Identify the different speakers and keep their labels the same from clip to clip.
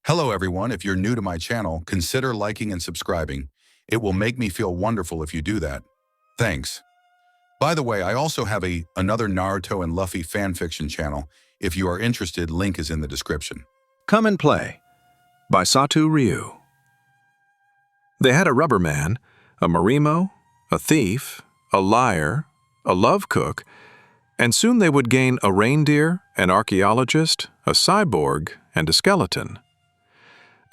Speaker 1: Hello everyone, if you're new to my channel, consider liking and subscribing. It will make me feel wonderful if you do that. Thanks. By the way, I also have another Naruto and Luffy fanfiction channel. If you are interested, link is in the description.
Speaker 2: Come and Play by Satu-Ryuu. They had a rubber man, a marimo, a thief, a liar, a love cook, and soon they would gain a reindeer, an archaeologist, a cyborg, and a skeleton.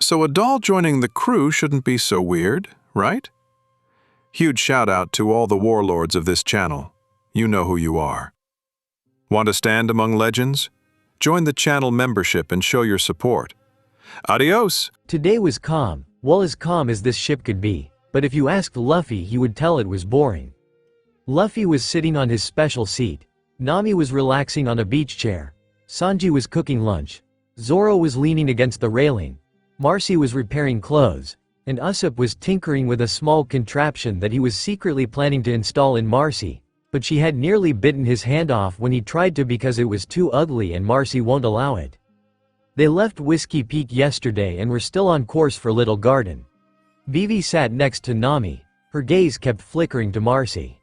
Speaker 2: So a doll joining the crew shouldn't be so weird, right? Huge shout out to all the warlords of this channel. You know who you are. Want to stand among legends? Join the channel membership and show your support. Adios!
Speaker 3: Today was calm, well as calm as this ship could be, but if you asked Luffy he would tell it was boring. Luffy was sitting on his special seat, Nami was relaxing on a beach chair, Sanji was cooking lunch, Zoro was leaning against the railing, Marcy was repairing clothes, and Usopp was tinkering with a small contraption that he was secretly planning to install in Marcy, but she had nearly bitten his hand off when he tried to because it was too ugly and Marcy won't allow it. They left Whiskey Peak yesterday and were still on course for Little Garden. Vivi sat next to Nami, her gaze kept flickering to Marcy.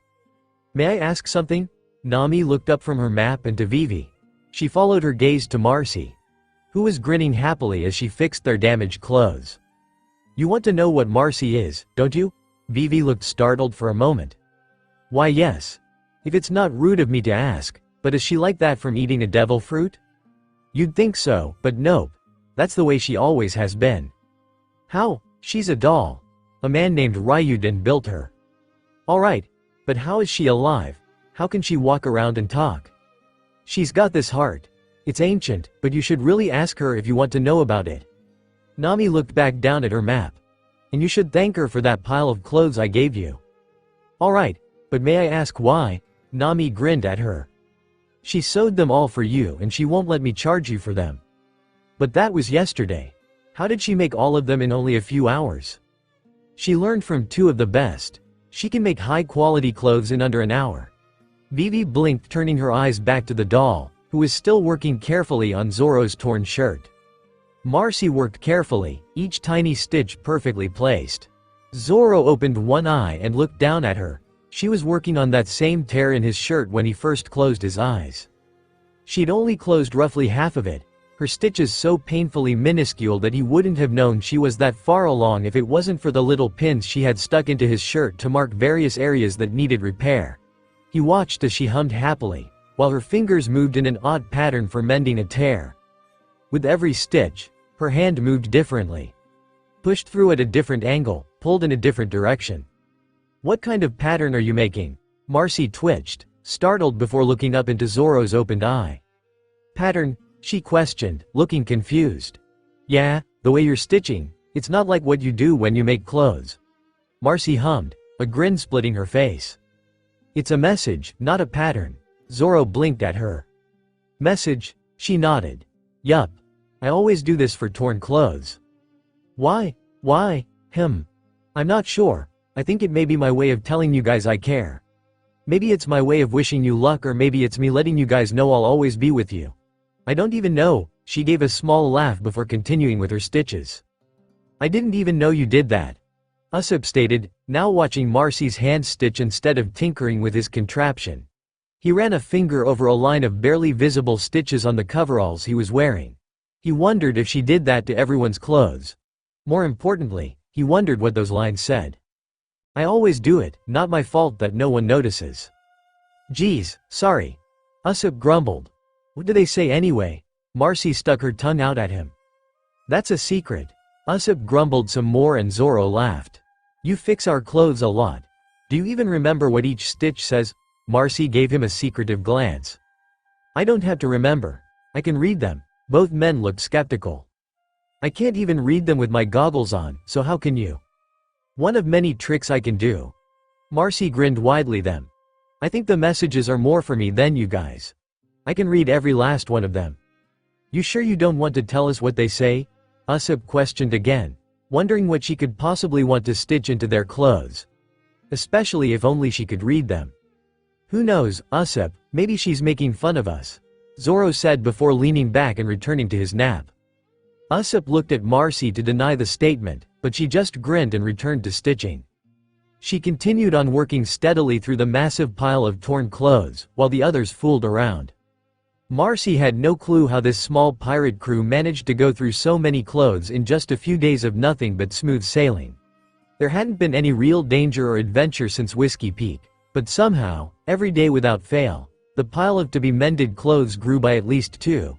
Speaker 3: "May I ask something?" Nami looked up from her map and to Vivi. She followed her gaze to Marcy, who was grinning happily as she fixed their damaged clothes. "You want to know what Marcy is, don't you?" Vivi looked startled for a moment. "Why yes. If it's not rude of me to ask, but is she like that from eating a devil fruit?" "You'd think so, but nope. That's the way she always has been." "How? She's a doll. A man named Ryuden built her." "Alright, but how is she alive? How can she walk around and talk?" "She's got this heart. It's ancient, but you should really ask her if you want to know about it." Nami looked back down at her map. "And you should thank her for that pile of clothes I gave you." "Alright, but may I ask why?" Nami grinned at her. "She sewed them all for you and she won't let me charge you for them." "But that was yesterday. How did she make all of them in only a few hours?" "She learned from two of the best. She can make high-quality clothes in under an hour." Vivi blinked, turning her eyes back to the doll, who was still working carefully on Zoro's torn shirt. Marcy worked carefully, each tiny stitch perfectly placed. Zoro opened one eye and looked down at her. She was working on that same tear in his shirt when he first closed his eyes. She'd only closed roughly half of it, her stitches so painfully minuscule that he wouldn't have known she was that far along if it wasn't for the little pins she had stuck into his shirt to mark various areas that needed repair. He watched as she hummed happily, while her fingers moved in an odd pattern for mending a tear. With every stitch, her hand moved differently. Pushed through at a different angle, pulled in a different direction. "What kind of pattern are you making?" Marcy twitched, startled before looking up into Zoro's opened eye. "Pattern?" she questioned, looking confused. "Yeah, the way you're stitching, it's not like what you do when you make clothes." Marcy hummed, a grin splitting her face. "It's a message, not a pattern." Zoro blinked at her. "Message?" She nodded. "Yup. I always do this for torn clothes." "Why? Why? I'm not sure. I think it may be my way of telling you guys I care. Maybe it's my way of wishing you luck, or maybe it's me letting you guys know I'll always be with you. I don't even know." She gave a small laugh before continuing with her stitches. "I didn't even know you did that," Usopp stated, now watching Marcy's hand stitch instead of tinkering with his contraption. He ran a finger over a line of barely visible stitches on the coveralls he was wearing. He wondered if she did that to everyone's clothes. More importantly, he wondered what those lines said. "I always do it, not my fault that no one notices." "Geez, sorry," Usopp grumbled. "What do they say anyway?" Marcy stuck her tongue out at him. "That's a secret." Usopp grumbled some more and Zoro laughed. "You fix our clothes a lot. Do you even remember what each stitch says?" Marcy gave him a secretive glance. "I don't have to remember. I can read them." Both men looked skeptical. "I can't even read them with my goggles on, so how can you?" "One of many tricks I can do." Marcy grinned widely then. "I think the messages are more for me than you guys. I can read every last one of them." "You sure you don't want to tell us what they say?" Usopp questioned again, wondering what she could possibly want to stitch into their clothes. Especially if only she could read them. "Who knows, Usopp, maybe she's making fun of us," Zoro said before leaning back and returning to his nap. Usopp looked at Marcy to deny the statement, but she just grinned and returned to stitching. She continued on working steadily through the massive pile of torn clothes, while the others fooled around. Marcy had no clue how this small pirate crew managed to go through so many clothes in just a few days of nothing but smooth sailing. There hadn't been any real danger or adventure since Whiskey Peak, but somehow, every day without fail, the pile of to-be-mended clothes grew by at least 2.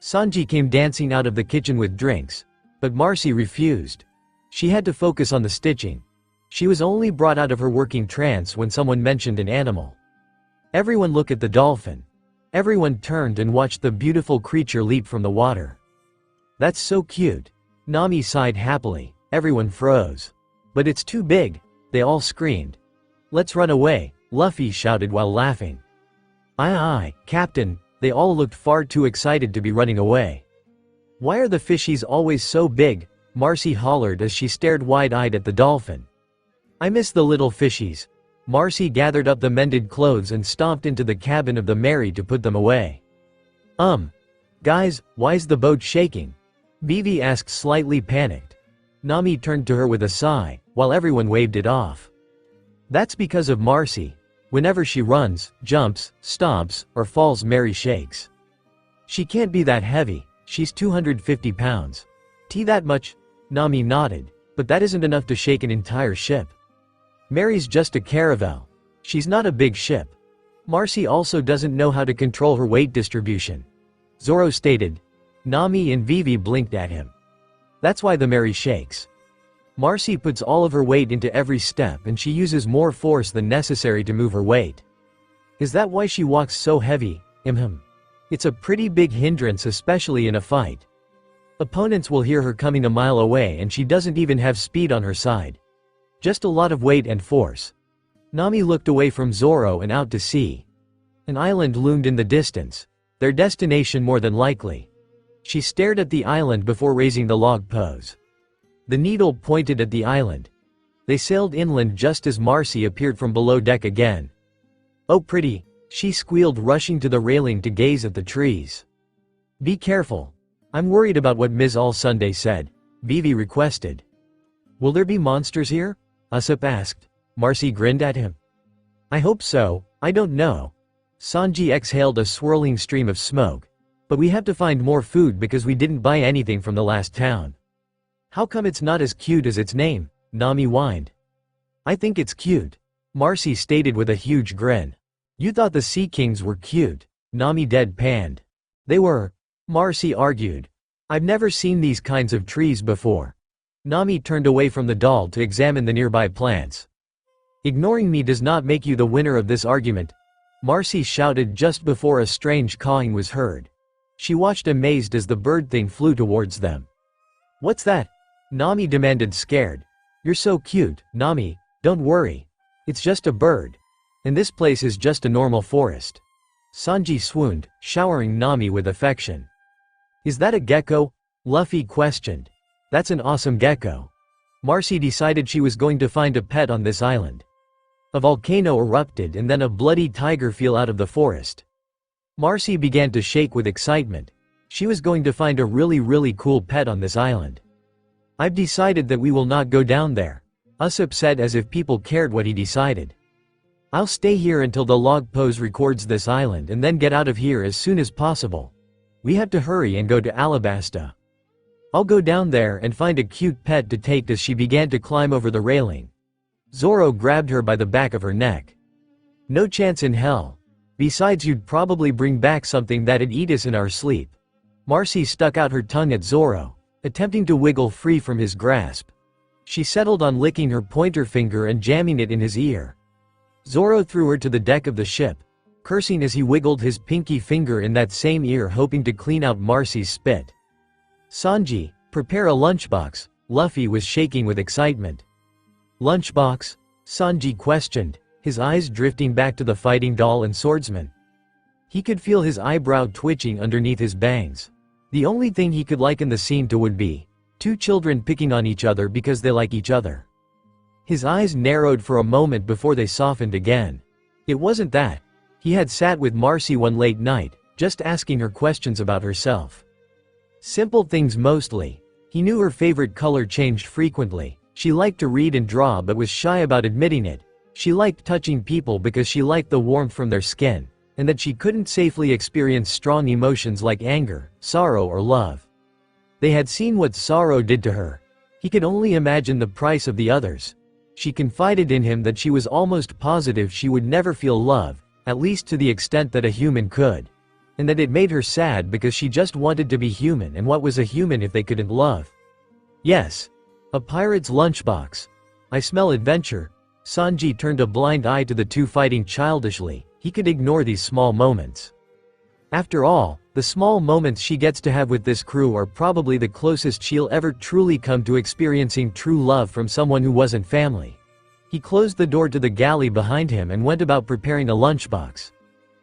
Speaker 3: Sanji came dancing out of the kitchen with drinks, but Marcy refused. She had to focus on the stitching. She was only brought out of her working trance when someone mentioned an animal. Everyone looked at the dolphin. Everyone turned and watched the beautiful creature leap from the water. "That's so cute." Nami sighed happily. Everyone froze. "But it's too big," they all screamed. "Let's run away," Luffy shouted while laughing. "Aye aye, Captain," they all looked far too excited to be running away. "Why are the fishies always so big?" Marcy hollered as she stared wide-eyed at the dolphin. "I miss the little fishies." Marcy gathered up the mended clothes and stomped into the cabin of the Mary to put them away. Guys, why's the boat shaking?" Vivi asked, slightly panicked. Nami turned to her with a sigh, while everyone waved it off. "That's because of Marcy. Whenever she runs, jumps, stomps, or falls, Mary shakes. She can't be that heavy, she's 250 pounds. That much?" Nami nodded. "But that isn't enough to shake an entire ship. Mary's just a caravel. She's not a big ship. Marcy also doesn't know how to control her weight distribution," Zoro stated. Nami and Vivi blinked at him. "That's why the Mary shakes. Marcy puts all of her weight into every step and she uses more force than necessary to move her weight. Is that why she walks so heavy? It's a pretty big hindrance, especially in a fight. Opponents will hear her coming a mile away and she doesn't even have speed on her side. Just a lot of weight and force." Nami looked away from Zoro and out to sea. An island loomed in the distance, their destination more than likely. She stared at the island before raising the log pose. The needle pointed at the island. They sailed inland just as Marcy appeared from below deck again. "Oh pretty," she squealed, rushing to the railing to gaze at the trees. "Be careful. I'm worried about what Ms. All Sunday said," Vivi requested. "Will there be monsters here?" Usopp asked. Marcy grinned at him. "I hope so, I don't know." Sanji exhaled a swirling stream of smoke. "But we have to find more food because we didn't buy anything from the last town." "How come it's not as cute as its name?" Nami whined. "I think it's cute," Marcy stated with a huge grin. "You thought the Sea Kings were cute," Nami deadpanned. "They were," Marcy argued. "I've never seen these kinds of trees before." Nami turned away from the doll to examine the nearby plants. "Ignoring me does not make you the winner of this argument," Marcy shouted just before a strange cawing was heard. She watched amazed as the bird thing flew towards them. "What's that?" Nami demanded, scared. "You're so cute, Nami, don't worry. It's just a bird. And this place is just a normal forest." Sanji swooned, showering Nami with affection. "Is that a gecko?" Luffy questioned. "That's an awesome gecko." Marcy decided she was going to find a pet on this island. A volcano erupted and then a bloody tiger fell out of the forest. Marcy began to shake with excitement. She was going to find a really cool pet on this island. "I've decided that we will not go down there," Usopp said, as if people cared what he decided. "I'll stay here until the log pose records this island and then get out of here as soon as possible. We have to hurry and go to Alabasta. I'll go down there and find a cute pet to take." As she began to climb over the railing, Zoro grabbed her by the back of her neck. "No chance in hell. Besides, you'd probably bring back something that'd eat us in our sleep." Marcy stuck out her tongue at Zoro, attempting to wiggle free from his grasp. She settled on licking her pointer finger and jamming it in his ear. Zoro threw her to the deck of the ship, cursing as he wiggled his pinky finger in that same ear, hoping to clean out Marcy's spit. "Sanji, prepare a lunchbox," Luffy was shaking with excitement. "Lunchbox?" Sanji questioned, his eyes drifting back to the fighting doll and swordsman. He could feel his eyebrow twitching underneath his bangs. The only thing he could liken the scene to would be two children picking on each other because they like each other. His eyes narrowed for a moment before they softened again. It wasn't that. He had sat with Marcy one late night, just asking her questions about herself. Simple things mostly. He knew her favorite color changed frequently. She liked to read and draw but was shy about admitting it. She liked touching people because she liked the warmth from their skin, and that she couldn't safely experience strong emotions like anger, sorrow or love. They had seen what sorrow did to her. He could only imagine the price of the others. She confided in him that she was almost positive she would never feel love, at least to the extent that a human could. And that it made her sad because she just wanted to be human, and what was a human if they couldn't love? Yes. A pirate's lunchbox. I smell adventure. Sanji turned a blind eye to the two fighting childishly. He could ignore these small moments. After all, the small moments she gets to have with this crew are probably the closest she'll ever truly come to experiencing true love from someone who wasn't family. He closed the door to the galley behind him and went about preparing a lunchbox.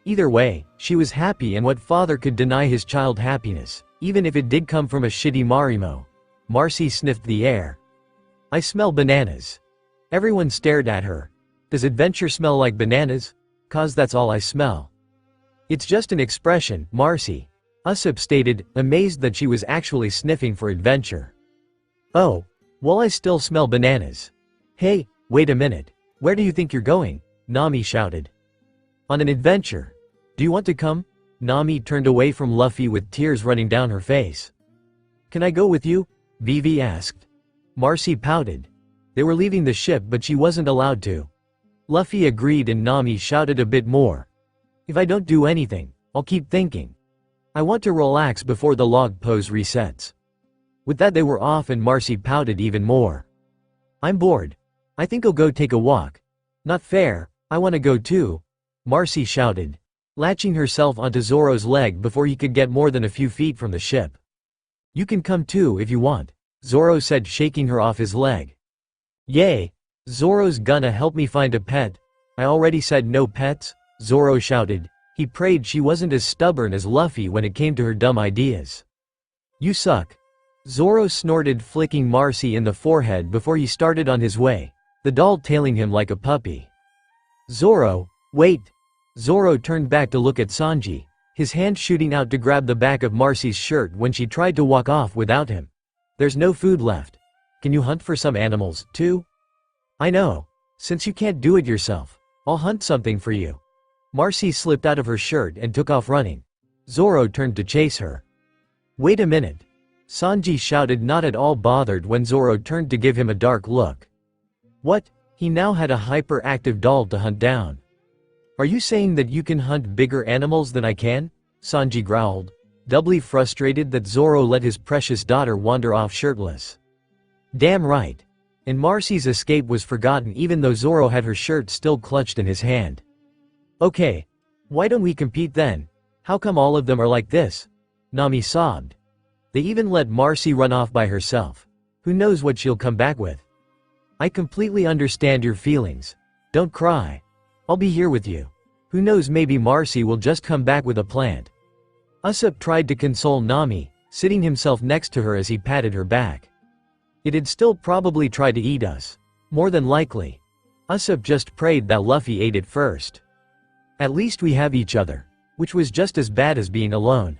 Speaker 3: Either way, she was happy, and what father could deny his child happiness, even if it did come from a shitty Marimo? Marcy sniffed the air. I smell bananas. Everyone stared at her. Does adventure smell like bananas? 'Cause that's all I smell. It's just an expression, Marcy, Usopp stated, amazed that she was actually sniffing for adventure. Oh, well, I still smell bananas. Hey, wait a minute. Where do you think you're going? Nami shouted. On an adventure. Do you want to come? Nami turned away from Luffy with tears running down her face. Can I go with you? Vivi asked. Marcy pouted. They were leaving the ship, but she wasn't allowed to. Luffy agreed and Nami shouted a bit more. If I don't do anything, I'll keep thinking. I want to relax before the log pose resets. With that they were off and Marcy pouted even more. I'm bored. I think I'll go take a walk. Not fair, I want to go too. Marcy shouted, latching herself onto Zoro's leg before he could get more than a few feet from the ship. You can come too if you want, Zoro said, shaking her off his leg. Yay! Zoro's gonna help me find a pet. I already said no pets, Zoro shouted. He prayed she wasn't as stubborn as Luffy when it came to her dumb ideas. You suck. Zoro snorted, flicking Marcy in the forehead before he started on his way, the doll tailing him like a puppy. Zoro, wait! Zoro turned back to look at Sanji, his hand shooting out to grab the back of Marcy's shirt when she tried to walk off without him. There's no food left. Can you hunt for some animals, too? I know. Since you can't do it yourself, I'll hunt something for you. Marcy slipped out of her shirt and took off running. Zoro turned to chase her. Wait a minute. Sanji shouted, not at all bothered when Zoro turned to give him a dark look. What? He now had a hyperactive doll to hunt down. Are you saying that you can hunt bigger animals than I can? Sanji growled, doubly frustrated that Zoro let his precious daughter wander off shirtless. Damn right. And Marcy's escape was forgotten even though Zoro had her shirt still clutched in his hand. Okay. Why don't we compete then? How come all of them are like this? Nami sobbed. They even let Marcy run off by herself. Who knows what she'll come back with? I completely understand your feelings. Don't cry. I'll be here with you. Who knows, maybe Marcy will just come back with a plant. Usopp tried to console Nami, sitting himself next to her as he patted her back. It'd still probably try to eat us. More than likely. Usopp just prayed that Luffy ate it first. At least we have each other, which was just as bad as being alone.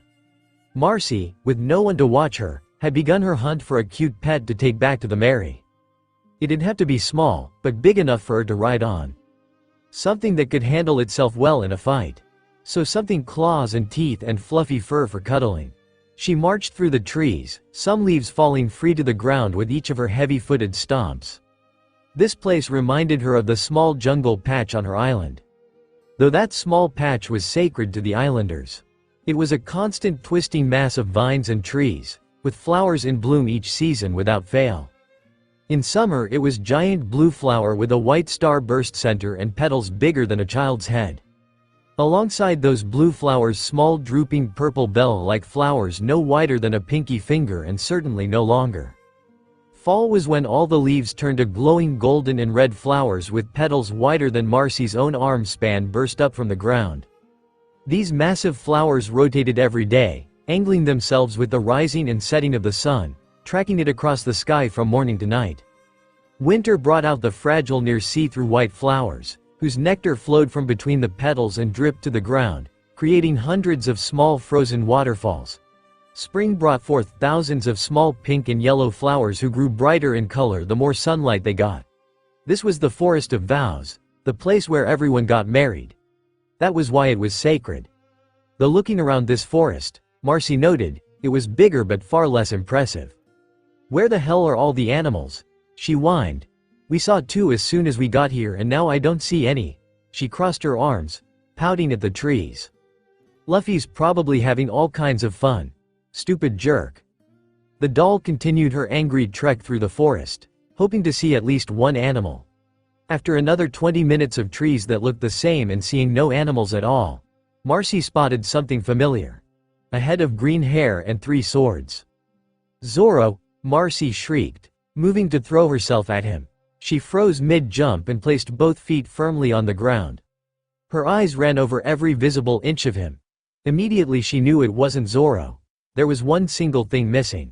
Speaker 3: Marcy, with no one to watch her, had begun her hunt for a cute pet to take back to the Mary. It'd have to be small, but big enough for her to ride on. Something that could handle itself well in a fight. So something claws and teeth and fluffy fur for cuddling. She marched through the trees, some leaves falling free to the ground with each of her heavy-footed stomps. This place reminded her of the small jungle patch on her island. Though that small patch was sacred to the islanders. It was a constant twisting mass of vines and trees, with flowers in bloom each season without fail. In summer it was giant blue flower with a white star-burst center and petals bigger than a child's head. Alongside those blue flowers, small drooping purple bell-like flowers no wider than a pinky finger and certainly no longer. Fall was when all the leaves turned to glowing golden and red flowers with petals wider than Marcy's own arm span burst up from the ground. These massive flowers rotated every day, angling themselves with the rising and setting of the sun, tracking it across the sky from morning to night. Winter brought out the fragile near see-through white flowers, whose nectar flowed from between the petals and dripped to the ground, creating hundreds of small frozen waterfalls. Spring brought forth thousands of small pink and yellow flowers who grew brighter in color the more sunlight they got. This was the Forest of Vows, the place where everyone got married. That was why it was sacred. Though looking around this forest, Marcy noted, it was bigger but far less impressive. "Where the hell are all the animals?" she whined. "We saw two as soon as we got here and now I don't see any." She crossed her arms, pouting at the trees. "Luffy's probably having all kinds of fun. Stupid jerk." The doll continued her angry trek through the forest, hoping to see at least one animal. After another 20 minutes of trees that looked the same and seeing no animals at all, Marcy spotted something familiar. A head of green hair and 3 swords. "Zoro!" Marcy shrieked, moving to throw herself at him. She froze mid-jump and placed both feet firmly on the ground. Her eyes ran over every visible inch of him. Immediately she knew it wasn't Zoro. There was one single thing missing.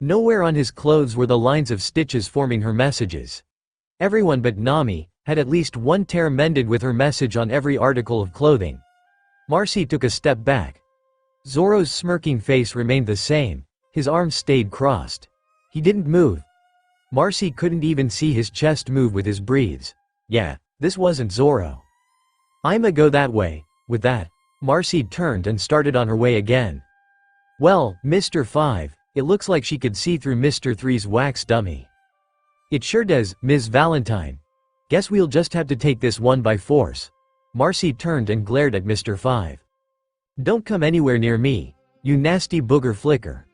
Speaker 3: Nowhere on his clothes were the lines of stitches forming her messages. Everyone but Nami had at least one tear mended with her message on every article of clothing. Marcy took a step back. Zoro's smirking face remained the same, his arms stayed crossed. He didn't move. Marcy couldn't even see his chest move with his breathes. Yeah, this wasn't Zoro. "I'ma go that way." With that, Marcy turned and started on her way again. "Well, Mr. 5, it looks like she could see through Mr. 3's wax dummy." "It sure does, Ms. Valentine. Guess we'll just have to take this one by force." Marcy turned and glared at Mr. 5. "Don't come anywhere near me, you nasty booger flicker."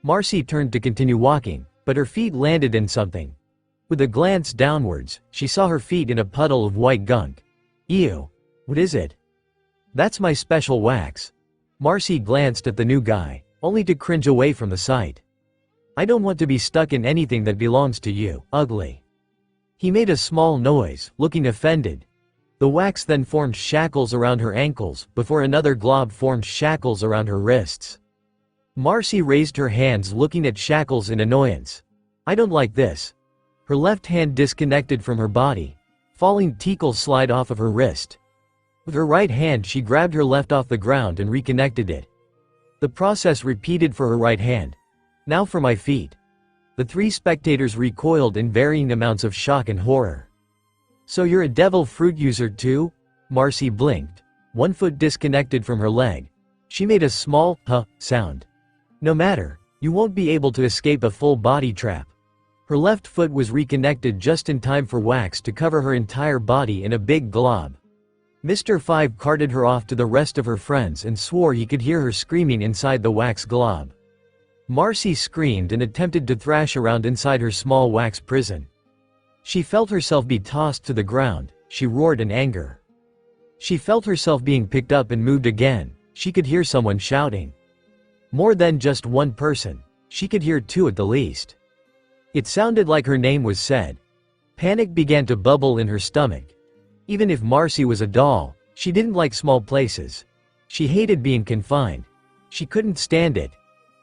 Speaker 3: Marcy turned to continue walking, but her feet landed in something. With a glance downwards, she saw her feet in a puddle of white gunk. "Ew. What is it?" "That's my special wax." Marcy glanced at the new guy, only to cringe away from the sight. "I don't want to be stuck in anything that belongs to you, ugly." He made a small noise, looking offended. The wax then formed shackles around her ankles, before another glob formed shackles around her wrists. Marcy raised her hands looking at shackles in annoyance. "I don't like this." Her left hand disconnected from her body. Falling ticals slide off of her wrist. With her right hand she grabbed her left off the ground and reconnected it. The process repeated for her right hand. "Now for my feet." The 3 spectators recoiled in varying amounts of shock and horror. "So you're a devil fruit user too?" Marcy blinked. One foot disconnected from her leg. She made a small, huh, sound. "No matter, you won't be able to escape a full body trap." Her left foot was reconnected just in time for wax to cover her entire body in a big glob. Mr. 5 carted her off to the rest of her friends and swore he could hear her screaming inside the wax glob. Marcy screamed and attempted to thrash around inside her small wax prison. She felt herself be tossed to the ground. She roared in anger. She felt herself being picked up and moved again. She could hear someone shouting. More than just one person. She could hear 2 at the least. It sounded like her name was said. Panic began to bubble in her stomach. Even if Marcy was a doll, she didn't like small places. She hated being confined. She couldn't stand it.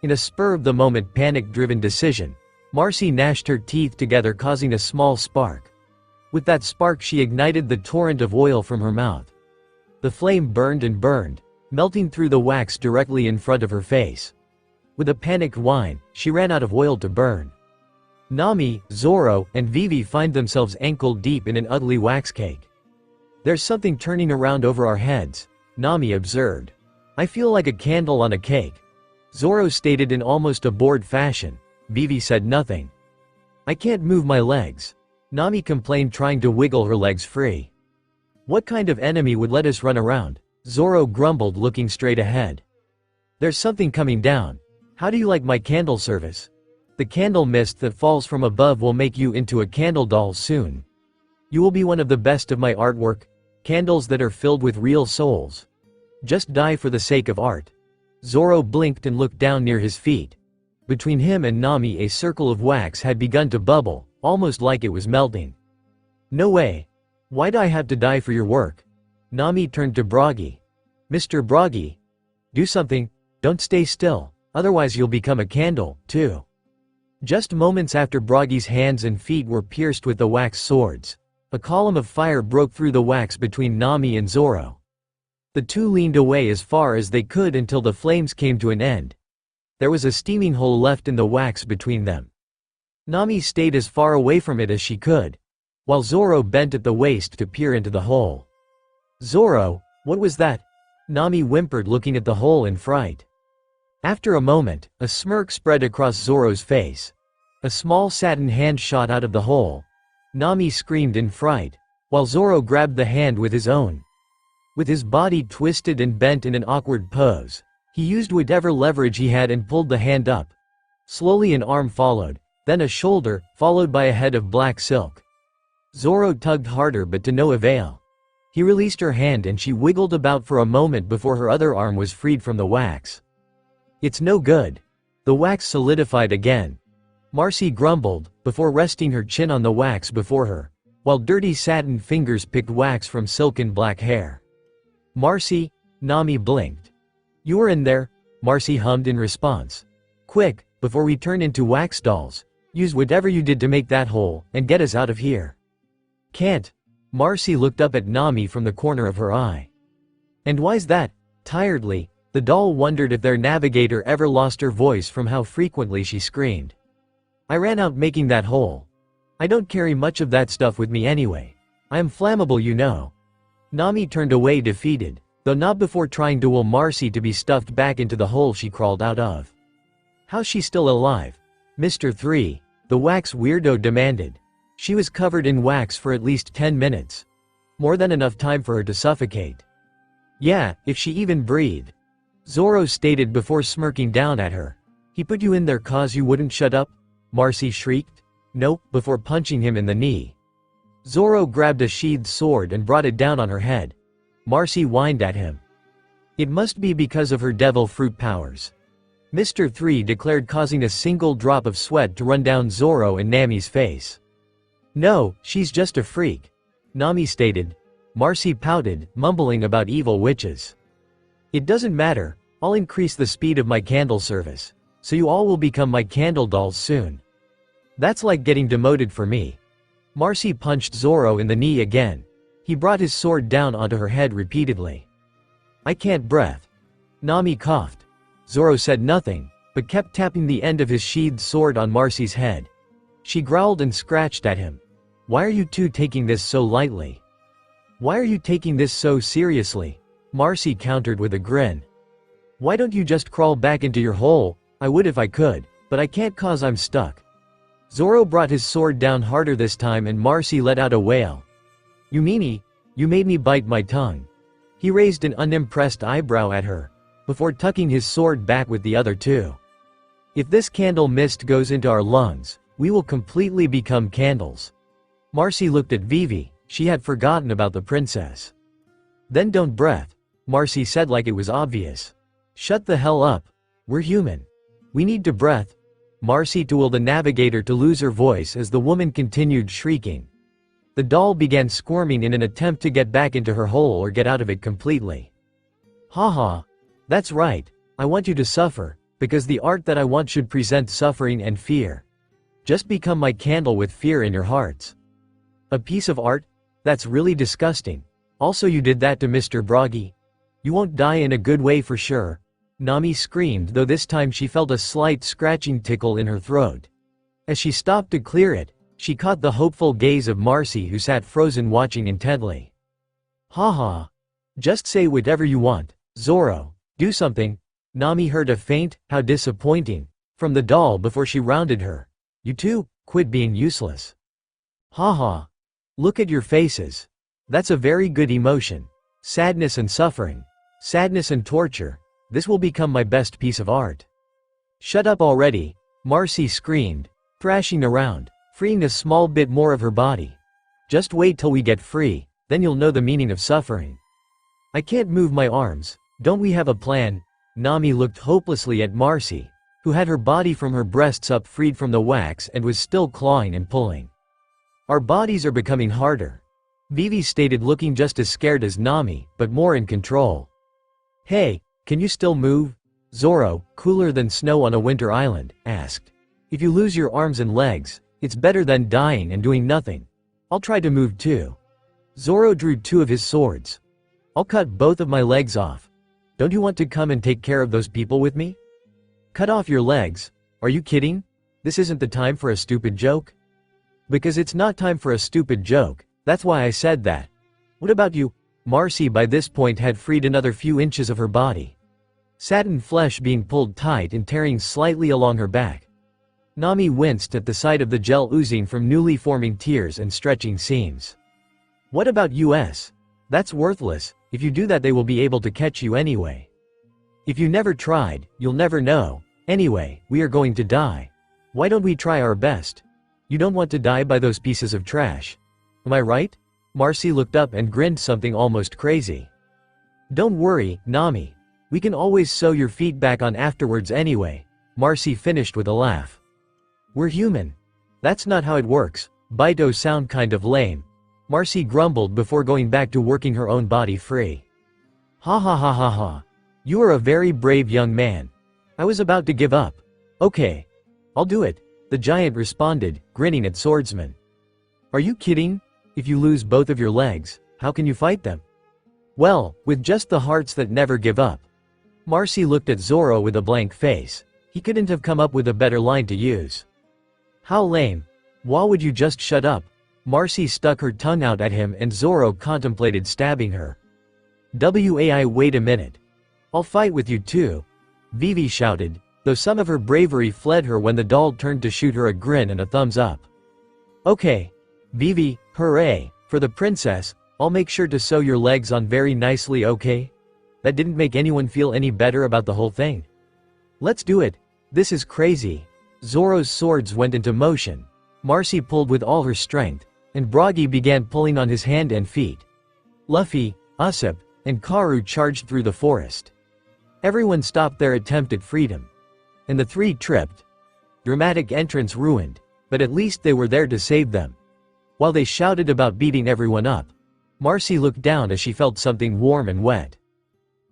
Speaker 3: In a spur-of-the-moment panic-driven decision, Marcy gnashed her teeth together, causing a small spark. With that spark she ignited the torrent of oil from her mouth. The flame burned and burned, melting through the wax directly in front of her face. With a panicked whine, she ran out of oil to burn. Nami, Zoro, and Vivi find themselves ankle-deep in an ugly wax cake. "There's something turning around over our heads," Nami observed. "I feel like a candle on a cake." Zoro stated in almost a bored fashion. Vivi said nothing. "I can't move my legs," Nami complained, trying to wiggle her legs free. "What kind of enemy would let us run around?" Zoro grumbled, looking straight ahead. "There's something coming down. How do you like my candle service? The candle mist that falls from above will make you into a candle doll soon. You will be one of the best of my artwork. Candles that are filled with real souls. Just die for the sake of art." Zoro blinked and looked down near his feet. Between him and Nami a circle of wax had begun to bubble, almost like it was melting. "No way. Why'd I have to die for your work?" Nami turned to Bragi. "Mr. Bragi? Do something, don't stay still, otherwise you'll become a candle, too." Just moments after Bragi's hands and feet were pierced with the wax swords, a column of fire broke through the wax between Nami and Zoro. The 2 leaned away as far as they could until the flames came to an end. There was a steaming hole left in the wax between them. Nami stayed as far away from it as she could, while Zoro bent at the waist to peer into the hole. "Zoro, what was that?" Nami whimpered, looking at the hole in fright. After a moment, a smirk spread across Zoro's face. A small satin hand shot out of the hole. Nami screamed in fright, while Zoro grabbed the hand with his own. With his body twisted and bent in an awkward pose, he used whatever leverage he had and pulled the hand up. Slowly an arm followed, then a shoulder, followed by a head of black silk. Zoro tugged harder but to no avail. He released her hand and she wiggled about for a moment before her other arm was freed from the wax. "It's no good." The wax solidified again. Marcy grumbled, before resting her chin on the wax before her, while dirty satin fingers picked wax from silken black hair. "Marcy?" Nami blinked. "You were in there," Marcy hummed in response. "Quick, before we turn into wax dolls, use whatever you did to make that hole, and get us out of here." "Can't." Marcy looked up at Nami from the corner of her eye. "And why's that?" Tiredly, the doll wondered if their navigator ever lost her voice from how frequently she screamed. "I ran out making that hole. I don't carry much of that stuff with me anyway. I am flammable, you know." Nami turned away defeated, though not before trying to will Marcy to be stuffed back into the hole she crawled out of. "How's she still alive?" Mr. 3, the wax weirdo demanded. She was covered in wax for at least 10 minutes. More than enough time for her to suffocate. "Yeah, if she even breathed," Zoro stated before smirking down at her. "He put you in there 'cause you wouldn't shut up?" Marcy shrieked. "Nope," before punching him in the knee. Zoro grabbed a sheathed sword and brought it down on her head. Marcy whined at him. "It must be because of her devil fruit powers," Mr. 3 declared, causing a single drop of sweat to run down Zoro and Nami's face. "No, she's just a freak," Nami stated. Marcy pouted, mumbling about evil witches. "It doesn't matter, I'll increase the speed of my candle service, so you all will become my candle dolls soon. That's like getting demoted for me." Marcy punched Zoro in the knee again. He brought his sword down onto her head repeatedly. "I can't breathe." Nami coughed. Zoro said nothing, but kept tapping the end of his sheathed sword on Marcy's head. She growled and scratched at him. "Why are you two taking this so lightly? Why are you taking this so seriously?" Marcy countered with a grin. "Why don't you just crawl back into your hole? I would if I could, but I can't 'cause I'm stuck." Zoro brought his sword down harder this time and Marcy let out a wail. "You meanie, you made me bite my tongue." He raised an unimpressed eyebrow at her, before tucking his sword back with the other two. "If this candle mist goes into our lungs, we will completely become candles." Marcy looked at Vivi, she had forgotten about the princess. "Then don't breath," Marcy said like it was obvious. "Shut the hell up. We're human. We need to breath." Marcy told the navigator to lose her voice as the woman continued shrieking. The doll began squirming in an attempt to get back into her hole or get out of it completely. "Haha. That's right, I want you to suffer, because the art that I want should present suffering and fear. Just become my candle with fear in your hearts." "A piece of art? That's really disgusting. Also you did that to Mr. Broggy. You won't die in a good way for sure." Nami screamed, though this time she felt a slight scratching tickle in her throat. As she stopped to clear it, she caught the hopeful gaze of Marcy, who sat frozen watching intently. "Haha. Just say whatever you want, Zoro, do something." Nami heard a faint, "How disappointing," from the doll before she rounded her. "You two, quit being useless." "Haha. Look at your faces. That's a very good emotion. Sadness and suffering. Sadness and torture. This will become my best piece of art." "Shut up already," Marcy screamed, thrashing around, freeing a small bit more of her body. "Just wait till we get free, then you'll know the meaning of suffering." "I can't move my arms. Don't we have a plan?" Nami looked hopelessly at Marcy, who had her body from her breasts up freed from the wax and was still clawing and pulling. "Our bodies are becoming harder," Vivi stated, looking just as scared as Nami, but more in control. "Hey, can you still move?" Zoro, cooler than snow on a winter island, asked. "If you lose your arms and legs, it's better than dying and doing nothing. I'll try to move too." Zoro drew two of his swords. "I'll cut both of my legs off. Don't you want to come and take care of those people with me?" Cut off your legs? Are you kidding? This isn't the time for a stupid joke? Because it's not time for a stupid joke, that's why I said that. What about you? Marcy by this point had freed another few inches of her body. Satin flesh being pulled tight and tearing slightly along her back. Nami winced at the sight of the gel oozing from newly forming tears and stretching seams. What about us? That's worthless. If you do that they will be able to catch you anyway. If you never tried, you'll never know. Anyway, we are going to die. Why don't we try our best? You don't want to die by those pieces of trash. Am I right? Marcy looked up and grinned something almost crazy. Don't worry, Nami. We can always sew your feet back on afterwards anyway. Marcy finished with a laugh. We're human. That's not how it works. Baito sound kind of lame. Marcy grumbled before going back to working her own body free. Ha ha ha ha ha. You are a very brave young man. I was about to give up. Okay. I'll do it, the giant responded, grinning at Swordsman. Are you kidding? If you lose both of your legs, how can you fight them? Well, with just the hearts that never give up. Marcy looked at Zoro with a blank face. He couldn't have come up with a better line to use. How lame. Why would you just shut up? Marcy stuck her tongue out at him and Zoro contemplated stabbing her. Wait a minute. I'll fight with you too. Vivi shouted, though some of her bravery fled her when the doll turned to shoot her a grin and a thumbs up. Okay. Vivi, hooray, for the princess, I'll make sure to sew your legs on very nicely, okay? That didn't make anyone feel any better about the whole thing. Let's do it. This is crazy. Zoro's swords went into motion. Marcy pulled with all her strength, and Bragi began pulling on his hand and feet. Luffy, Usopp, and Karu charged through the forest. Everyone stopped their attempt at freedom. And the three tripped. Dramatic entrance ruined, but at least they were there to save them. While they shouted about beating everyone up, Marcy looked down as she felt something warm and wet.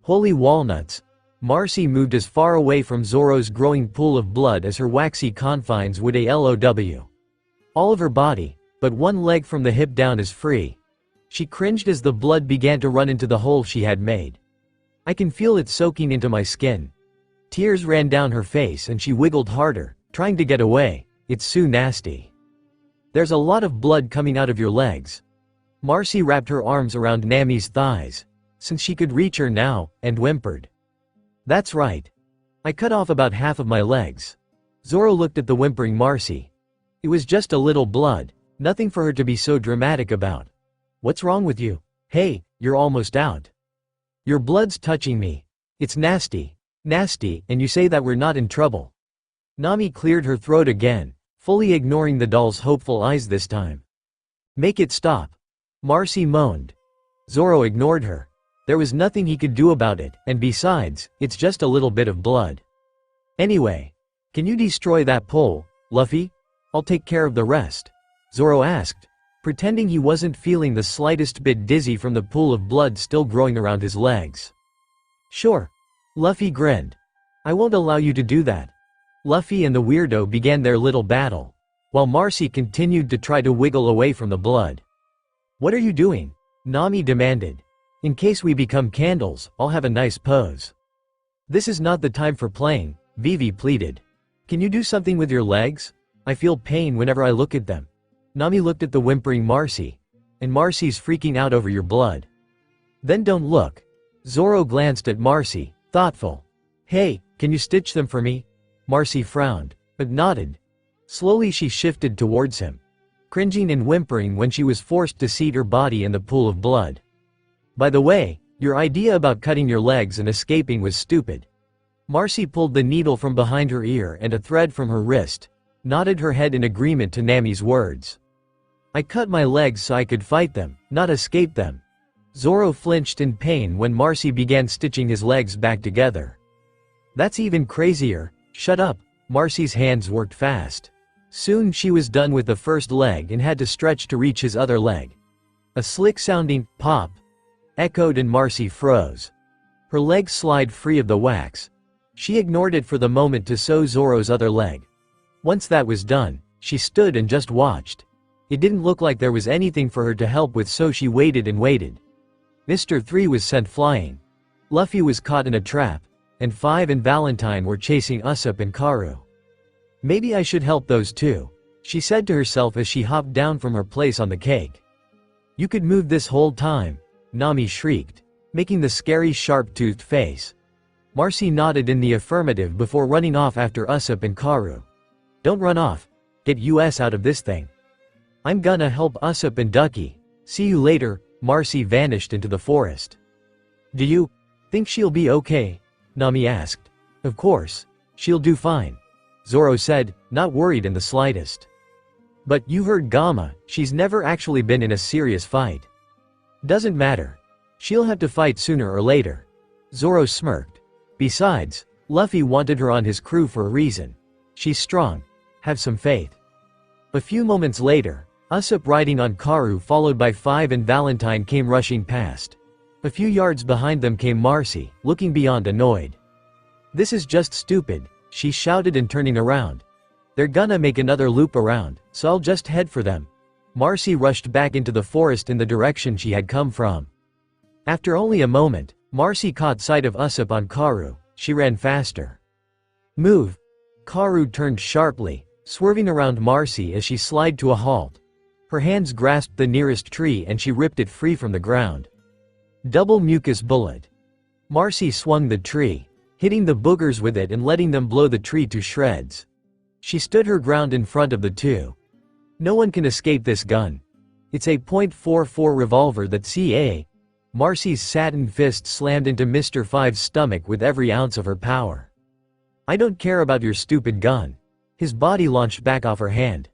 Speaker 3: Holy walnuts. Marcy moved as far away from Zoro's growing pool of blood as her waxy confines would allow. All of her body, but one leg from the hip down is free. She cringed as the blood began to run into the hole she had made. I can feel it soaking into my skin. Tears ran down her face and she wiggled harder, trying to get away. It's so nasty. There's a lot of blood coming out of your legs. Marcy wrapped her arms around Nami's thighs, since she could reach her now, and whimpered. That's right. I cut off about half of my legs. Zoro looked at the whimpering Marcy. It was just a little blood, nothing for her to be so dramatic about. What's wrong with you? Hey, you're almost out. Your blood's touching me. It's nasty, and you say that we're not in trouble. Nami cleared her throat again, fully ignoring the doll's hopeful eyes this time. Make it stop. Marcy moaned. Zoro ignored her. There was nothing he could do about it, and besides, it's just a little bit of blood. Anyway, can you destroy that pole, Luffy? I'll take care of the rest. Zoro asked, pretending he wasn't feeling the slightest bit dizzy from the pool of blood still growing around his legs. Sure. Luffy grinned. I won't allow you to do that. Luffy and the weirdo began their little battle, while Marcy continued to try to wiggle away from the blood. What are you doing? Nami demanded. In case we become candles, I'll have a nice pose. This is not the time for playing, Vivi pleaded. Can you do something with your legs? I feel pain whenever I look at them. Nami looked at the whimpering Marcy. And Marcy's freaking out over your blood. Then don't look. Zoro glanced at Marcy, thoughtful. Hey, can you stitch them for me? Marcy frowned, but nodded. Slowly she shifted towards him, cringing and whimpering when she was forced to seat her body in the pool of blood. By the way, your idea about cutting your legs and escaping was stupid. Marcy pulled the needle from behind her ear and a thread from her wrist, nodded her head in agreement to Nami's words. I cut my legs so I could fight them, not escape them. Zoro flinched in pain when Marcy began stitching his legs back together. That's even crazier. Shut up. Marcy's hands worked fast. Soon she was done with the first leg and had to stretch to reach his other leg. A slick-sounding pop echoed and Marcy froze. Her legs slid free of the wax. She ignored it for the moment to sew Zoro's other leg. Once that was done, she stood and just watched. It didn't look like there was anything for her to help with, so she waited and waited. Mr. 3 was sent flying. Luffy was caught in a trap. and Five and Valentine were chasing Usopp and Karu. Maybe I should help those two, she said to herself as she hopped down from her place on the cake. You could move this whole time, Nami shrieked, making the scary sharp-toothed face. Marcy nodded in the affirmative before running off after Usopp and Karu. Don't run off. Get us out of this thing. I'm gonna help Usopp and Ducky. See you later. Marcy vanished into the forest. Do you think she'll be okay? Nami asked. Of course. She'll do fine, Zoro said, not worried in the slightest. But you heard Gamma, she's never actually been in a serious fight. Doesn't matter. She'll have to fight sooner or later. Zoro smirked. Besides, Luffy wanted her on his crew for a reason. She's strong. Have some faith. A few moments later, Usopp riding on Karu followed by Five and Valentine came rushing past. A few yards behind them came Marcy, looking beyond annoyed. This is just stupid, she shouted and turning around. They're gonna make another loop around, so I'll just head for them. Marcy rushed back into the forest in the direction she had come from. After only a moment, Marcy caught sight of Usopp on Karu. She ran faster. Move! Karu turned sharply, swerving around Marcy as she slid to a halt. Her hands grasped the nearest tree and she ripped it free from the ground. Double mucus bullet. Marcy swung the tree, hitting the boogers with it and letting them blow the tree to shreds. She stood her ground in front of the two. No one can escape this gun. It's a .44 revolver that ca. Marcy's satin fist slammed into Mr. Five's stomach with every ounce of her power. I don't care about your stupid gun. His body launched back off her hand.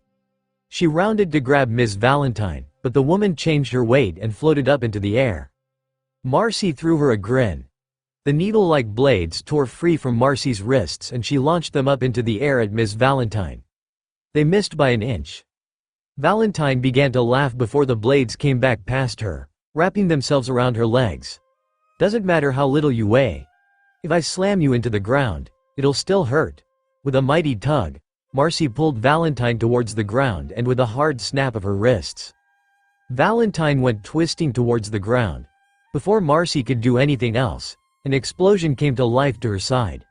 Speaker 3: She rounded to grab Ms. Valentine, but the woman changed her weight and floated up into the air. Marcy threw her a grin. The needle-like blades tore free from Marcy's wrists and she launched them up into the air at Ms. Valentine. They missed by an inch. Valentine began to laugh before the blades came back past her, wrapping themselves around her legs. Doesn't matter how little you weigh. If I slam you into the ground, it'll still hurt. With a mighty tug, Marcy pulled Valentine towards the ground and with a hard snap of her wrists. Valentine went twisting towards the ground. Before Marcy could do anything else, an explosion came to life to her side.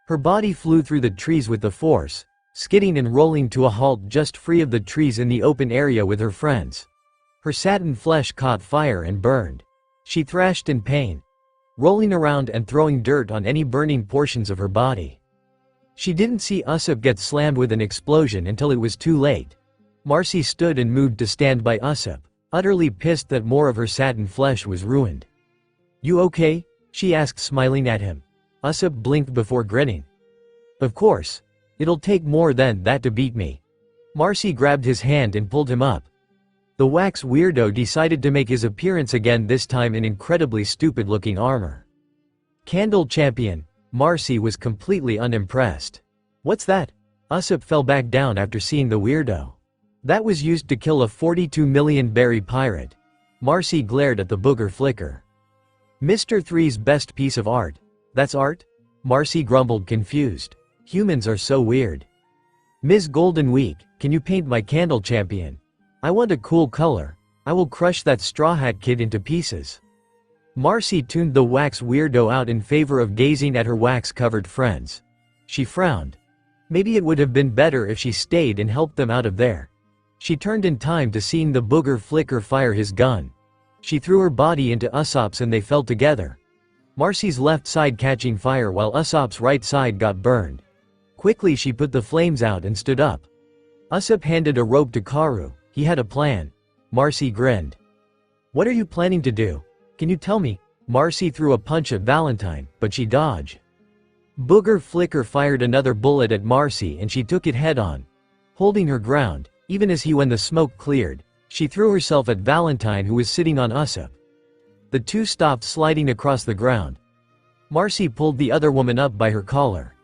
Speaker 3: Her body flew through the trees with the force, skidding and rolling to a halt just free of the trees in the open area with her friends. Her satin flesh caught fire and burned. She thrashed in pain, rolling around and throwing dirt on any burning portions of her body. She didn't see Usopp get slammed with an explosion until it was too late. Marcy stood and moved to stand by Usopp, utterly pissed that more of her satin flesh was ruined. You okay? She asked, smiling at him. Usopp blinked before grinning. Of course. It'll take more than that to beat me. Marcy grabbed his hand and pulled him up. The wax weirdo decided to make his appearance again, this time in incredibly stupid-looking armor. Candle champion. Marcy was completely unimpressed. What's that? Usopp fell back down after seeing the weirdo. That was used to kill a 42 million berry pirate. Marcy glared at the booger flicker. Mr. Three's best piece of art. That's art? Marcy grumbled, confused. Humans are so weird. Ms. Golden Week, can you paint my candle champion? I want a cool color. I will crush that Straw Hat Kid into pieces. Marcy tuned the wax weirdo out in favor of gazing at her wax-covered friends. She frowned. Maybe it would have been better if she stayed and helped them out of there. She turned in time to seeing the booger flicker fire his gun. She threw her body into Usopp's and they fell together. Marcy's left side catching fire while Usopp's right side got burned. Quickly she put the flames out and stood up. Usopp handed a rope to Karu. He had a plan. Marcy grinned. What are you planning to do? Can you tell me? Marcy threw a punch at Valentine, but she dodged. Booger Flicker fired another bullet at Marcy and she took it head-on. Holding her ground, even as when the smoke cleared, she threw herself at Valentine, who was sitting on Usopp. The two stopped sliding across the ground. Marcy pulled the other woman up by her collar.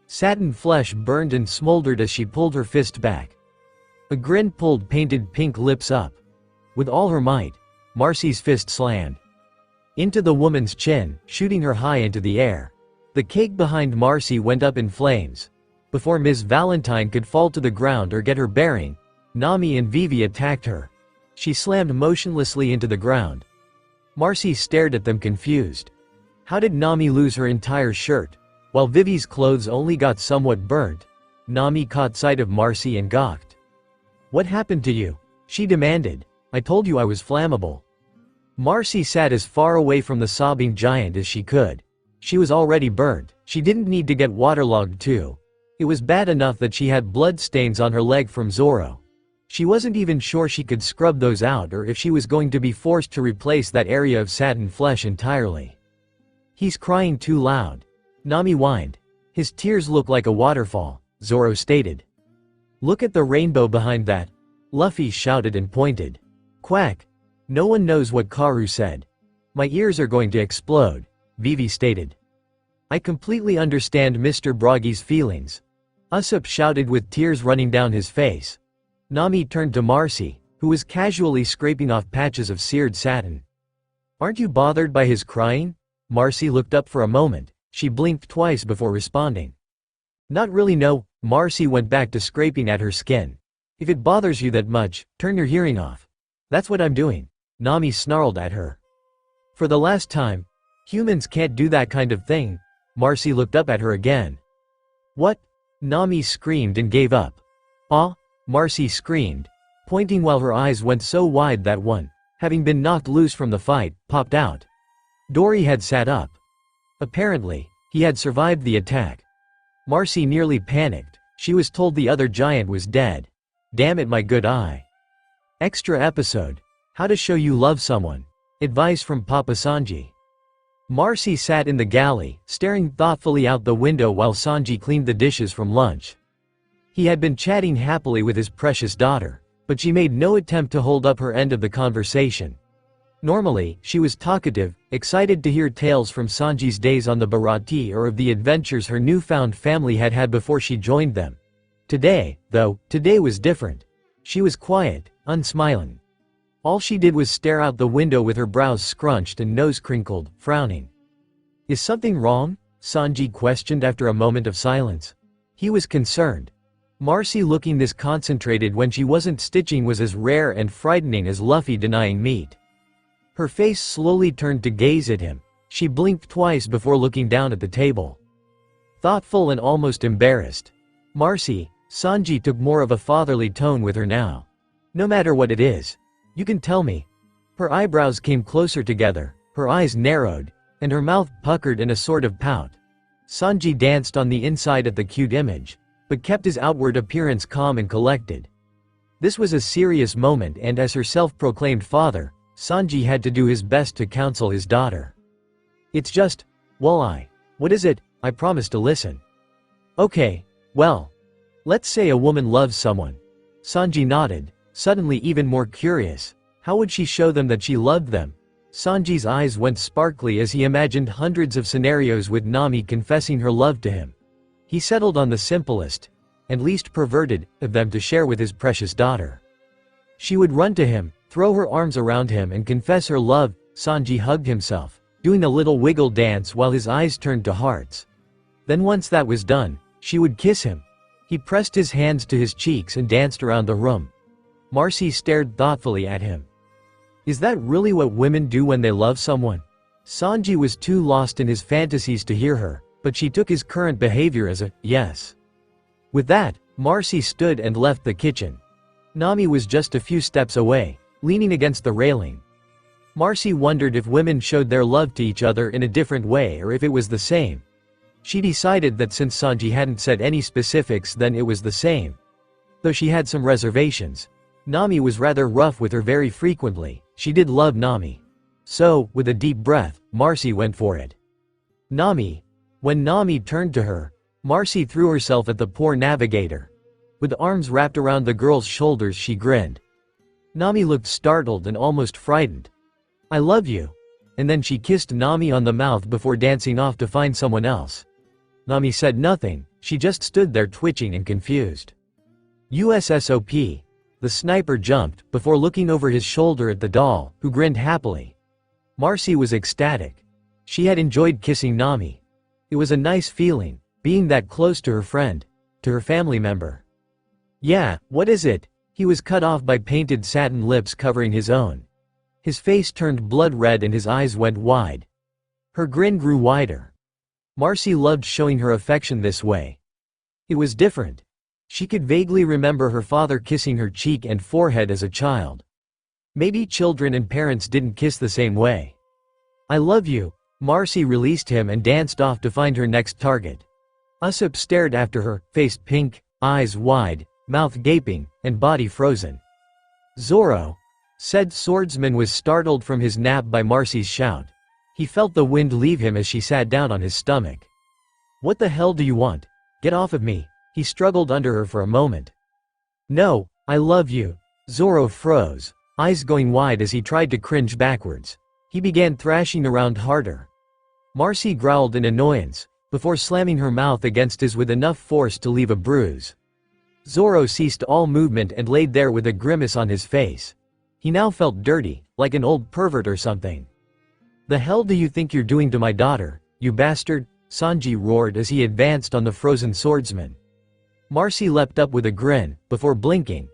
Speaker 3: Satin flesh burned and smoldered as she pulled her fist back. A grin pulled painted pink lips up. With all her might, Marcy's fist slammed into the woman's chin, shooting her high into the air. The cake behind Marcy went up in flames. Before Ms. Valentine could fall to the ground or get her bearing, Nami and Vivi attacked her. She slammed motionlessly into the ground. Marcy stared at them confused. How did Nami lose her entire shirt? While Vivi's clothes only got somewhat burnt, Nami caught sight of Marcy and gawked. What happened to you? She demanded. I told you I was flammable. Marcy sat as far away from the sobbing giant as she could. She was already burnt, she didn't need to get waterlogged too. It was bad enough that she had blood stains on her leg from Zoro. She wasn't even sure she could scrub those out or if she was going to be forced to replace that area of satin flesh entirely. He's crying too loud. Nami whined. His tears look like a waterfall, Zoro stated. Look at the rainbow behind that. Luffy shouted and pointed. Quack. No one knows what Karu said. My ears are going to explode, Vivi stated. I completely understand Mr. Broggy's feelings. Usopp shouted with tears running down his face. Nami turned to Marcy, who was casually scraping off patches of seared satin. Aren't you bothered by his crying? Marcy looked up for a moment. She blinked twice before responding. Not really, no. Marcy went back to scraping at her skin. If it bothers you that much, turn your hearing off. That's what I'm doing. Nami snarled at her. For the last time. Humans can't do that kind of thing. Marcy looked up at her again. What? Nami screamed and gave up. Ah? Marcy screamed, pointing while her eyes went so wide that one, having been knocked loose from the fight, popped out. Dory had sat up. Apparently, he had survived the attack. Marcy nearly panicked. She was told the other giant was dead. Damn it, my good eye. Extra episode. How to show you love someone. Advice from Papa Sanji. Marcy sat in the galley, staring thoughtfully out the window while Sanji cleaned the dishes from lunch. He had been chatting happily with his precious daughter, but she made no attempt to hold up her end of the conversation. Normally, she was talkative, excited to hear tales from Sanji's days on the Bharati or of the adventures her newfound family had had before she joined them. Today, though, today was different. She was quiet, unsmiling. All she did was stare out the window with her brows scrunched and nose crinkled, frowning. Is something wrong? Sanji questioned after a moment of silence. He was concerned. Marcy looking this concentrated when she wasn't stitching was as rare and frightening as Luffy denying meat. Her face slowly turned to gaze at him. She blinked twice before looking down at the table. Thoughtful and almost embarrassed. Marcy, Sanji took more of a fatherly tone with her now. No matter what it is. You can tell me. Her eyebrows came closer together, her eyes narrowed, and her mouth puckered in a sort of pout. Sanji danced on the inside at the cute image, but kept his outward appearance calm and collected. This was a serious moment, and as her self-proclaimed father, Sanji had to do his best to counsel his daughter. It's just, well, what is it? I promise to listen. Okay, well, let's say a woman loves someone. Sanji nodded, suddenly even more curious. How would she show them that she loved them? Sanji's eyes went sparkly as he imagined hundreds of scenarios with Nami confessing her love to him. He settled on the simplest, and least perverted, of them to share with his precious daughter. She would run to him, throw her arms around him and confess her love. Sanji hugged himself, doing a little wiggle dance while his eyes turned to hearts. Then once that was done, she would kiss him. He pressed his hands to his cheeks and danced around the room. Marcy stared thoughtfully at him. Is that really what women do when they love someone? Sanji was too lost in his fantasies to hear her, but she took his current behavior as a yes. With that, Marcy stood and left the kitchen. Nami was just a few steps away, leaning against the railing. Marcy wondered if women showed their love to each other in a different way or if it was the same. She decided that since Sanji hadn't said any specifics, then it was the same. Though she had some reservations. Nami was rather rough with her very frequently. She did love Nami. So, with a deep breath, Marcy went for it. Nami. When Nami turned to her, Marcy threw herself at the poor navigator. With arms wrapped around the girl's shoulders, she grinned. Nami looked startled and almost frightened. I love you. And then she kissed Nami on the mouth before dancing off to find someone else. Nami said nothing, she just stood there twitching and confused. USSOP. The sniper jumped, before looking over his shoulder at the doll, who grinned happily. Marcy was ecstatic. She had enjoyed kissing Nami. It was a nice feeling, being that close to her friend, to her family member. Yeah, what is it? He was cut off by painted satin lips covering his own. His face turned blood red and his eyes went wide. Her grin grew wider. Marcy loved showing her affection this way. It was different. She could vaguely remember her father kissing her cheek and forehead as a child. Maybe children and parents didn't kiss the same way. "I love you." Marcy released him and danced off to find her next target. Usopp stared after her, face pink, eyes wide, mouth gaping, and body frozen. "Zoro," said swordsman was startled from his nap by Marcy's shout. He felt the wind leave him as she sat down on his stomach. "What the hell do you want? Get off of me." He struggled under her for a moment. "No, I love you." Zoro froze, eyes going wide as he tried to cringe backwards. He began thrashing around harder. Marcy growled in annoyance, before slamming her mouth against his with enough force to leave a bruise. Zoro ceased all movement and laid there with a grimace on his face. He now felt dirty, like an old pervert or something. "The hell do you think you're doing to my daughter, you bastard?" Sanji roared as he advanced on the frozen swordsman. Marcy leapt up with a grin, before blinking.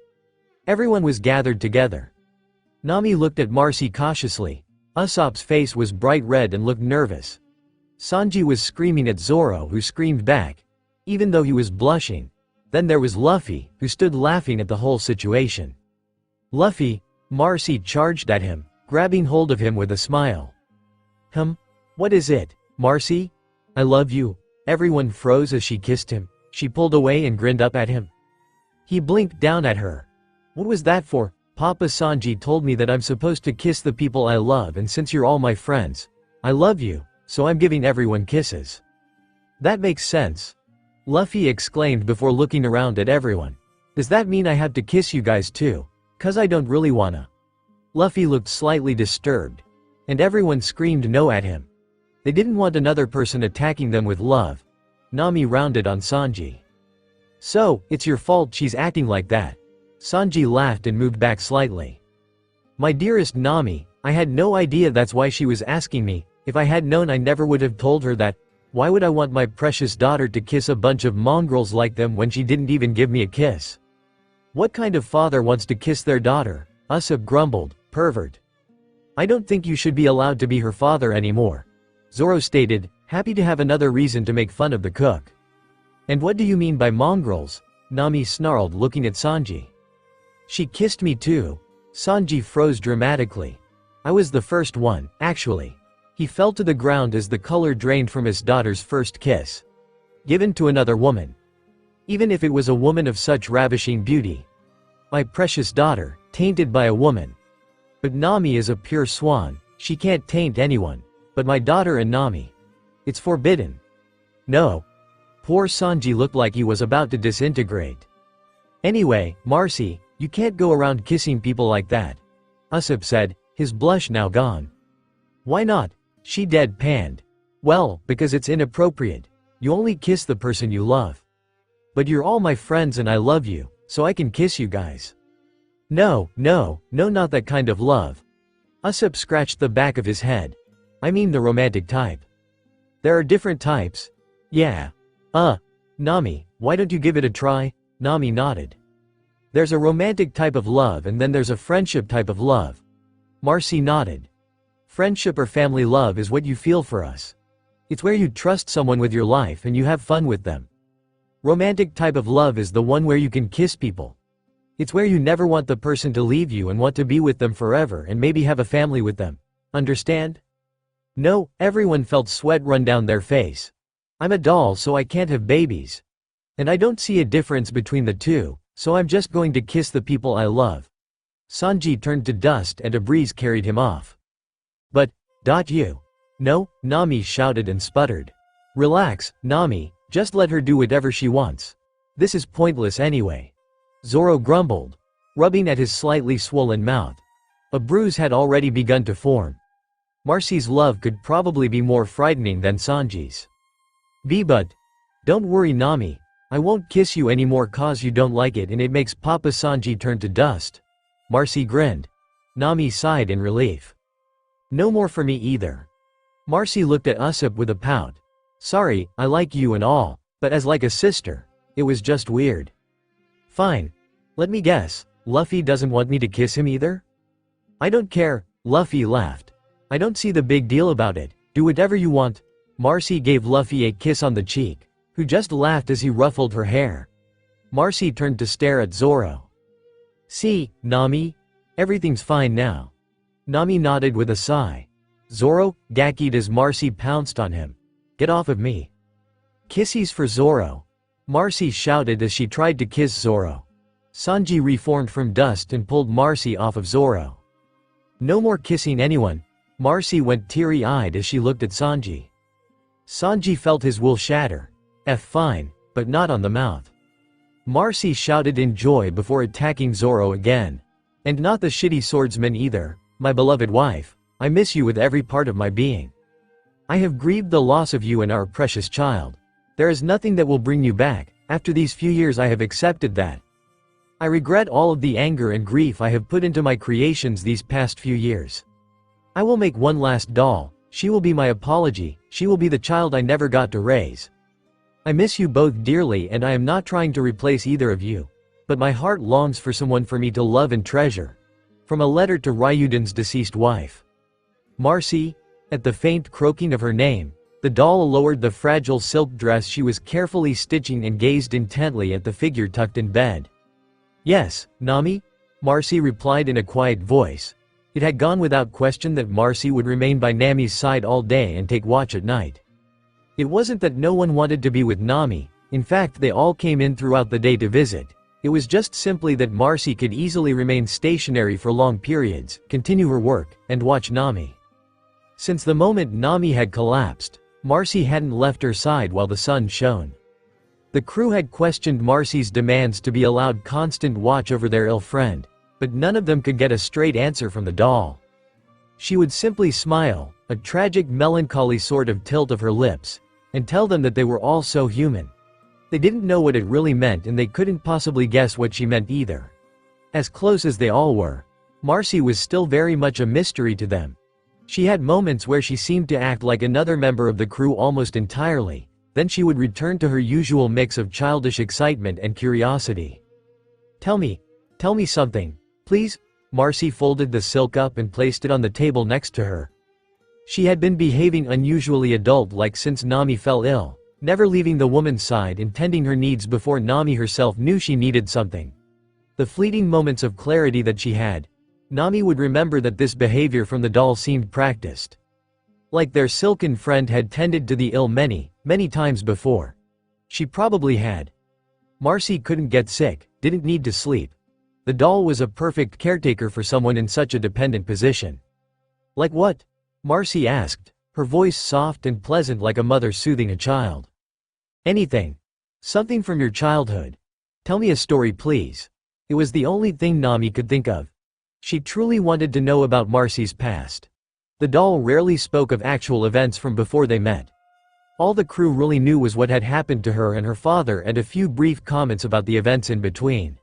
Speaker 3: Everyone was gathered together. Nami looked at Marcy cautiously. Usopp's face was bright red and looked nervous. Sanji was screaming at Zoro, who screamed back, even though he was blushing. Then there was Luffy, who stood laughing at the whole situation. "Luffy!" Marcy charged at him, grabbing hold of him with a smile. What is it, Marcy? I love you." Everyone froze as she kissed him. She pulled away and grinned up at him. He blinked down at her. "What was that for?" "Papa Sanji told me that I'm supposed to kiss the people I love, and since you're all my friends, I love you, so I'm giving everyone kisses." "That makes sense," Luffy exclaimed before looking around at everyone. "Does that mean I have to kiss you guys too? 'Cause I don't really wanna." Luffy looked slightly disturbed. And everyone screamed no at him. They didn't want another person attacking them with love. Nami rounded on Sanji. "So, it's your fault she's acting like that." Sanji laughed and moved back slightly. "My dearest Nami, I had no idea that's why she was asking me. If I had known, I never would have told her that. Why would I want my precious daughter to kiss a bunch of mongrels like them when she didn't even give me a kiss? What kind of father wants to kiss their daughter?" Usopp grumbled. "Pervert. I don't think you should be allowed to be her father anymore," Zoro stated, happy to have another reason to make fun of the cook. "And what do you mean by mongrels?" Nami snarled, looking at Sanji. "She kissed me too." Sanji froze dramatically. "I was the first one, actually." He fell to the ground as the color drained from his daughter's first kiss. Given to another woman. Even if it was a woman of such ravishing beauty. My precious daughter, tainted by a woman. But Nami is a pure swan, she can't taint anyone. But my daughter and Nami. It's forbidden. No. Poor Sanji looked like he was about to disintegrate. "Anyway, Marcy, you can't go around kissing people like that," Usopp said, his blush now gone. "Why not?" She deadpanned. "Well, because it's inappropriate. You only kiss the person you love. But you're all my friends and I love you, so I can kiss you guys." No, not that kind of love." Usopp scratched the back of his head. "I mean the romantic type." "There are different types." "Yeah. Nami, why don't you give it a try?" Nami nodded. "There's a romantic type of love and then there's a friendship type of love." Marcy nodded. "Friendship or family love is what you feel for us. It's where you trust someone with your life and you have fun with them. Romantic type of love is the one where you can kiss people. It's where you never want the person to leave you and want to be with them forever and maybe have a family with them. Understand?" No, everyone felt sweat run down their face. "I'm a doll, so I can't have babies. And I don't see a difference between the two, so I'm just going to kiss the people I love." Sanji turned to dust and a breeze carried him off. "But, you." "No," Nami shouted and sputtered. "Relax, Nami, just let her do whatever she wants. This is pointless anyway." Zoro grumbled, rubbing at his slightly swollen mouth. A bruise had already begun to form. Marcy's love could probably be more frightening than Sanji's. But don't worry Nami, I won't kiss you anymore cause you don't like it and it makes Papa Sanji turn to dust." Marcy grinned. Nami sighed in relief. "No more for me either." Marcy looked at Usopp with a pout. "Sorry, I like you and all, but as like a sister, it was just weird." "Fine. Let me guess, Luffy doesn't want me to kiss him either?" "I don't care," Luffy laughed. "I don't see the big deal about it. Do whatever you want. Marcy gave Luffy a kiss on the cheek, who just laughed as he ruffled her hair. Marcy turned to stare at Zoro. See, Nami? Everything's fine now. Nami nodded with a sigh. Zoro gagged as Marcy pounced on him. Get off of me. Kissies for Zoro. Marcy shouted as she tried to kiss Zoro. Sanji reformed from dust and pulled Marcy off of Zoro. No more kissing anyone. Marcy went teary-eyed as she looked at Sanji. Sanji felt his wool shatter. Fine, but not on the mouth. Marcy shouted in joy before attacking Zoro again. And not the shitty swordsman either. My beloved wife, I miss you with every part of my being. I have grieved the loss of you and our precious child. There is nothing that will bring you back. After these few years I have accepted that. I regret all of the anger and grief I have put into my creations these past few years. I will make one last doll. She will be my apology. She will be the child I never got to raise. I miss you both dearly and I am not trying to replace either of you. But my heart longs for someone for me to love and treasure. From a letter to Ryuden's deceased wife. Marcy. At the faint croaking of her name, the doll lowered the fragile silk dress she was carefully stitching and gazed intently at the figure tucked in bed. Yes, Nami? Marcy replied in a quiet voice. It had gone without question that Marcy would remain by Nami's side all day and take watch at night. It wasn't that no one wanted to be with Nami, in fact they all came in throughout the day to visit. It was just simply that Marcy could easily remain stationary for long periods, continue her work, and watch Nami. Since the moment Nami had collapsed, Marcy hadn't left her side while the sun shone. The crew had questioned Marcy's demands to be allowed constant watch over their ill friend, but none of them could get a straight answer from the doll. She would simply smile, a tragic melancholy sort of tilt of her lips, and tell them that they were all so human. They didn't know what it really meant and they couldn't possibly guess what she meant either. As close as they all were, Marcy was still very much a mystery to them. She had moments where she seemed to act like another member of the crew almost entirely, then she would return to her usual mix of childish excitement and curiosity. Tell me something, please." Marcy folded the silk up and placed it on the table next to her. She had been behaving unusually adult-like since Nami fell ill, never leaving the woman's side and tending her needs before Nami herself knew she needed something. The fleeting moments of clarity that she had, Nami would remember that this behavior from the doll seemed practiced. Like their silken friend had tended to the ill many times before. She probably had. Marcy couldn't get sick, didn't need to sleep. The doll was a perfect caretaker for someone in such a dependent position. Like what? Marcy asked, her voice soft and pleasant like a mother soothing a child. Anything. Something from your childhood. Tell me a story please. It was the only thing Nami could think of. She truly wanted to know about Marcy's past. The doll rarely spoke of actual events from before they met. All the crew really knew was what had happened to her and her father and a few brief comments about the events in between.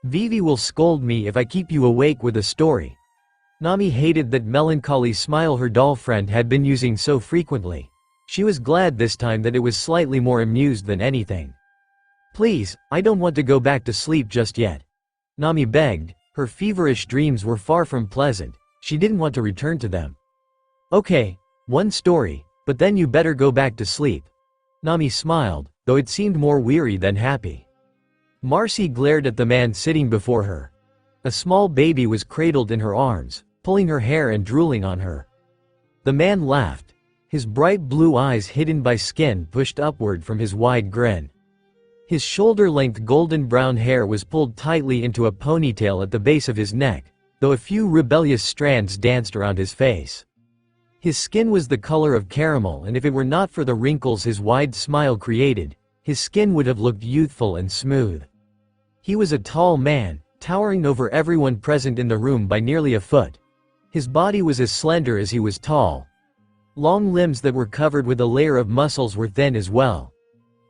Speaker 3: Vivi will scold me if I keep you awake with a story. Nami hated that melancholy smile her doll friend had been using so frequently. She was glad this time that it was slightly more amused than anything. Please, I don't want to go back to sleep just yet. Nami begged. Her feverish dreams were far from pleasant. She didn't want to return to them. Okay, one story, but then you better go back to sleep. Nami smiled, though it seemed more weary than happy. Marcy glared at the man sitting before her. A small baby was cradled in her arms, pulling her hair and drooling on her. The man laughed, his bright blue eyes hidden by skin pushed upward from his wide grin. His shoulder-length golden brown hair was pulled tightly into a ponytail at the base of his neck, though a few rebellious strands danced around his face. His skin was the color of caramel and if it were not for the wrinkles his wide smile created, his skin would have looked youthful and smooth. He was a tall man, towering over everyone present in the room by nearly a foot. His body was as slender as he was tall. Long limbs that were covered with a layer of muscles were thin as well.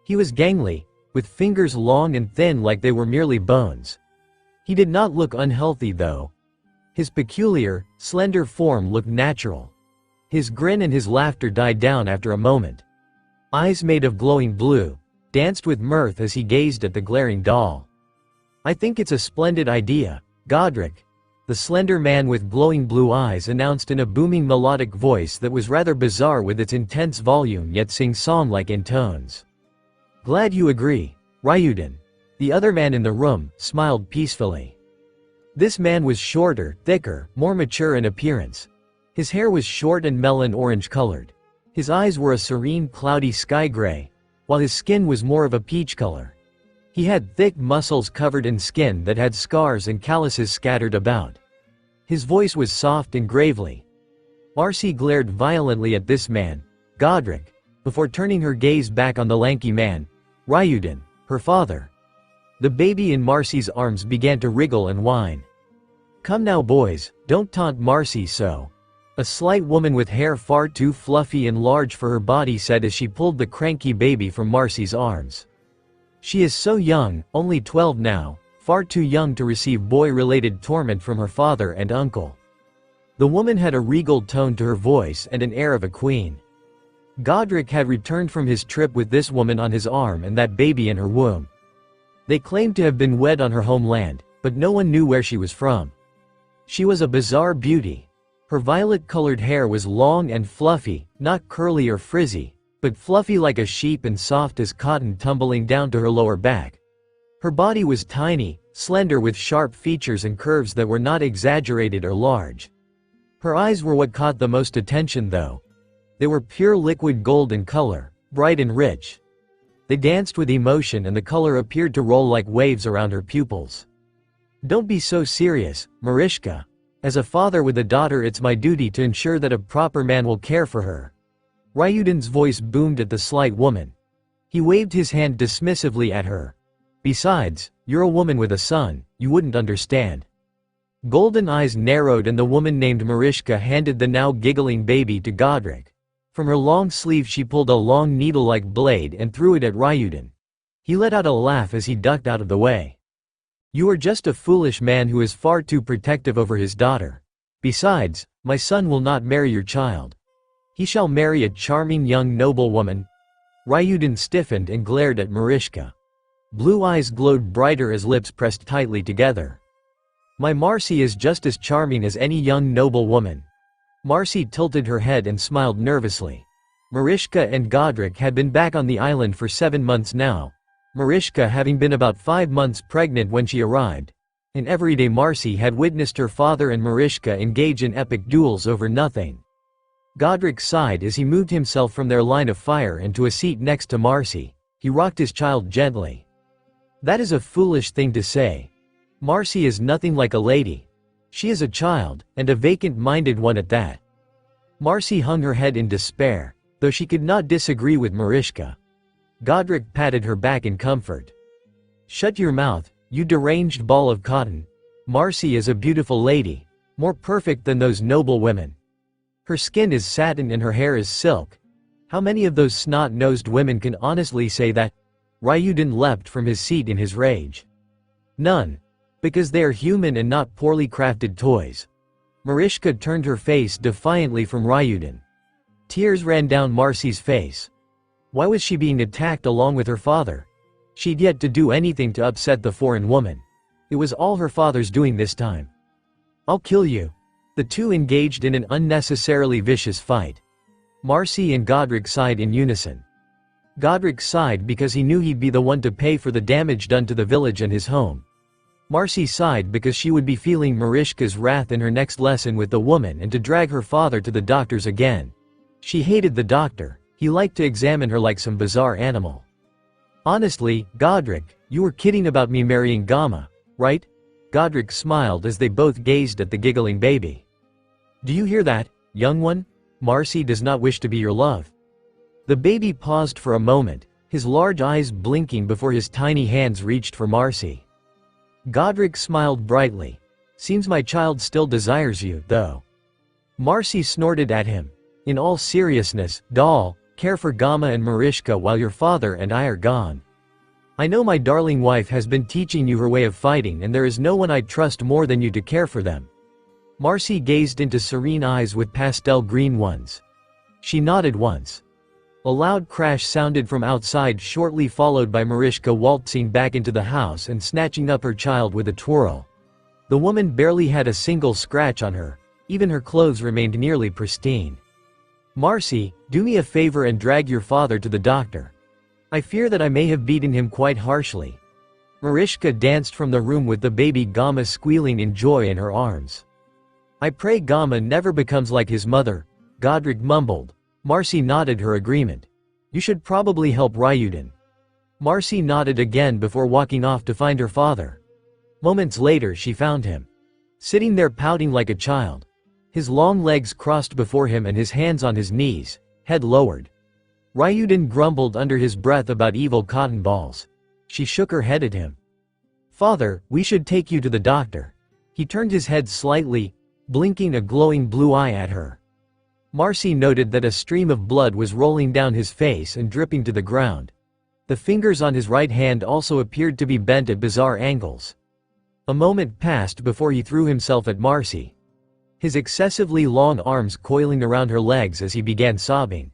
Speaker 3: He was gangly, with fingers long and thin like they were merely bones. He did not look unhealthy though. His peculiar, slender form looked natural. His grin and his laughter died down after a moment. Eyes made of glowing blue danced with mirth as he gazed at the glaring doll. I think it's a splendid idea, Godric. The slender man with glowing blue eyes announced in a booming melodic voice that was rather bizarre with its intense volume yet sing-song-like in tones. "Glad you agree, Ryuden." The other man in the room smiled peacefully. This man was shorter, thicker, more mature in appearance. His hair was short and melon orange colored. His eyes were a serene, cloudy sky gray, while his skin was more of a peach color. He had thick muscles covered in skin that had scars and calluses scattered about. His voice was soft and gravely. Marcy glared violently at this man, Godric, before turning her gaze back on the lanky man, Ryuden, her father. The baby in Marcy's arms began to wriggle and whine. "Come now boys, don't taunt Marcy so," a slight woman with hair far too fluffy and large for her body said as she pulled the cranky baby from Marcy's arms. "She is so young, only 12 now, far too young to receive boy-related torment from her father and uncle." The woman had a regal tone to her voice and an air of a queen. Godric had returned from his trip with this woman on his arm and that baby in her womb. They claimed to have been wed on her homeland, but no one knew where she was from. She was a bizarre beauty. Her violet-colored hair was long and fluffy, not curly or frizzy, but fluffy like a sheep and soft as cotton tumbling down to her lower back. Her body was tiny, slender with sharp features and curves that were not exaggerated or large. Her eyes were what caught the most attention though. They were pure liquid gold in color, bright and rich. They danced with emotion and the color appeared to roll like waves around her pupils. "Don't be so serious, Marishka. As a father with a daughter, it's my duty to ensure that a proper man will care for her." Ryuden's voice boomed at the slight woman. He waved his hand dismissively at her. "Besides, you're a woman with a son, you wouldn't understand." Golden eyes narrowed and the woman named Marishka handed the now giggling baby to Godric. From her long sleeve she pulled a long needle-like blade and threw it at Ryuden. He let out a laugh as he ducked out of the way. "You are just a foolish man who is far too protective over his daughter. Besides, my son will not marry your child. He shall marry a charming young noblewoman." Ryuden stiffened and glared at Marishka. Blue eyes glowed brighter as lips pressed tightly together. "My Marcy is just as charming as any young noblewoman." Marcy tilted her head and smiled nervously. Marishka and Godric had been back on the island for 7 months now, Marishka having been about 5 months pregnant when she arrived. And every day Marcy had witnessed her father and Marishka engage in epic duels over nothing. Godric sighed as he moved himself from their line of fire into a seat next to Marcy. He rocked his child gently. "That is a foolish thing to say. Marcy is nothing like a lady. She is a child, and a vacant-minded one at that." Marcy hung her head in despair, though she could not disagree with Marishka. Godric patted her back in comfort. "Shut your mouth, you deranged ball of cotton. Marcy is a beautiful lady, more perfect than those noble women. Her skin is satin and her hair is silk. How many of those snot-nosed women can honestly say that?" Ryuden leapt from his seat in his rage. "None. Because they are human and not poorly crafted toys." Marishka turned her face defiantly from Ryuden. Tears ran down Marcy's face. Why was she being attacked along with her father? She'd yet to do anything to upset the foreign woman. It was all her father's doing this time. "I'll kill you." The two engaged in an unnecessarily vicious fight. Marcy and Godric sighed in unison. Godric sighed because he knew he'd be the one to pay for the damage done to the village and his home. Marcy sighed because she would be feeling Marishka's wrath in her next lesson with the woman and to drag her father to the doctors again. She hated the doctor. He liked to examine her like some bizarre animal. "Honestly, Godric, you were kidding about me marrying Gamma, right?" Godric smiled as they both gazed at the giggling baby. "Do you hear that, young one? Marcy does not wish to be your love." The baby paused for a moment, his large eyes blinking before his tiny hands reached for Marcy. Godric smiled brightly. "Seems my child still desires you, though." Marcy snorted at him. "In all seriousness, doll, care for Gamma and Marishka while your father and I are gone. I know my darling wife has been teaching you her way of fighting and there is no one I trust more than you to care for them." Marcy gazed into serene eyes with pastel green ones. She nodded once. A loud crash sounded from outside, shortly followed by Marishka waltzing back into the house and snatching up her child with a twirl. The woman barely had a single scratch on her, even her clothes remained nearly pristine. "Marcy, do me a favor and drag your father to the doctor. I fear that I may have beaten him quite harshly." Mariska danced from the room with the baby Gamma squealing in joy in her arms. "I pray Gamma never becomes like his mother," Godric mumbled. Marcy nodded her agreement. "You should probably help Ryuden." Marcy nodded again before walking off to find her father. Moments later she found him, sitting there pouting like a child. His long legs crossed before him and his hands on his knees, head lowered. Ryuden grumbled under his breath about evil cotton balls. She shook her head at him. "Father, we should take you to the doctor." He turned his head slightly, blinking a glowing blue eye at her. Marcy noted that a stream of blood was rolling down his face and dripping to the ground. The fingers on his right hand also appeared to be bent at bizarre angles. A moment passed before he threw himself at Marcy, his excessively long arms coiling around her legs as he began sobbing.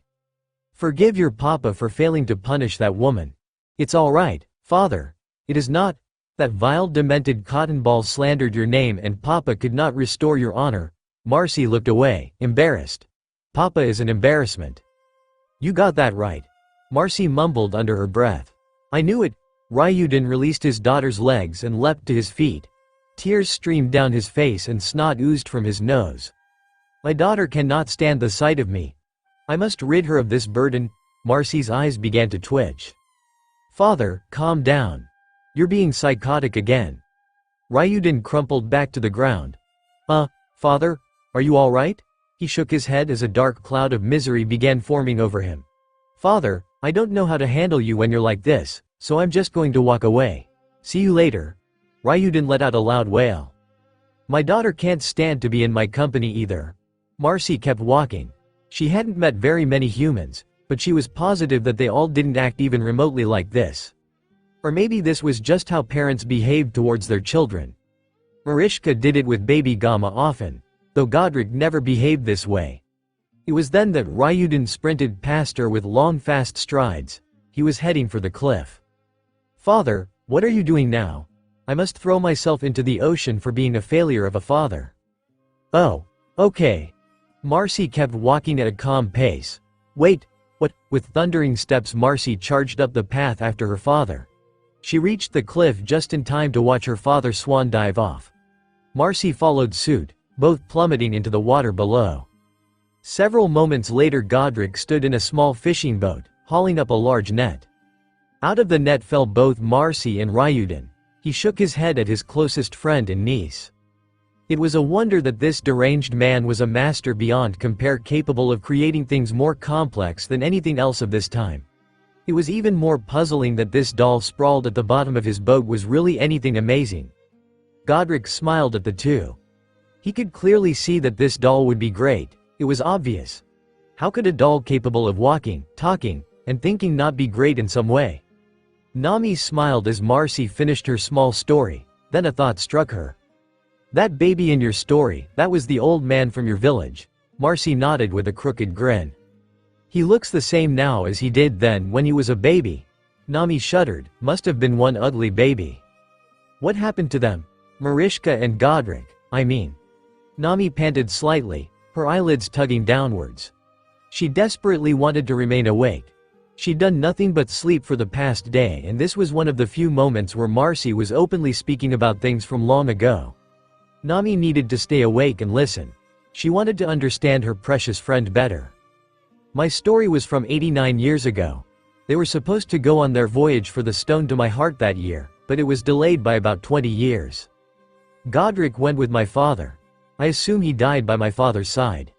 Speaker 3: "Forgive your papa for failing to punish that woman. It's all right, father. It is not. That vile demented cotton ball slandered your name and papa could not restore your honor." Marcy looked away, embarrassed. "Papa is an embarrassment." "You got that right," Marcy mumbled under her breath. "I knew it." Ryuden released his daughter's legs and leapt to his feet. Tears streamed down his face and snot oozed from his nose. "My daughter cannot stand the sight of me. I must rid her of this burden." Marcy's eyes began to twitch. "Father, calm down. You're being psychotic again." Ryuden crumpled back to the ground. Father, are you all right?" He shook his head as a dark cloud of misery began forming over him. "Father, I don't know how to handle you when you're like this, so I'm just going to walk away. See you later." Ryuden let out a loud wail. "My daughter can't stand to be in my company either." Marcy kept walking. She hadn't met very many humans, but she was positive that they all didn't act even remotely like this. Or maybe this was just how parents behaved towards their children. Mariska did it with baby Gamma often, though Godric never behaved this way. It was then that Ryuden sprinted past her with long fast strides. He was heading for the cliff. "Father, what are you doing now? I must throw myself into the ocean for being a failure of a father." "Oh, okay." Marcy kept walking at a calm pace. "Wait, what?" With thundering steps Marcy charged up the path after her father. She reached the cliff just in time to watch her father swan dive off. Marcy followed suit, both plummeting into the water below. Several moments later Godric stood in a small fishing boat, hauling up a large net. Out of the net fell both Marcy and Ryuden. He shook his head at his closest friend and niece. It was a wonder that this deranged man was a master beyond compare, capable of creating things more complex than anything else of this time. It was even more puzzling that this doll sprawled at the bottom of his boat was really anything amazing. Godric smiled at the two. He could clearly see that this doll would be great. It was obvious. How could a doll capable of walking, talking, and thinking not be great in some way? Nami smiled as Marcy finished her small story, then a thought struck her. "That baby in your story, that was the old man from your village." Marcy nodded with a crooked grin. "He looks the same now as he did then when he was a baby." Nami shuddered, "Must have been one ugly baby." "What happened to them? Mariska and Godric, I mean." Nami panted slightly, her eyelids tugging downwards. She desperately wanted to remain awake. She'd done nothing but sleep for the past day, and this was one of the few moments where Marcy was openly speaking about things from long ago. Nami needed to stay awake and listen. She wanted to understand her precious friend better. "My story was from 89 years ago. They were supposed to go on their voyage for the stone to my heart that year, but it was delayed by about 20 years. Godric went with my father. I assume he died by my father's side.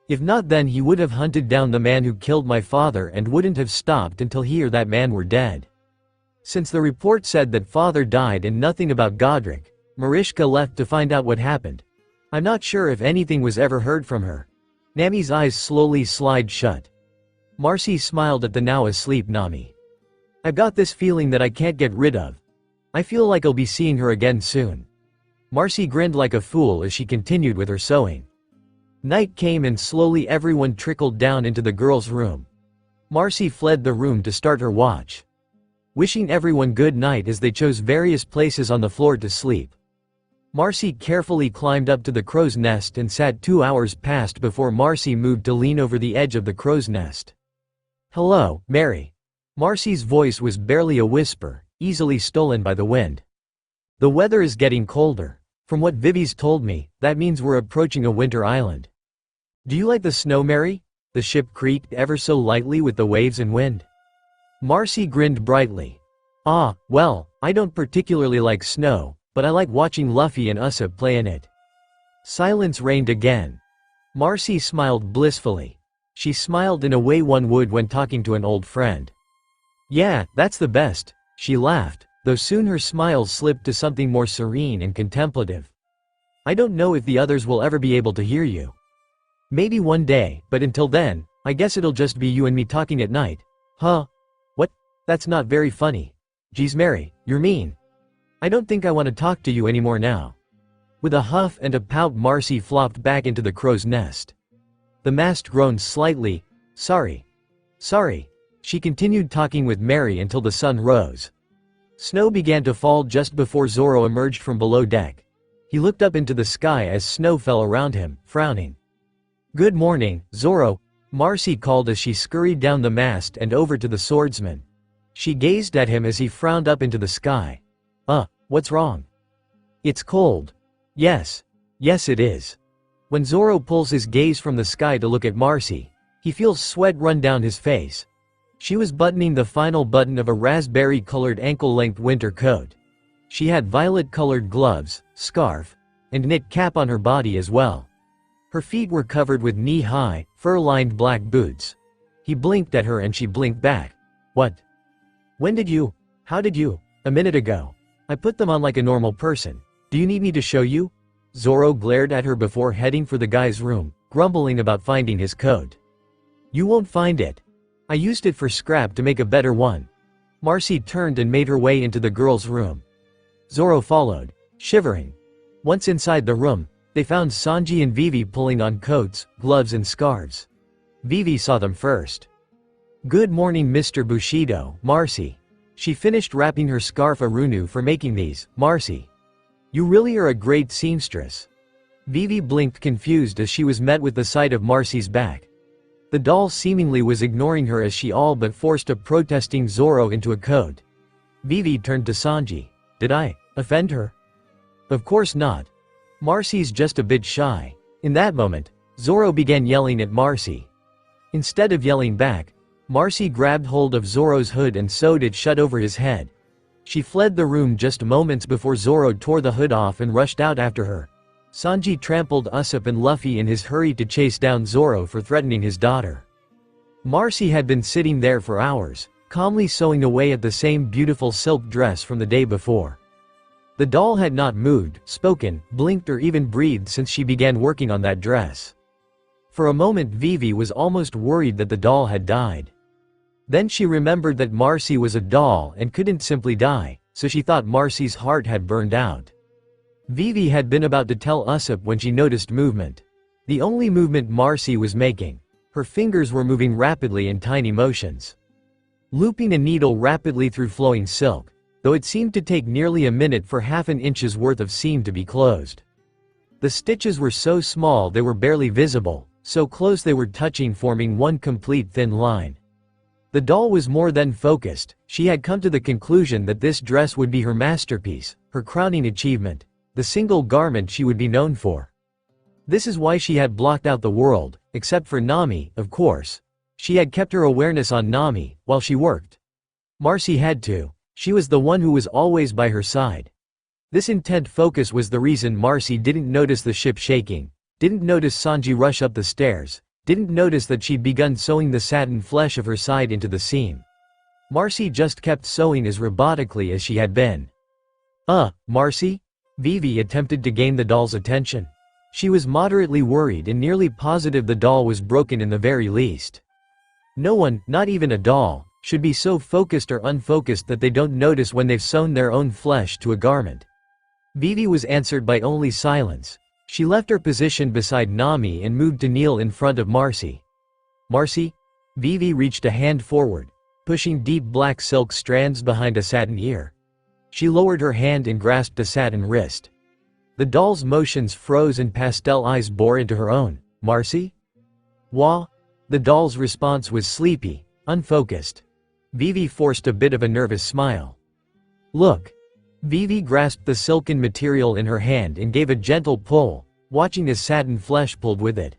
Speaker 3: If not, then he would have hunted down the man who killed my father and wouldn't have stopped until he or that man were dead. Since the report said that father died and nothing about Godric, Mariska left to find out what happened. I'm not sure if anything was ever heard from her." Nami's eyes slowly slid shut. Marcy smiled at the now asleep Nami. "I've got this feeling that I can't get rid of. I feel like I'll be seeing her again soon." Marcy grinned like a fool as she continued with her sewing. Night came and slowly everyone trickled down into the girls' room. Marcy fled the room to start her watch, wishing everyone good night as they chose various places on the floor to sleep. Marcy carefully climbed up to the crow's nest and sat. 2 hours passed before Marcy moved to lean over the edge of the crow's nest. "Hello, Mary." Marcy's voice was barely a whisper, easily stolen by the wind. "The weather is getting colder. From what Vivi's told me, that means we're approaching a winter island. Do you like the snow, Mary?" The ship creaked ever so lightly with the waves and wind. Marcy grinned brightly. "Ah, well, I don't particularly like snow, but I like watching Luffy and Usopp play in it." Silence reigned again. Marcy smiled blissfully. She smiled in a way one would when talking to an old friend. "Yeah, that's the best," she laughed, though soon her smile slipped to something more serene and contemplative. "I don't know if the others will ever be able to hear you. Maybe one day, but until then, I guess it'll just be you and me talking at night." "Huh? What? That's not very funny. Geez, Mary, you're mean. I don't think I want to talk to you anymore now." With a huff and a pout, Marcy flopped back into the crow's nest. The mast groaned slightly. Sorry. She continued talking with Mary until the sun rose. Snow began to fall just before Zoro emerged from below deck. He looked up into the sky as snow fell around him, frowning. "Good morning, Zoro," Marcy called as she scurried down the mast and over to the swordsman. She gazed at him as he frowned up into the sky. What's wrong?" "It's cold." Yes it is." When Zoro pulls his gaze from the sky to look at Marcy, he feels sweat run down his face. She was buttoning the final button of a raspberry-colored ankle-length winter coat. She had violet-colored gloves, scarf, and knit cap on her body as well. Her feet were covered with knee-high, fur-lined black boots. He blinked at her and she blinked back. "What? When did you? How did you?" "A minute ago. I put them on like a normal person. Do you need me to show you?" Zoro glared at her before heading for the guy's room, grumbling about finding his coat. "You won't find it. I used it for scrap to make a better one." Marcy turned and made her way into the girl's room. Zoro followed, shivering. Once inside the room, they found Sanji and Vivi pulling on coats, gloves and scarves. Vivi saw them first. "Good morning, Mr. Bushido, Marcy." She finished wrapping her scarf. "Arunu for making these, Marcy. You really are a great seamstress." Vivi blinked confused as she was met with the sight of Marcy's back. The doll seemingly was ignoring her as she all but forced a protesting Zoro into a coat. Vivi turned to Sanji. "Did I offend her?" "Of course not. Marcy's just a bit shy." In that moment, Zoro began yelling at Marcy. Instead of yelling back, Marcy grabbed hold of Zoro's hood and sewed it shut over his head. She fled the room just moments before Zoro tore the hood off and rushed out after her. Sanji trampled Usopp and Luffy in his hurry to chase down Zoro for threatening his daughter. Marcy had been sitting there for hours, calmly sewing away at the same beautiful silk dress from the day before. The doll had not moved, spoken, blinked or even breathed since she began working on that dress. For a moment Vivi was almost worried that the doll had died. Then she remembered that Marcy was a doll and couldn't simply die, so she thought Marcy's heart had burned out. Vivi had been about to tell Usopp when she noticed movement. The only movement Marcy was making. Her fingers were moving rapidly in tiny motions. Looping a needle rapidly through flowing silk, though it seemed to take nearly a minute for half an inch's worth of seam to be closed. The stitches were so small they were barely visible, so close they were touching, forming one complete thin line. The doll was more than focused. She had come to the conclusion that this dress would be her masterpiece, her crowning achievement, the single garment she would be known for. This is why she had blocked out the world, except for Nami, of course. She had kept her awareness on Nami, while she worked. Marcy had to. She was the one who was always by her side. This intent focus was the reason Marcy didn't notice the ship shaking, didn't notice Sanji rush up the stairs, didn't notice that she'd begun sewing the satin flesh of her side into the seam. Marcy just kept sewing as robotically as she had been. Marcy?" Vivi attempted to gain the doll's attention. She was moderately worried and nearly positive the doll was broken in the very least. No one, not even a doll, should be so focused or unfocused that they don't notice when they've sewn their own flesh to a garment. Vivi was answered by only silence. She left her position beside Nami and moved to kneel in front of Marcy. "Marcy?" Vivi reached a hand forward, pushing deep black silk strands behind a satin ear. She lowered her hand and grasped a satin wrist. The doll's motions froze and pastel eyes bore into her own. "Marcy? Wah?" The doll's response was sleepy, unfocused. Vivi forced a bit of a nervous smile. "Look." Vivi grasped the silken material in her hand and gave a gentle pull, watching as satin flesh pulled with it.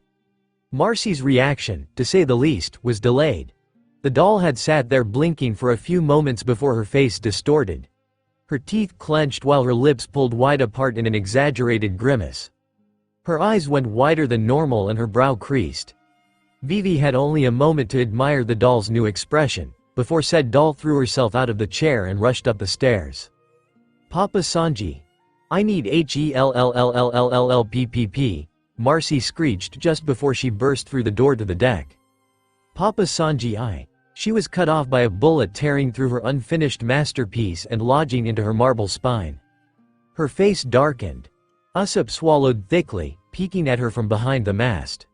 Speaker 3: Marcy's reaction, to say the least, was delayed. The doll had sat there blinking for a few moments before her face distorted. Her teeth clenched while her lips pulled wide apart in an exaggerated grimace. Her eyes went wider than normal and her brow creased. Vivi had only a moment to admire the doll's new expression, before said doll threw herself out of the chair and rushed up the stairs. "Papa Sanji. I need HELLLLLLLPPP," Marcy screeched just before she burst through the door to the deck. "Papa Sanji. She was cut off by a bullet tearing through her unfinished masterpiece and lodging into her marble spine. Her face darkened. Usopp swallowed thickly, peeking at her from behind the mast.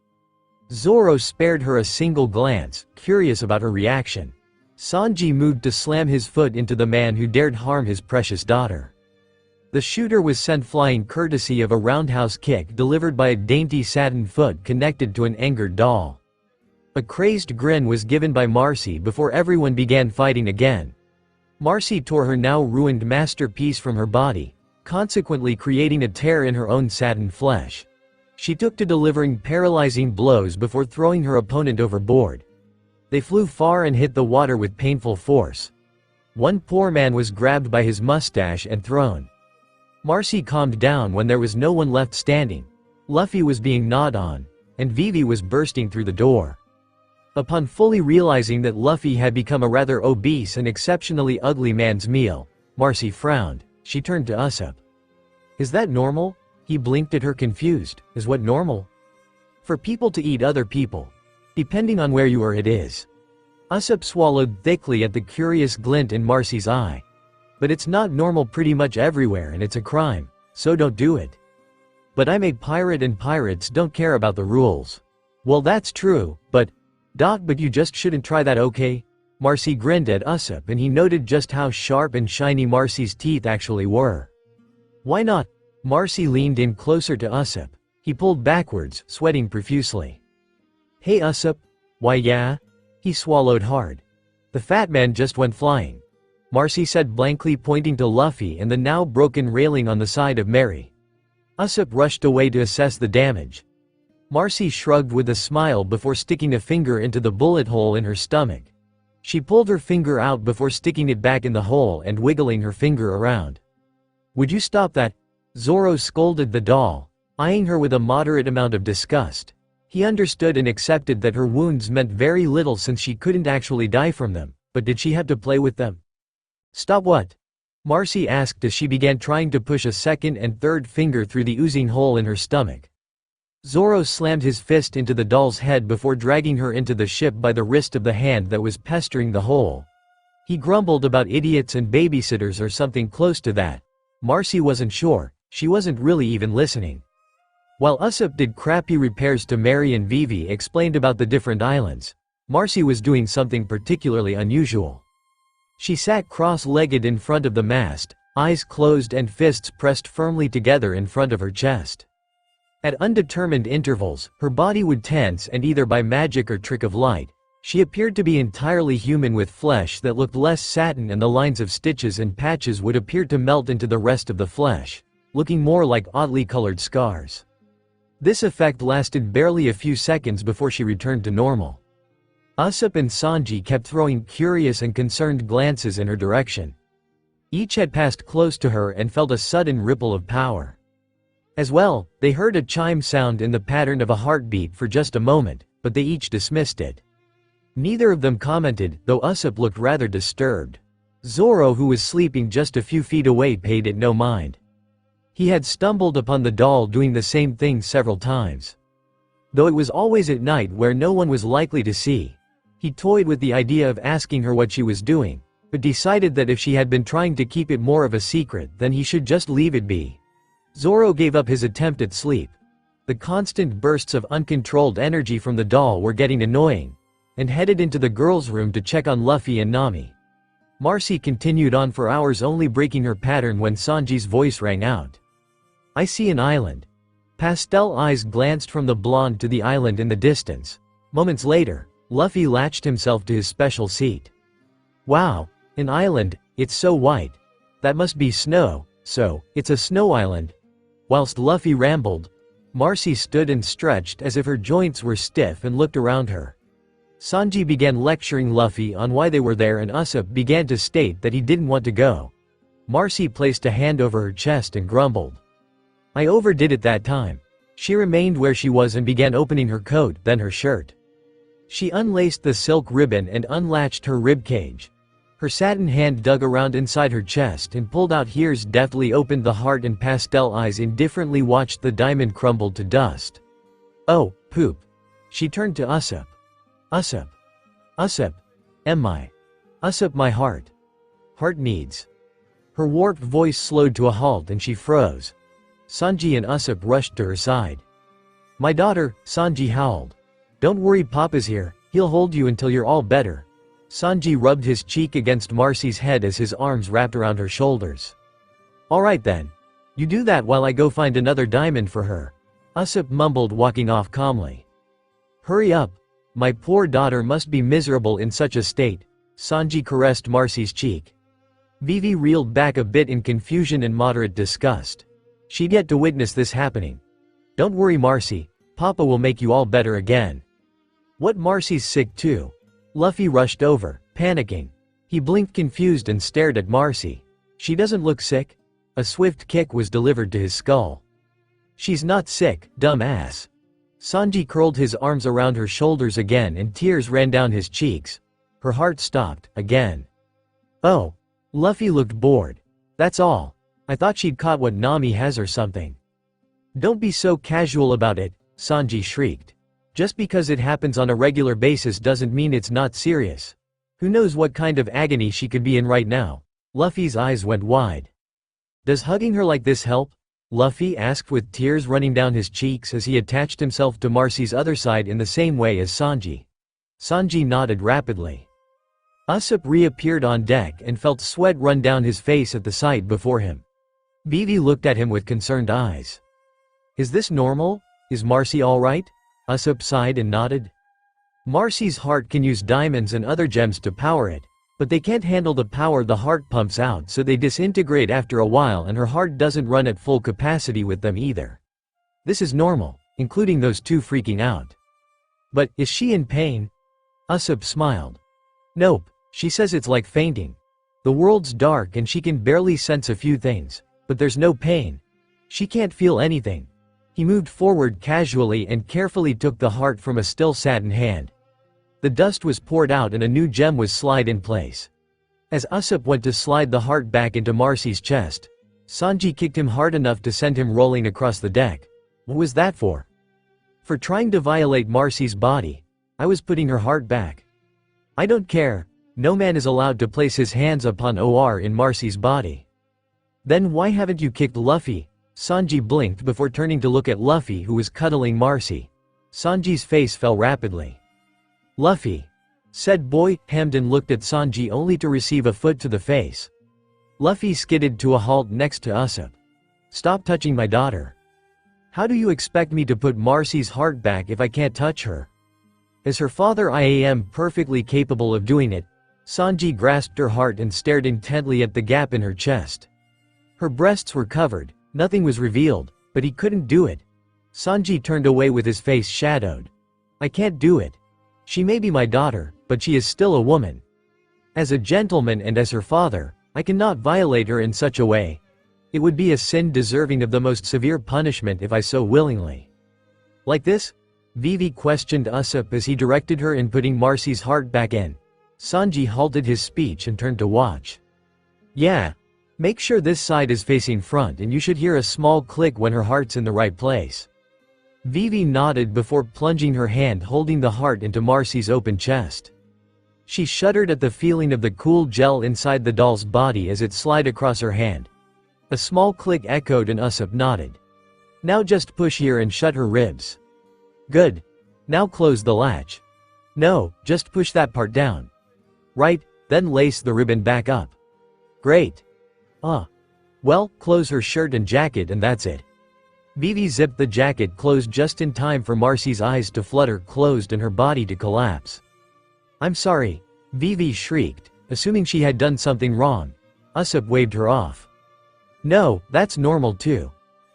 Speaker 3: Zoro spared her a single glance, curious about her reaction. Sanji moved to slam his foot into the man who dared harm his precious daughter. The shooter was sent flying courtesy of a roundhouse kick delivered by a dainty satin foot connected to an angered doll. A crazed grin was given by Marcy before everyone began fighting again. Marcy tore her now ruined masterpiece from her body, consequently creating a tear in her own satin flesh. She took to delivering paralyzing blows before throwing her opponent overboard. They flew far and hit the water with painful force. One poor man was grabbed by his mustache and thrown. Marcy calmed down when there was no one left standing. Luffy was being gnawed on, and Vivi was bursting through the door. Upon fully realizing that Luffy had become a rather obese and exceptionally ugly man's meal, Marcy frowned. She turned to Usopp. "Is that normal?" He blinked at her confused. "Is what normal?" "For people to eat other people. Depending on where you are it is." Usopp swallowed thickly at the curious glint in Marcy's eye. "But it's not normal pretty much everywhere and it's a crime, so don't do it." "But I'm a pirate and pirates don't care about the rules." "Well that's true, but you just shouldn't try that, okay?" Marcy grinned at Usopp and he noted just how sharp and shiny Marcy's teeth actually were. "Why not?" Marcy leaned in closer to Usopp. He pulled backwards, sweating profusely. "Hey Usopp." "Why yeah?" He swallowed hard. "The fat man just went flying," Marcy said blankly, pointing to Luffy and the now broken railing on the side of Mary. Usopp rushed away to assess the damage. Marcy shrugged with a smile before sticking a finger into the bullet hole in her stomach. She pulled her finger out before sticking it back in the hole and wiggling her finger around. "Would you stop that?" Zoro scolded the doll, eyeing her with a moderate amount of disgust. He understood and accepted that her wounds meant very little since she couldn't actually die from them, but did she have to play with them? "Stop what?" Marcy asked as she began trying to push a second and third finger through the oozing hole in her stomach. Zoro slammed his fist into the doll's head before dragging her into the ship by the wrist of the hand that was pestering the hole. He grumbled about idiots and babysitters or something close to that. Marcy wasn't sure, she wasn't really even listening. While Usopp did crappy repairs to Mary and Vivi explained about the different islands, Marcy was doing something particularly unusual. She sat cross-legged in front of the mast, eyes closed and fists pressed firmly together in front of her chest. At undetermined intervals, her body would tense and either by magic or trick of light, she appeared to be entirely human with flesh that looked less satin and the lines of stitches and patches would appear to melt into the rest of the flesh, looking more like oddly colored scars. This effect lasted barely a few seconds before she returned to normal. Usopp and Sanji kept throwing curious and concerned glances in her direction. Each had passed close to her and felt a sudden ripple of power. As well, they heard a chime sound in the pattern of a heartbeat for just a moment, but they each dismissed it. Neither of them commented, though Usopp looked rather disturbed. Zoro, who was sleeping just a few feet away, paid it no mind. He had stumbled upon the doll doing the same thing several times. Though it was always at night where no one was likely to see, he toyed with the idea of asking her what she was doing, but decided that if she had been trying to keep it more of a secret then he should just leave it be. Zoro gave up his attempt at sleep. The constant bursts of uncontrolled energy from the doll were getting annoying, and headed into the girls' room to check on Luffy and Nami. Marcy continued on for hours, only breaking her pattern when Sanji's voice rang out. I see an island. Pastel eyes glanced from the blonde to the island in the distance. Moments later, Luffy latched himself to his special seat. Wow, an island, it's so white. That must be snow, so, it's a snow island. Whilst Luffy rambled, Marcy stood and stretched as if her joints were stiff and looked around her. Sanji began lecturing Luffy on why they were there and Usopp began to state that he didn't want to go. Marcy placed a hand over her chest and grumbled. I overdid it that time. She remained where she was and began opening her coat, then her shirt. She unlaced the silk ribbon and unlatched her ribcage. Her satin hand dug around inside her chest and pulled out hairs, deftly opened the heart, and pastel eyes indifferently watched the diamond crumble to dust. Oh, poop. She turned to Usopp. Usopp. Usopp. Usopp, my heart. Heart needs. Her warped voice slowed to a halt and she froze. Sanji and Usopp rushed to her side. My daughter, Sanji howled. Don't worry, Papa's here, he'll hold you until you're all better. Sanji rubbed his cheek against Marcy's head as his arms wrapped around her shoulders. Alright then. You do that while I go find another diamond for her. Usopp mumbled, walking off calmly. Hurry up. My poor daughter must be miserable in such a state. Sanji caressed Marcy's cheek. Vivi reeled back a bit in confusion and moderate disgust. She'd yet to witness this happening. Don't worry, Marcy. Papa will make you all better again. What, Marcy's sick too? Luffy rushed over, panicking. He blinked confused and stared at Marcy. She doesn't look sick. A swift kick was delivered to his skull. She's not sick, dumb ass. Sanji curled his arms around her shoulders again and tears ran down his cheeks. Her heart stopped, again. Oh. Luffy looked bored. That's all. I thought she'd caught what Nami has or something. Don't be so casual about it, Sanji shrieked. Just because it happens on a regular basis doesn't mean it's not serious. Who knows what kind of agony she could be in right now? Luffy's eyes went wide. Does hugging her like this help? Luffy asked with tears running down his cheeks as he attached himself to Marcy's other side in the same way as Sanji. Sanji nodded rapidly. Usopp reappeared on deck and felt sweat run down his face at the sight before him. Vivi looked at him with concerned eyes. Is this normal? Is Marcy alright? Usopp sighed and nodded. Marcy's heart can use diamonds and other gems to power it, but they can't handle the power the heart pumps out, so they disintegrate after a while, and her heart doesn't run at full capacity with them either. This is normal, including those two freaking out. But, is she in pain? Usopp smiled. Nope, she says it's like fainting. The world's dark and she can barely sense a few things, but there's no pain. She can't feel anything. He moved forward casually and carefully took the heart from a still satin hand. The dust was poured out and a new gem was slid in place. As Usopp went to slide the heart back into Marcy's chest, Sanji kicked him hard enough to send him rolling across the deck. What was that for? For trying to violate Marcy's body. I was putting her heart back. I don't care. No man is allowed to place his hands upon or in Marcy's body. Then why haven't you kicked Luffy? Sanji blinked before turning to look at Luffy, who was cuddling Marcy. Sanji's face fell rapidly. Luffy, said boy, hemmed and looked at Sanji only to receive a foot to the face. Luffy skidded to a halt next to Usopp. Stop touching my daughter. How do you expect me to put Marcy's heart back if I can't touch her? As her father, I am perfectly capable of doing it. Sanji grasped her heart and stared intently at the gap in her chest. Her breasts were covered. Nothing was revealed, but he couldn't do it. Sanji turned away with his face shadowed. I can't do it. She may be my daughter, but she is still a woman. As a gentleman and as her father, I cannot violate her in such a way. It would be a sin deserving of the most severe punishment if I so willingly. Like this? Vivi questioned Usopp as he directed her in putting Marcy's heart back in. Sanji halted his speech and turned to watch. Yeah. Make sure this side is facing front and you should hear a small click when her heart's in the right place. Vivi nodded before plunging her hand holding the heart into Marcy's open chest. She shuddered at the feeling of the cool gel inside the doll's body as it slid across her hand. A small click echoed and Usopp nodded. Now just push here and shut her ribs. Good. Now close the latch. No, just push that part down. Right, then lace the ribbon back up. Great. Well, close her shirt and jacket and that's it. Vivi zipped the jacket closed just in time for Marcy's eyes to flutter closed and her body to collapse. "I'm sorry," Vivi shrieked, assuming she had done something wrong. Usopp waved her off. "No, that's normal too."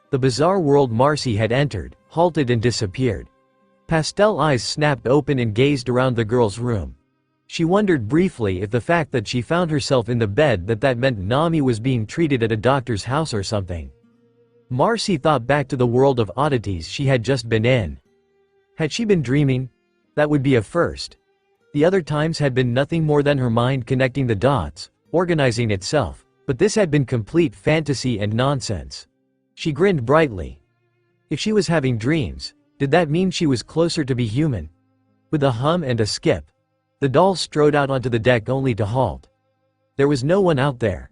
Speaker 3: The bizarre world Marcy had entered, halted and disappeared. Pastel eyes snapped open and gazed around the girl's room. She wondered briefly if the fact that she found herself in the bed that meant Nami was being treated at a doctor's house or something. Marcy thought back to the world of oddities she had just been in. Had she been dreaming? That would be a first. The other times had been nothing more than her mind connecting the dots, organizing itself, but this had been complete fantasy and nonsense. She grinned brightly. If she was having dreams, did that mean she was closer to be human? With a hum and a skip, the doll strode out onto the deck only to halt. There was no one out there.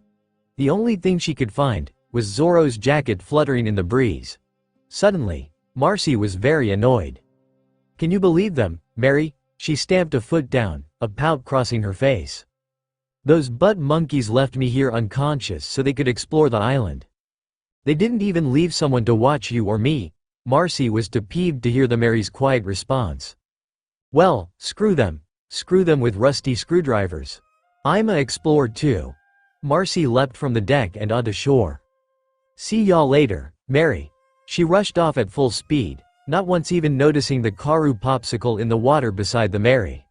Speaker 3: The only thing she could find was Zoro's jacket fluttering in the breeze. Suddenly, Marcy was very annoyed. "Can you believe them, Mary?" She stamped a foot down, a pout crossing her face. "Those butt monkeys left me here unconscious so they could explore the island. They didn't even leave someone to watch you or me." Marcy was too peeved to hear the Mary's quiet response. "Well, screw them with rusty screwdrivers. I'ma explore too." Marcy leapt from the deck and onto shore. "See y'all later, Mary." She rushed off at full speed, not once even noticing the Karu popsicle in the water beside the Mary.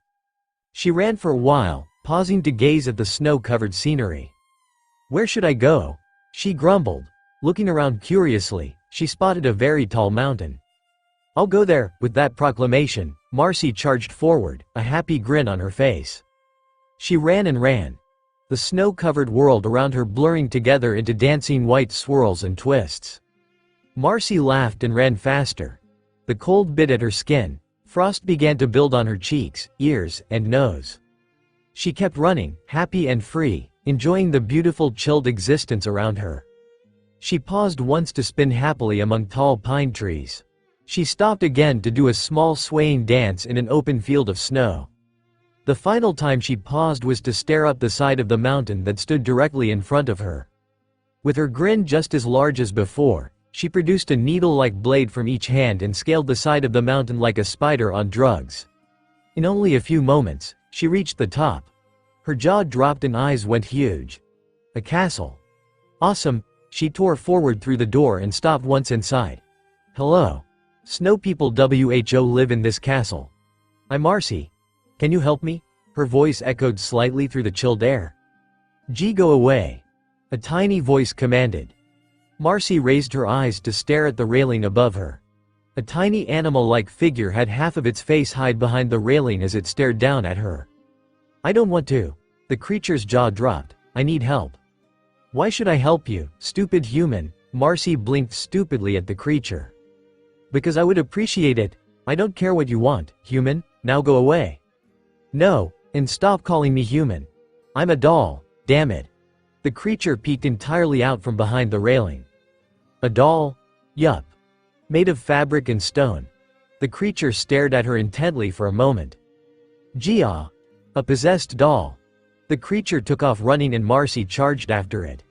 Speaker 3: She ran for a while, pausing to gaze at the snow-covered scenery. "Where should I go?" she grumbled. Looking around curiously, she spotted a very tall mountain. "I'll go there." With that proclamation, Marcy charged forward, a happy grin on her face. She ran and ran, the snow-covered world around her blurring together into dancing white swirls and twists. Marcy laughed and ran faster. The cold bit at her skin. Frost began to build on her cheeks, ears, and nose. She kept running, happy and free, enjoying the beautiful chilled existence around her. She paused once to spin happily among tall pine trees. She stopped again to do a small swaying dance in an open field of snow. The final time she paused was to stare up the side of the mountain that stood directly in front of her. With her grin just as large as before, she produced a needle-like blade from each hand and scaled the side of the mountain like a spider on drugs. In only a few moments, she reached the top. Her jaw dropped and eyes went huge. A castle. Awesome. She tore forward through the door and stopped once inside. "Hello. Snow people who live in this castle. I'm Marcy. Can you help me?" Her voice echoed slightly through the chilled air. "Go away," a tiny voice commanded. Marcy raised her eyes to stare at the railing above her. A tiny animal-like figure had half of its face hide behind the railing as it stared down at her. "I don't want to." The creature's jaw dropped. "I need help." "Why should I help you, stupid human?" Marcy blinked stupidly at the creature. "Because I would appreciate it. I don't care what you want, human, now go away." "No, and stop calling me human. I'm a doll, damn it." The creature peeked entirely out from behind the railing. "A doll? Yup. Made of fabric and stone." The creature stared at her intently for a moment. "Gia. A possessed doll." The creature took off running and Marcy charged after it.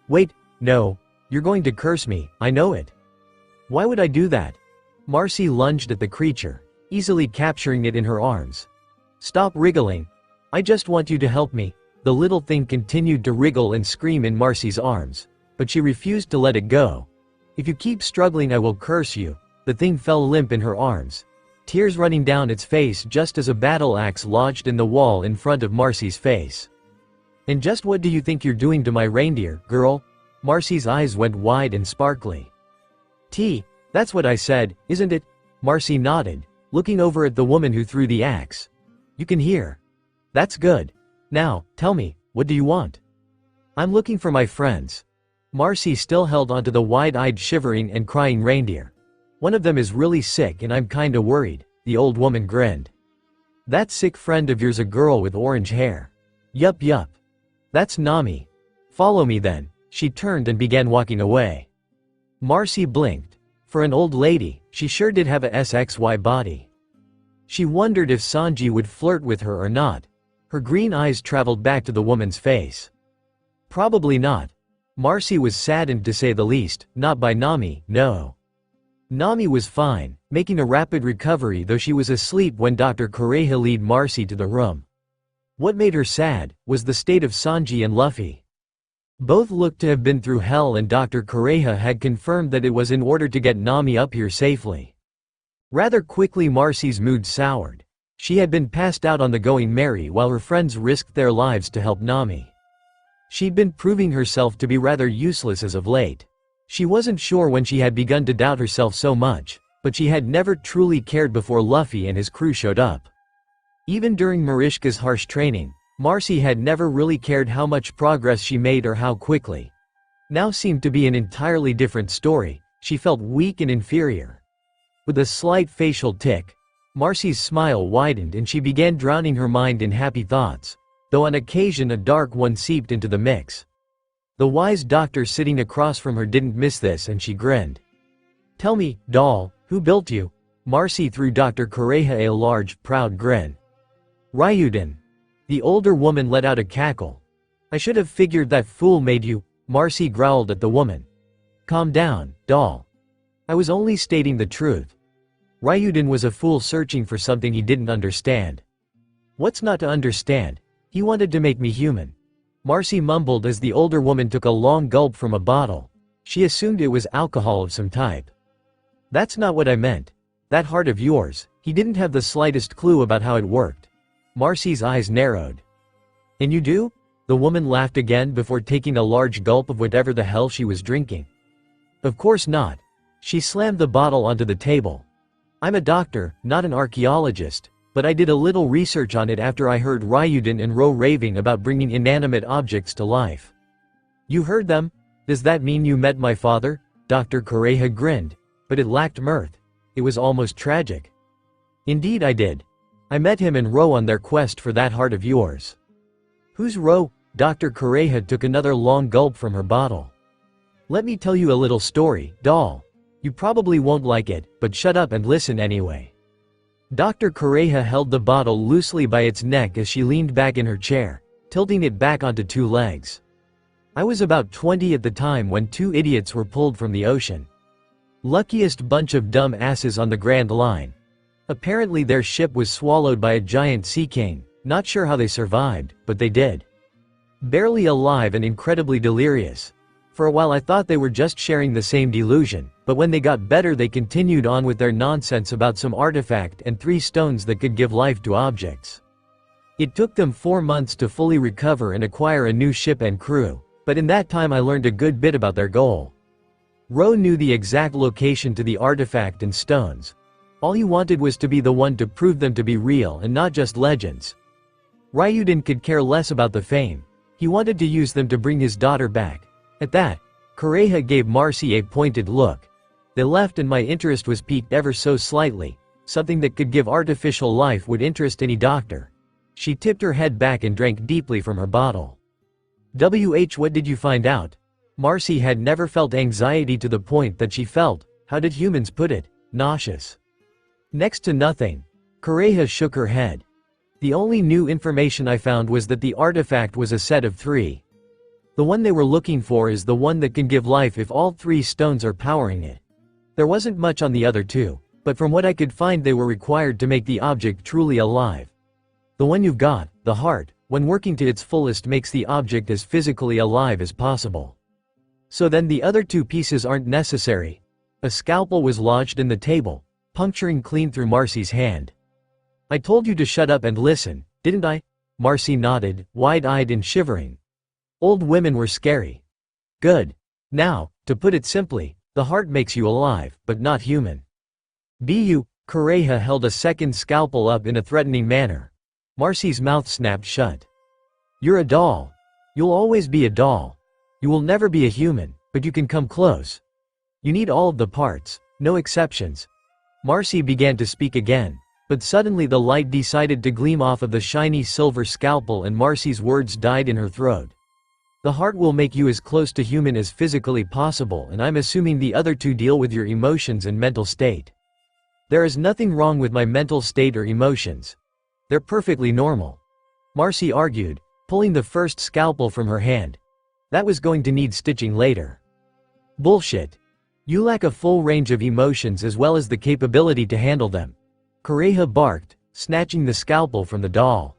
Speaker 3: "Wait, no, you're going to curse me, I know it." "Why would I do that?" Marcy lunged at the creature, easily capturing it in her arms. "Stop wriggling. I just want you to help me." The little thing continued to wriggle and scream in Marcy's arms, but she refused to let it go. "If you keep struggling I will curse you." The thing fell limp in her arms, tears running down its face just as a battle axe lodged in the wall in front of Marcy's face. "And just what do you think you're doing to my reindeer, girl?" Marcy's eyes went wide and sparkly. That's what I said, isn't it?" Marcy nodded, looking over at the woman who threw the axe. "You can hear. That's good. Now, tell me, what do you want?" "I'm looking for my friends." Marcy still held onto the wide-eyed shivering and crying reindeer. "One of them is really sick and I'm kinda worried." The old woman grinned. "That sick friend of yours a girl with orange hair?" Yup. "That's Nami. Follow me then." She turned and began walking away. Marcy blinked. For an old lady, she sure did have a SXY body. She wondered if Sanji would flirt with her or not. Her green eyes traveled back to the woman's face. Probably not. Marcy was saddened to say the least, not by Nami, no. Nami was fine, making a rapid recovery though she was asleep when Dr. Kureha led Marcy to the room. What made her sad was the state of Sanji and Luffy. Both looked to have been through hell and Dr. Kureha had confirmed that it was in order to get Nami up here safely. Rather quickly Marcy's mood soured. She had been passed out on the Going Merry while her friends risked their lives to help Nami. She'd been proving herself to be rather useless as of late. She wasn't sure when she had begun to doubt herself so much, but she had never truly cared before Luffy and his crew showed up. Even during Marishka's harsh training, Marcy had never really cared how much progress she made or how quickly. Now seemed to be an entirely different story. She felt weak and inferior. With a slight facial tic, Marcy's smile widened and she began drowning her mind in happy thoughts, though on occasion a dark one seeped into the mix. The wise doctor sitting across from her didn't miss this and she grinned. "Tell me, doll, who built you?" Marcy threw Dr. Kureha a large, proud grin. "Ryuden." The older woman let out a cackle. "I should have figured that fool made you," Marcy growled at the woman. "Calm down, doll. I was only stating the truth." Ryuden was a fool searching for something he didn't understand. "What's not to understand? He wanted to make me human." Marcy mumbled as the older woman took a long gulp from a bottle. She assumed it was alcohol of some type. "That's not what I meant. That heart of yours, he didn't have the slightest clue about how it worked." Marcy's eyes narrowed. "And you do?" The woman laughed again before taking a large gulp of whatever the hell she was drinking. "Of course not." She slammed the bottle onto the table. "I'm a doctor, not an archaeologist, but I did a little research on it after I heard Ryuden and Ro raving about bringing inanimate objects to life." "You heard them? Does that mean you met my father?" Dr. Kureha grinned, but it lacked mirth. It was almost tragic. "Indeed I did. I met him and Ro on their quest for that heart of yours." "Who's Ro?" Dr. Kureha took another long gulp from her bottle. "Let me tell you a little story, doll. You probably won't like it, but shut up and listen anyway." Dr. Kureha held the bottle loosely by its neck as she leaned back in her chair, tilting it back onto two legs. "I was about 20 at the time when two idiots were pulled from the ocean. Luckiest bunch of dumb asses on the Grand Line. Apparently their ship was swallowed by a giant sea king, not sure how they survived, but they did. Barely alive and incredibly delirious. For a while I thought they were just sharing the same delusion, but when they got better they continued on with their nonsense about some artifact and 3 stones that could give life to objects. It took them 4 months to fully recover and acquire a new ship and crew, but in that time I learned a good bit about their goal. Ro knew the exact location to the artifact and stones. All he wanted was to be the one to prove them to be real and not just legends. Ryuden could care less about the fame. He wanted to use them to bring his daughter back. At that, Kureha gave Marcy a pointed look. They left and my interest was piqued ever so slightly. Something that could give artificial life would interest any doctor. She tipped her head back and drank deeply from her bottle. What did you find out?" Marcy had never felt anxiety to the point that she felt, how did humans put it, nauseous. "Next to nothing." Kureha shook her head. "The only new information I found was that the artifact was a set of 3. The one they were looking for is the one that can give life if all 3 stones are powering it. There wasn't much on the other 2, but from what I could find they were required to make the object truly alive. The one you've got, the heart, when working to its fullest makes the object as physically alive as possible. So then the other 2 pieces aren't necessary." A scalpel was lodged in the table, puncturing clean through Marcy's hand. "I told you to shut up and listen, didn't I?" Marcy nodded, wide-eyed and shivering. Old women were scary. "Good. Now, to put it simply, the heart makes you alive, but not human." Kureha held a second scalpel up in a threatening manner. Marcy's mouth snapped shut. "You're a doll. You'll always be a doll. You will never be a human, but you can come close. You need all of the parts, no exceptions." Marcy began to speak again, but suddenly the light decided to gleam off of the shiny silver scalpel and Marcy's words died in her throat. "The heart will make you as close to human as physically possible, and I'm assuming the other 2 deal with your emotions and mental state." "There is nothing wrong with my mental state or emotions. They're perfectly normal," Marcy argued, pulling the first scalpel from her hand. "That was going to need stitching later." "Bullshit. You lack a full range of emotions as well as the capability to handle them. Kureha barked, snatching the scalpel from the doll.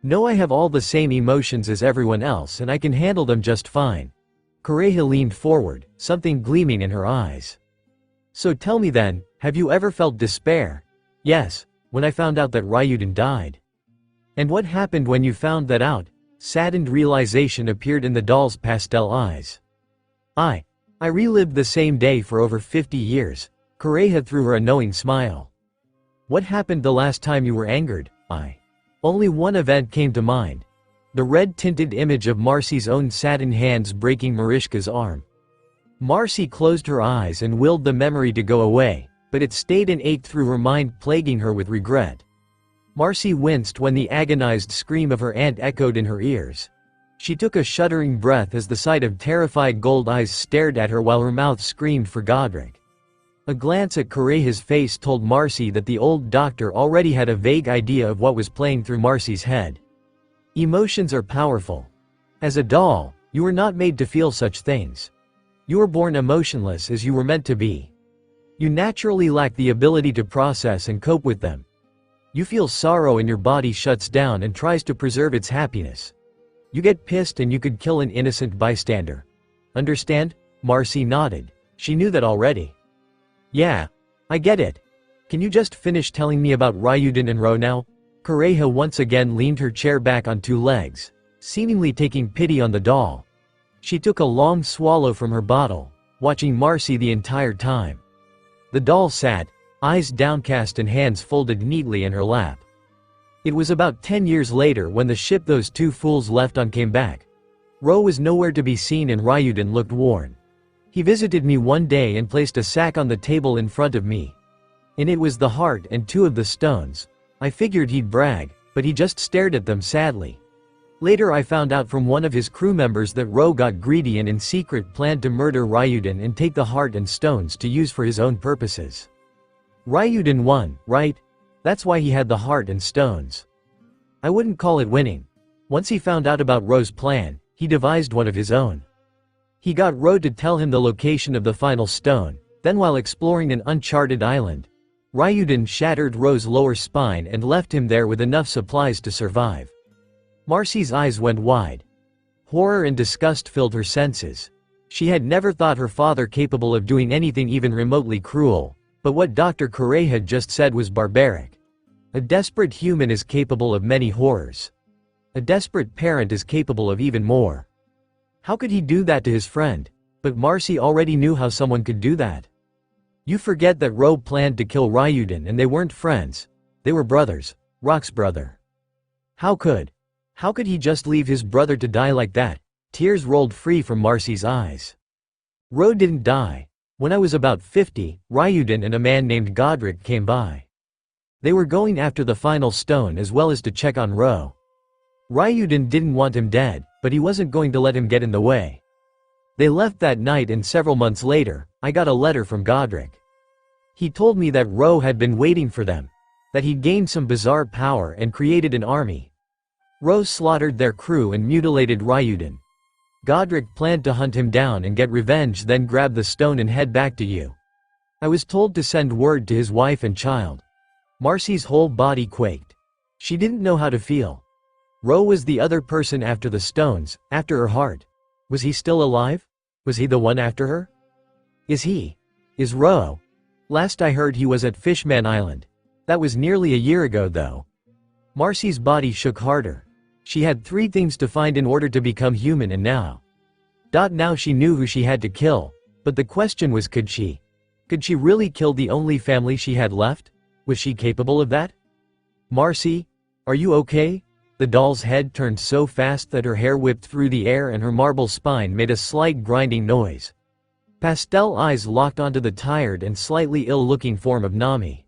Speaker 3: No, I have all the same emotions as everyone else and I can handle them just fine. Kureha leaned forward, something gleaming in her eyes. So tell me then, have you ever felt despair? Yes, when I found out that Ryuden died. And what happened when you found that out? Saddened realization appeared in the doll's pastel eyes. I relived the same day for over 50 years. Kureha threw her a knowing smile. What happened the last time you were angered? Only one event came to mind. The red-tinted image of Marcy's own satin hands breaking Marishka's arm. Marcy closed her eyes and willed the memory to go away, but it stayed and ate through her mind, plaguing her with regret. Marcy winced when the agonized scream of her aunt echoed in her ears. She took a shuddering breath as the sight of terrified gold eyes stared at her while her mouth screamed for Godric. A glance at Kureha's face told Marcy that the old doctor already had a vague idea of what was playing through Marcy's head. Emotions are powerful. As a doll, you were not made to feel such things. You were born emotionless as you were meant to be. You naturally lack the ability to process and cope with them. You feel sorrow and your body shuts down and tries to preserve its happiness. You get pissed and you could kill an innocent bystander. Understand? Marcy nodded. She knew that already. Yeah, I get it. Can you just finish telling me about Ryuden and Ro now? Kureha once again leaned her chair back on two legs, seemingly taking pity on the doll. She took a long swallow from her bottle, watching Marcy the entire time. The doll sat, eyes downcast and hands folded neatly in her lap. It was about 10 years later when the ship those two fools left on came back. Ro was nowhere to be seen and Ryuden looked worn. He visited me one day and placed a sack on the table in front of me. In it was the heart and 2 of the stones. I figured he'd brag, but he just stared at them sadly. Later I found out from one of his crew members that Ro got greedy and in secret planned to murder Ryuden and take the heart and stones to use for his own purposes. Ryuden won, right? That's why he had the heart and stones. I wouldn't call it winning. Once he found out about Ro's plan, he devised one of his own. He got Ro to tell him the location of the final stone, then while exploring an uncharted island, Ryuden shattered Ro's lower spine and left him there with enough supplies to survive. Marcy's eyes went wide. Horror and disgust filled her senses. She had never thought her father capable of doing anything even remotely cruel, but what Dr. Kureha had just said was barbaric. A desperate human is capable of many horrors. A desperate parent is capable of even more. How could he do that to his friend? But Marcy already knew how someone could do that. You forget that Ro planned to kill Ryuden and they weren't friends. They were brothers. Rock's brother. How could he just leave his brother to die like that? Tears rolled free from Marcy's eyes. Ro didn't die. When I was about 50, Ryuden and a man named Godric came by. They were going after the final stone as well as to check on Ro. Ryuden didn't want him dead, but he wasn't going to let him get in the way. They left that night and several months later, I got a letter from Godric. He told me that Ro had been waiting for them, that he'd gained some bizarre power and created an army. Ro slaughtered their crew and mutilated Ryuden. Godric planned to hunt him down and get revenge, then grab the stone and head back to you. I was told to send word to his wife and child. Marcy's whole body quaked. She didn't know how to feel. Ro was the other person after the stones, after her heart. Was he still alive? Was he the one after her? Is Ro? Last I heard he was at Fishman Island. That was nearly a year ago though. Marcy's body shook harder. She had 3 things to find in order to become human and now she knew who she had to kill, but the question was could she really kill the only family she had left? Was she capable of that? Marcy, are you okay? The doll's head turned so fast that her hair whipped through the air and her marble spine made a slight grinding noise. Pastel eyes locked onto the tired and slightly ill-looking form of Nami.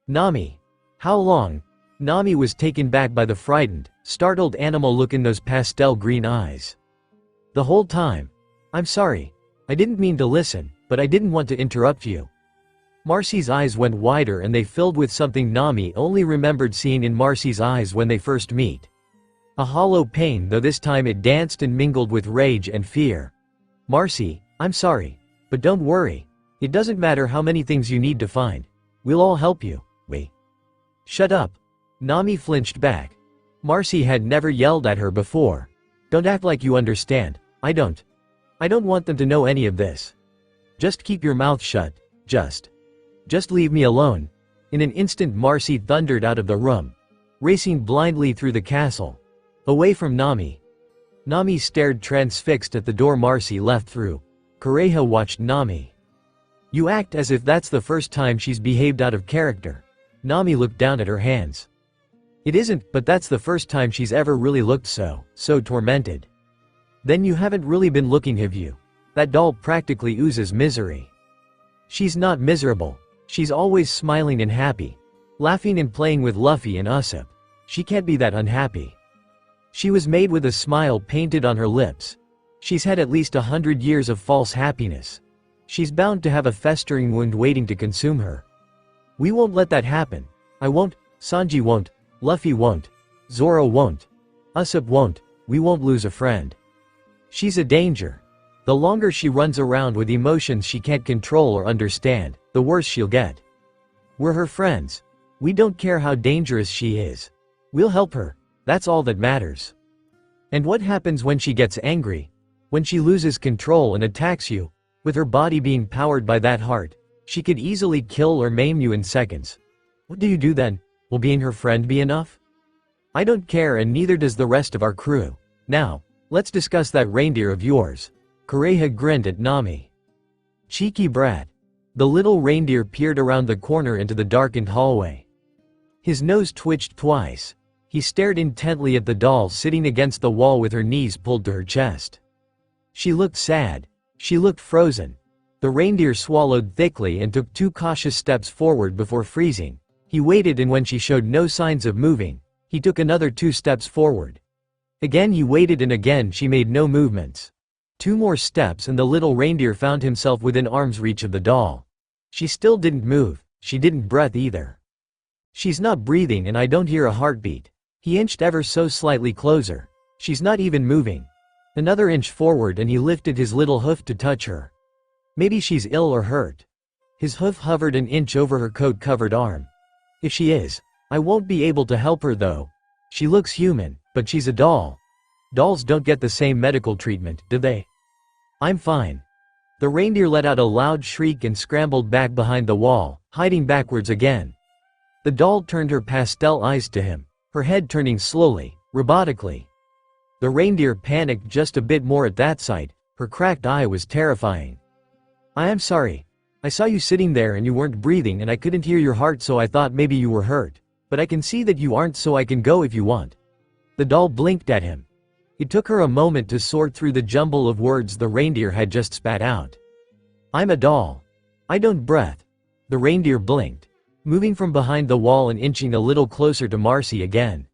Speaker 3: Nami. How long? Nami was taken back by the frightened, startled animal look in those pastel green eyes. The whole time. I'm sorry. I didn't mean to listen, but I didn't want to interrupt you. Marcy's eyes went wider and they filled with something Nami only remembered seeing in Marcy's eyes when they first meet. A hollow pain, though this time it danced and mingled with rage and fear. Marcy, I'm sorry. But don't worry. It doesn't matter how many things you need to find. We'll all help you. Wait. Shut up. Nami flinched back. Marcy had never yelled at her before. Don't act like you understand. I don't want them to know any of this. Just keep your mouth shut. Just leave me alone. In an instant Marcy thundered out of the room, racing blindly through the castle, away from Nami. Nami stared transfixed at the door Marcy left through. Kureha watched Nami. You act as if that's the first time she's behaved out of character. Nami looked down at her hands. It isn't, but that's the first time she's ever really looked so tormented. Then you haven't really been looking, have you? That doll practically oozes misery. She's not miserable. She's always smiling and happy, laughing and playing with Luffy and Usopp. She can't be that unhappy. She was made with a smile painted on her lips. She's had at least 100 years of false happiness. She's bound to have a festering wound waiting to consume her. We won't let that happen. I won't, Sanji won't, Luffy won't, Zoro won't, Usopp won't, we won't lose a friend. She's a danger. The longer she runs around with emotions she can't control or understand, the worse she'll get. We're her friends. We don't care how dangerous she is. We'll help her. That's all that matters. And what happens when she gets angry? When she loses control and attacks you? With her body being powered by that heart, she could easily kill or maim you in seconds. What do you do then? Will being her friend be enough? I don't care, and neither does the rest of our crew. Now, let's discuss that reindeer of yours. Kureha grinned at Nami. Cheeky brat. The little reindeer peered around the corner into the darkened hallway. His nose twitched twice. He stared intently at the doll sitting against the wall with her knees pulled to her chest. She looked sad. She looked frozen. The reindeer swallowed thickly and took 2 cautious steps forward before freezing. He waited, and when she showed no signs of moving, he took another 2 steps forward. Again he waited, and again she made no movements. 2 more steps and the little reindeer found himself within arm's reach of the doll. She still didn't move. She didn't breathe either. She's not breathing, and I don't hear a heartbeat. He inched ever so slightly closer. She's not even moving. Another inch forward and he lifted his little hoof to touch her. Maybe she's ill or hurt. His hoof hovered an inch over her coat-covered arm. If she is, I won't be able to help her though. She looks human, but she's a doll. Dolls don't get the same medical treatment, do they? I'm fine. The reindeer let out a loud shriek and scrambled back behind the wall, hiding backwards again. The doll turned her pastel eyes to him, her head turning slowly, robotically. The reindeer panicked just a bit more at that sight. Her cracked eye was terrifying. I am sorry. I saw you sitting there and you weren't breathing, and I couldn't hear your heart, so I thought maybe you were hurt. But I can see that you aren't, so I can go if you want. The doll blinked at him. It took her a moment to sort through the jumble of words the reindeer had just spat out. I'm a doll. I don't breathe. The reindeer blinked, moving from behind the wall and inching a little closer to Marcy again.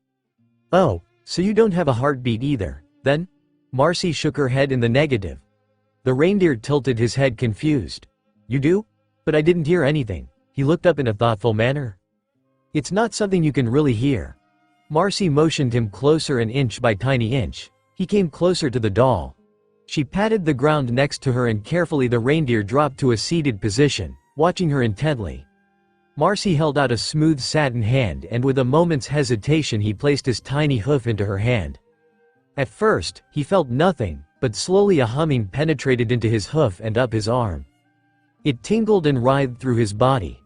Speaker 3: Oh, so you don't have a heartbeat either, then? Marcy shook her head in the negative. The reindeer tilted his head, confused. You do? But I didn't hear anything. He looked up in a thoughtful manner. It's not something you can really hear. Marcy motioned him closer, an inch by tiny inch. He came closer to the doll. She patted the ground next to her, and carefully the reindeer dropped to a seated position, watching her intently. Marcy held out a smooth satin hand, and with a moment's hesitation he placed his tiny hoof into her hand. At first, he felt nothing, but slowly a humming penetrated into his hoof and up his arm. It tingled and writhed through his body.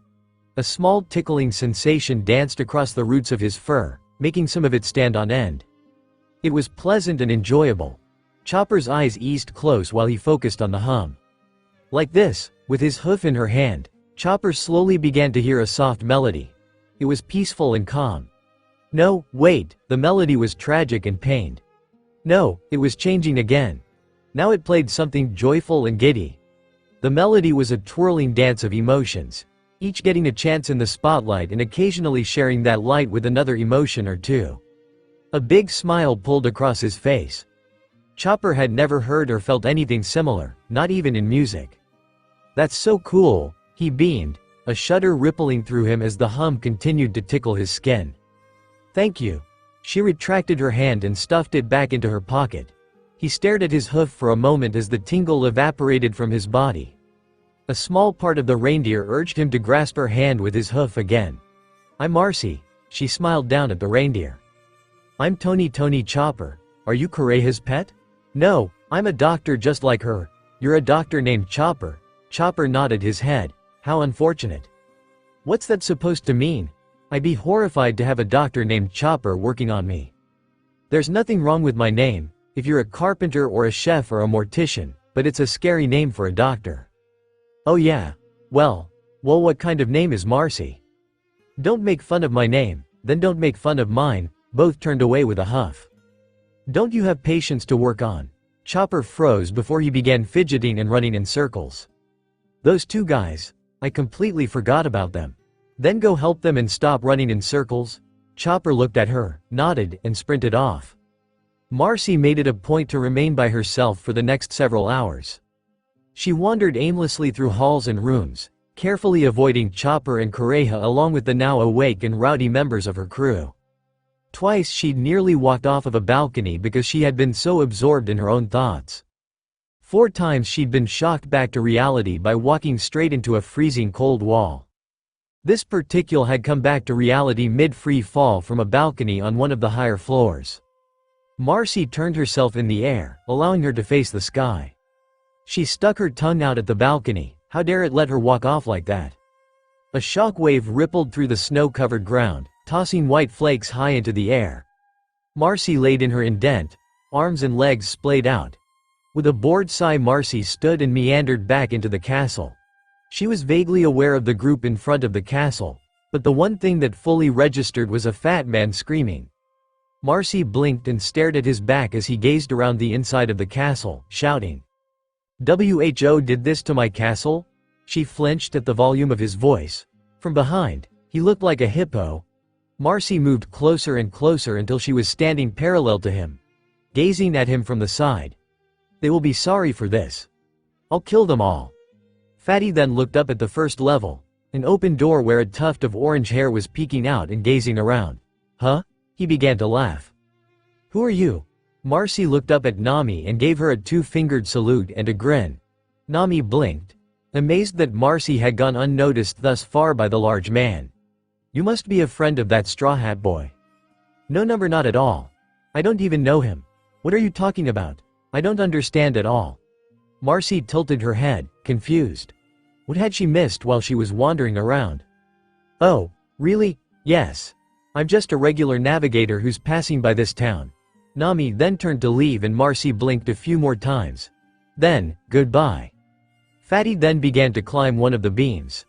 Speaker 3: A small tickling sensation danced across the roots of his fur, making some of it stand on end. It was pleasant and enjoyable. Chopper's eyes eased close while he focused on the hum. Like this, with his hoof in her hand, Chopper slowly began to hear a soft melody. It was peaceful and calm. No, wait, the melody was tragic and pained. No, it was changing again. Now it played something joyful and giddy. The melody was a twirling dance of emotions, each getting a chance in the spotlight and occasionally sharing that light with another emotion or two. A big smile pulled across his face. Chopper had never heard or felt anything similar, not even in music. That's so cool, he beamed, a shudder rippling through him as the hum continued to tickle his skin. Thank you. She retracted her hand and stuffed it back into her pocket. He stared at his hoof for a moment as the tingle evaporated from his body. A small part of the reindeer urged him to grasp her hand with his hoof again. "I'm Marcy," she smiled down at the reindeer. "I'm Tony Chopper. Are you Kureha's pet?" "No, I'm a doctor just like her." "You're a doctor named Chopper." Chopper nodded his head. "How unfortunate." "What's that supposed to mean? I'd be horrified to have a doctor named Chopper working on me." "There's nothing wrong with my name, if you're a carpenter or a chef or a mortician, but it's a scary name for a doctor." "Oh yeah? Well, what kind of name is Marcy?" "Don't make fun of my name, then don't make fun of mine." Both turned away with a huff. "Don't you have patience to work on?" Chopper froze before he began fidgeting and running in circles. "Those two guys, I completely forgot about them." "Then go help them and stop running in circles." Chopper looked at her, nodded, and sprinted off. Marcy made it a point to remain by herself for the next several hours. She wandered aimlessly through halls and rooms, carefully avoiding Chopper and Kureha along with the now awake and rowdy members of her crew. Twice she'd nearly walked off of a balcony because she had been so absorbed in her own thoughts. 4 times she'd been shocked back to reality by walking straight into a freezing cold wall. This particular had come back to reality mid-free fall from a balcony on one of the higher floors. Marcy turned herself in the air, allowing her to face the sky. She stuck her tongue out at the balcony. How dare it let her walk off like that? A shock wave rippled through the snow-covered ground, tossing white flakes high into the air. Marcy laid in her indent, arms and legs splayed out. With a bored sigh, Marcy stood and meandered back into the castle. She was vaguely aware of the group in front of the castle, but the one thing that fully registered was a fat man screaming. Marcy blinked and stared at his back as he gazed around the inside of the castle, shouting, "Who did this to my castle?" She flinched at the volume of his voice. From behind, he looked like a hippo. Marcy moved closer and closer until she was standing parallel to him, gazing at him from the side. "They will be sorry for this. I'll kill them all." Fatty then looked up at the first level, an open door where a tuft of orange hair was peeking out and gazing around. "Huh?" He began to laugh. "Who are you?" Marcy looked up at Nami and gave her a 2-fingered salute and a grin. Nami blinked, amazed that Marcy had gone unnoticed thus far by the large man. "You must be a friend of that Straw Hat boy." "No, not at all. I don't even know him." "What are you talking about? I don't understand at all." Marcy tilted her head, confused. What had she missed while she was wandering around? "Oh, really? Yes. I'm just a regular navigator who's passing by this town." Nami then turned to leave and Marcy blinked a few more times. Then, goodbye. Fatty then began to climb one of the beams.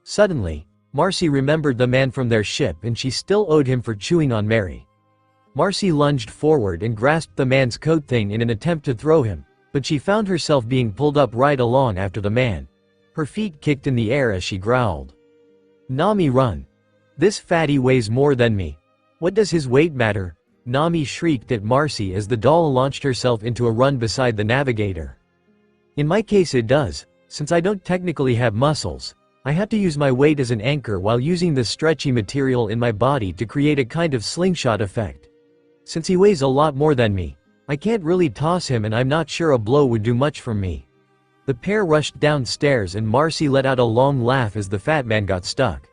Speaker 3: Suddenly, Marcy remembered the man from their ship and she still owed him for chewing on Mary. Marcy lunged forward and grasped the man's coat thing in an attempt to throw him, but she found herself being pulled up right along after the man. Her feet kicked in the air as she growled. "Nami, run. This fatty weighs more than me." "What does his weight matter?" Nami shrieked at Marcy as the doll launched herself into a run beside the navigator. "In my case it does, since I don't technically have muscles. I have to use my weight as an anchor while using the stretchy material in my body to create a kind of slingshot effect. Since he weighs a lot more than me, I can't really toss him and I'm not sure a blow would do much for me." The pair rushed downstairs and Marcy let out a long laugh as the fat man got stuck.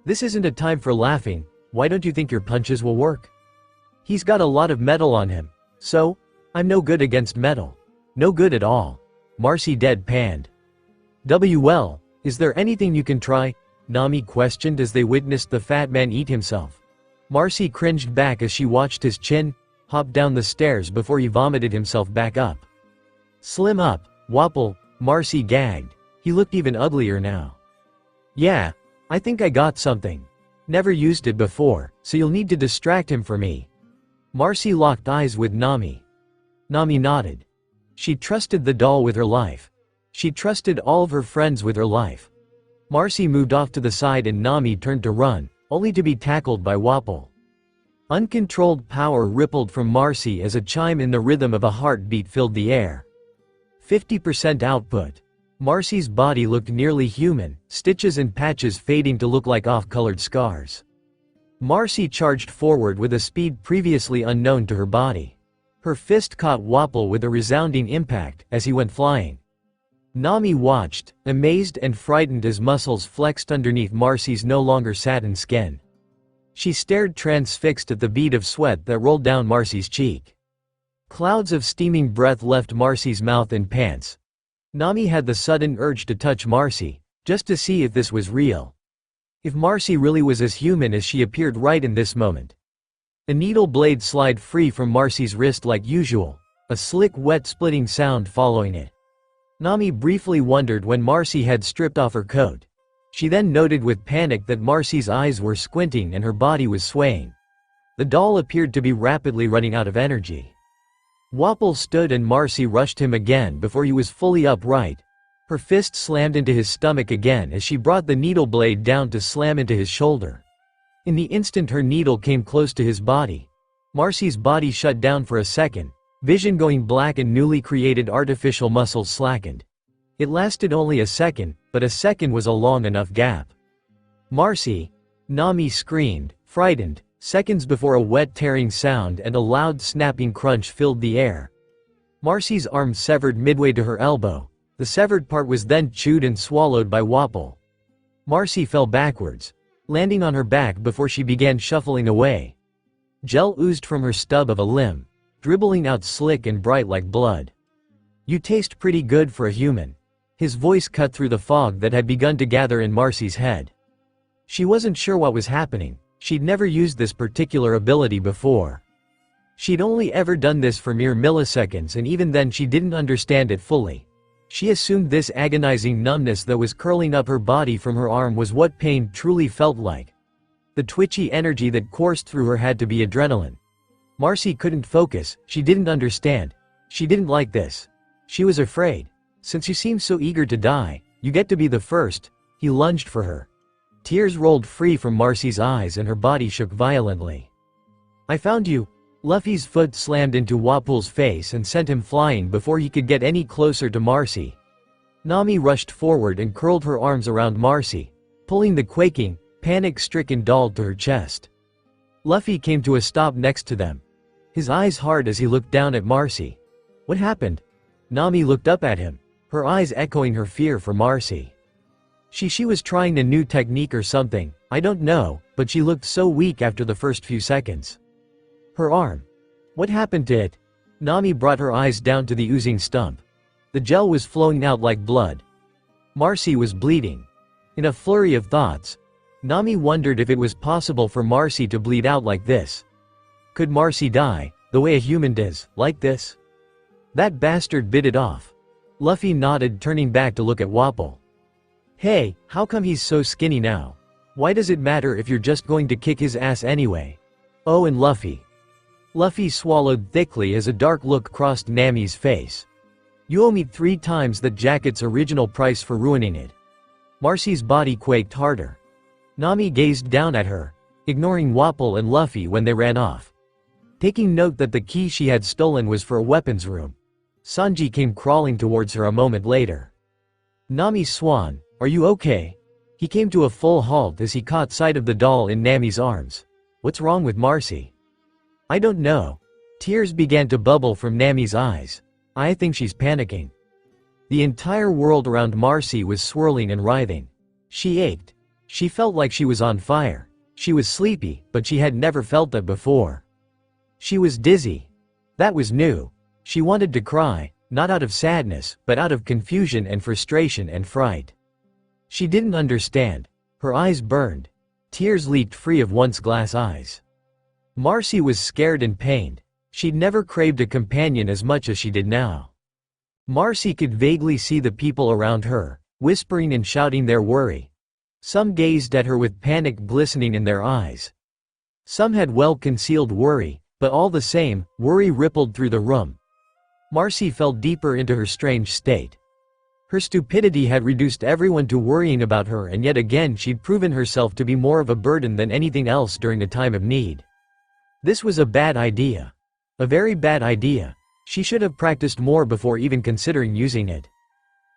Speaker 3: "This isn't a time for laughing. Why don't you think your punches will work? He's got a lot of metal on him. So? I'm no good against metal. No good at all." Marcy deadpanned. "Well, is there anything you can try?" Nami questioned as they witnessed the fat man eat himself. Marcy cringed back as she watched his chin hop down the stairs before he vomited himself back up. "Slim up, Wapple," Marcy gagged. He looked even uglier now. "Yeah, I think I got something. Never used it before, so you'll need to distract him for me." Marcy locked eyes with Nami. Nami nodded. She trusted the doll with her life. She trusted all of her friends with her life. Marcy moved off to the side and Nami turned to run, only to be tackled by Wapple. Uncontrolled power rippled from Marcy as a chime in the rhythm of a heartbeat filled the air. 50% output. Marcy's body looked nearly human, stitches and patches fading to look like off-colored scars. Marcy charged forward with a speed previously unknown to her body. Her fist caught Wapple with a resounding impact as he went flying. Nami watched, amazed and frightened as muscles flexed underneath Marcy's no longer satin skin. She stared transfixed at the bead of sweat that rolled down Marcy's cheek. Clouds of steaming breath left Marcy's mouth and pants. Nami had the sudden urge to touch Marcy, just to see if this was real. If Marcy really was as human as she appeared right in this moment. A needle blade slid free from Marcy's wrist like usual, a slick wet splitting sound following it. Nami briefly wondered when Marcy had stripped off her coat. She then noted with panic that Marcy's eyes were squinting and her body was swaying. The doll appeared to be rapidly running out of energy. Wapol stood and Marcy rushed him again before he was fully upright. Her fist slammed into his stomach again as she brought the needle blade down to slam into his shoulder. In the instant her needle came close to his body, Marcy's body shut down for a second, vision going black and newly created artificial muscles slackened. It lasted only a second, but a second was a long enough gap. Marcy! Nami screamed, frightened, seconds before a wet tearing sound and a loud snapping crunch filled the air. Marcy's arm severed midway to her elbow. The severed part was then chewed and swallowed by Wapol. Marcy fell backwards, landing on her back before she began shuffling away. Gel oozed from her stub of a limb, dribbling out slick and bright like blood. "You taste pretty good for a human." His voice cut through the fog that had begun to gather in Marcy's head. She wasn't sure what was happening. She'd never used this particular ability before. She'd only ever done this for mere milliseconds, and even then she didn't understand it fully. She assumed this agonizing numbness that was curling up her body from her arm was what pain truly felt like. The twitchy energy that coursed through her had to be adrenaline. Marcy couldn't focus, she didn't understand. She didn't like this. She was afraid. "Since you seem so eager to die, you get to be the first." He lunged for her. Tears rolled free from Marcy's eyes and her body shook violently. "I found you." Luffy's foot slammed into Wapol's face and sent him flying before he could get any closer to Marcy. Nami rushed forward and curled her arms around Marcy, pulling the quaking, panic-stricken doll to her chest. Luffy came to a stop next to them, his eyes hard as he looked down at Marcy. "What happened?" Nami looked up at him, her eyes echoing her fear for Marcy. She was trying a new technique or something, I don't know, but she looked so weak after the first few seconds. Her arm. What happened to it? Nami brought her eyes down to the oozing stump. The gel was flowing out like blood. Marcy was bleeding. In a flurry of thoughts, Nami wondered if it was possible for Marcy to bleed out like this. Could Marcy die, the way a human does, like this? That bastard bit it off. Luffy nodded, turning back to look at Wapol. "Hey, how come he's so skinny now? Why does it matter if you're just going to kick his ass anyway?" "Oh, and Luffy." Luffy swallowed thickly as a dark look crossed Nami's face. "You owe me 3 times that jacket's original price for ruining it." Marcy's body quaked harder. Nami gazed down at her, ignoring Wapol and Luffy when they ran off. Taking note that the key she had stolen was for a weapons room. Sanji came crawling towards her a moment later. "Nami Swan, are you okay?" He came to a full halt as he caught sight of the doll in Nami's arms. "What's wrong with Marcy?" "I don't know." Tears began to bubble from Nami's eyes. "I think she's panicking." The entire world around Marcy was swirling and writhing. She ached. She felt like she was on fire. She was sleepy, but she had never felt that before. She was dizzy. That was new. She wanted to cry, not out of sadness, but out of confusion and frustration and fright. She didn't understand. Her eyes burned. Tears leaked free of once glass eyes. Marcy was scared and pained. She'd never craved a companion as much as she did now. Marcy could vaguely see the people around her, whispering and shouting their worry. Some gazed at her with panic glistening in their eyes. Some had well-concealed worry, but all the same, worry rippled through the room. Marcy fell deeper into her strange state. Her stupidity had reduced everyone to worrying about her, and yet again she'd proven herself to be more of a burden than anything else during a time of need. This was a bad idea. A very bad idea. She should have practiced more before even considering using it.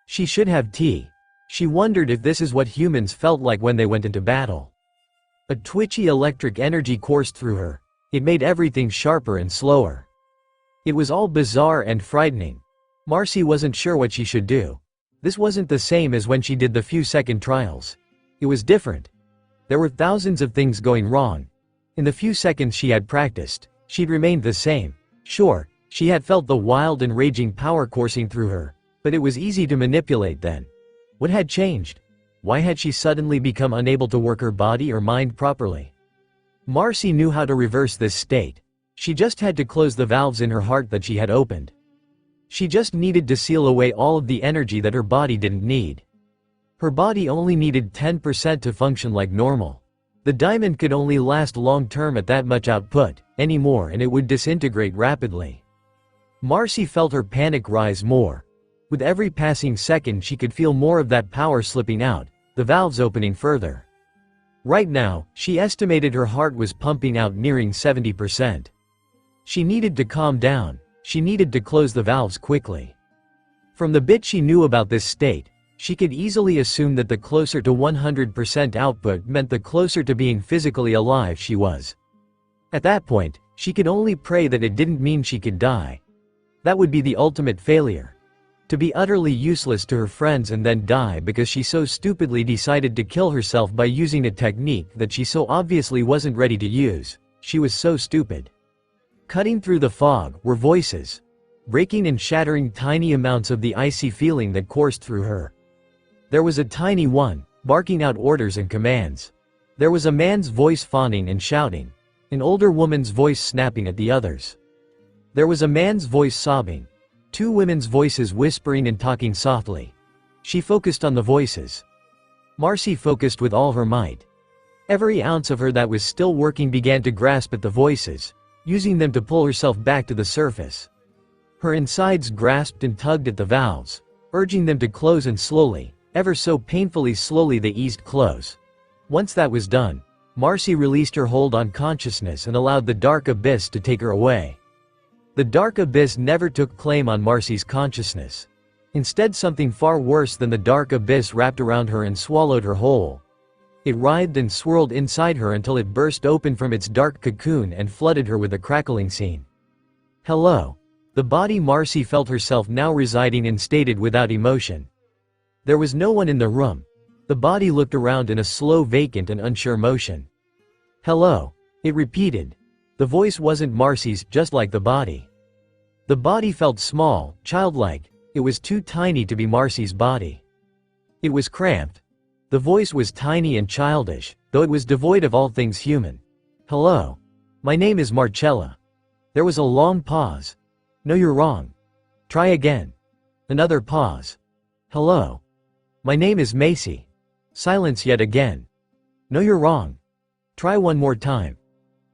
Speaker 3: She should have tea. She wondered if this is what humans felt like when they went into battle. A twitchy electric energy coursed through her. It made everything sharper and slower. It was all bizarre and frightening. Marcy wasn't sure what she should do. This wasn't the same as when she did the few-second trials. It was different. There were thousands of things going wrong. In the few seconds she had practiced, she'd remained the same. Sure, she had felt the wild and raging power coursing through her, but it was easy to manipulate then. What had changed? Why had she suddenly become unable to work her body or mind properly? Marcy knew how to reverse this state. She just had to close the valves in her heart that she had opened. She just needed to seal away all of the energy that her body didn't need. Her body only needed 10% to function like normal. The diamond could only last long-term at that much output, anymore, and it would disintegrate rapidly. Marcy felt her panic rise more. With every passing second she could feel more of that power slipping out, the valves opening further. Right now, she estimated her heart was pumping out nearing 70%. She needed to calm down. She needed to close the valves quickly. From the bit she knew about this state, she could easily assume that the closer to 100% output meant the closer to being physically alive she was. At that point, she could only pray that it didn't mean she could die. That would be the ultimate failure. To be utterly useless to her friends and then die because she so stupidly decided to kill herself by using a technique that she so obviously wasn't ready to use. She was so stupid. Cutting through the fog were voices, breaking and shattering tiny amounts of the icy feeling that coursed through her. There was a tiny one, barking out orders and commands. There was a man's voice fawning and shouting, an older woman's voice snapping at the others. There was a man's voice sobbing, two women's voices whispering and talking softly. She focused on the voices. Marcy focused with all her might. Every ounce of her that was still working began to grasp at the voices, using them to pull herself back to the surface. Her insides grasped and tugged at the valves, urging them to close, and slowly, ever so painfully slowly, they eased close. Once that was done, Marcy released her hold on consciousness and allowed the dark abyss to take her away. The dark abyss never took claim on Marcy's consciousness. Instead, something far worse than the dark abyss wrapped around her and swallowed her whole. It writhed and swirled inside her until it burst open from its dark cocoon and flooded her with a crackling scene. Hello. The body Marcy felt herself now residing in stated without emotion. There was no one in the room. The body looked around in a slow, vacant and unsure motion. Hello. It repeated. The voice wasn't Marcy's, just like the body. The body felt small, childlike. It was too tiny to be Marcy's body. It was cramped. The voice was tiny and childish, though it was devoid of all things human. Hello. My name is Marcella. There was a long pause. No, you're wrong. Try again. Another pause. Hello. My name is Macy. Silence yet again. No, you're wrong. Try one more time.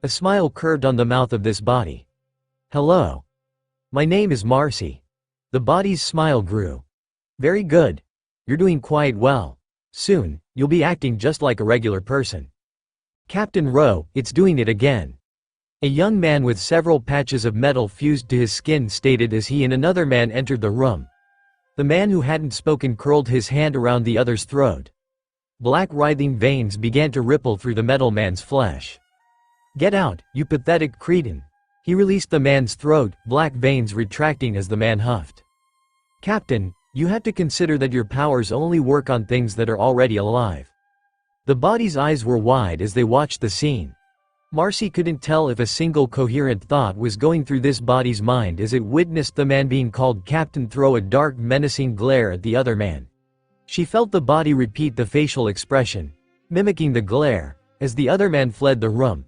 Speaker 3: A smile curved on the mouth of this body. Hello. My name is Marcy. The body's smile grew. Very good. You're doing quite well. Soon, you'll be acting just like a regular person. Captain Rowe, it's doing it again. A young man with several patches of metal fused to his skin stated as he and another man entered the room. The man who hadn't spoken curled his hand around the other's throat. Black writhing veins began to ripple through the metal man's flesh. Get out, you pathetic cretin. He released the man's throat, black veins retracting as the man huffed. Captain, you have to consider that your powers only work on things that are already alive. The body's eyes were wide as they watched the scene. Marcy couldn't tell if a single coherent thought was going through this body's mind as it witnessed the man being called Captain throw a dark, menacing glare at the other man. She felt the body repeat the facial expression, mimicking the glare, as the other man fled the room.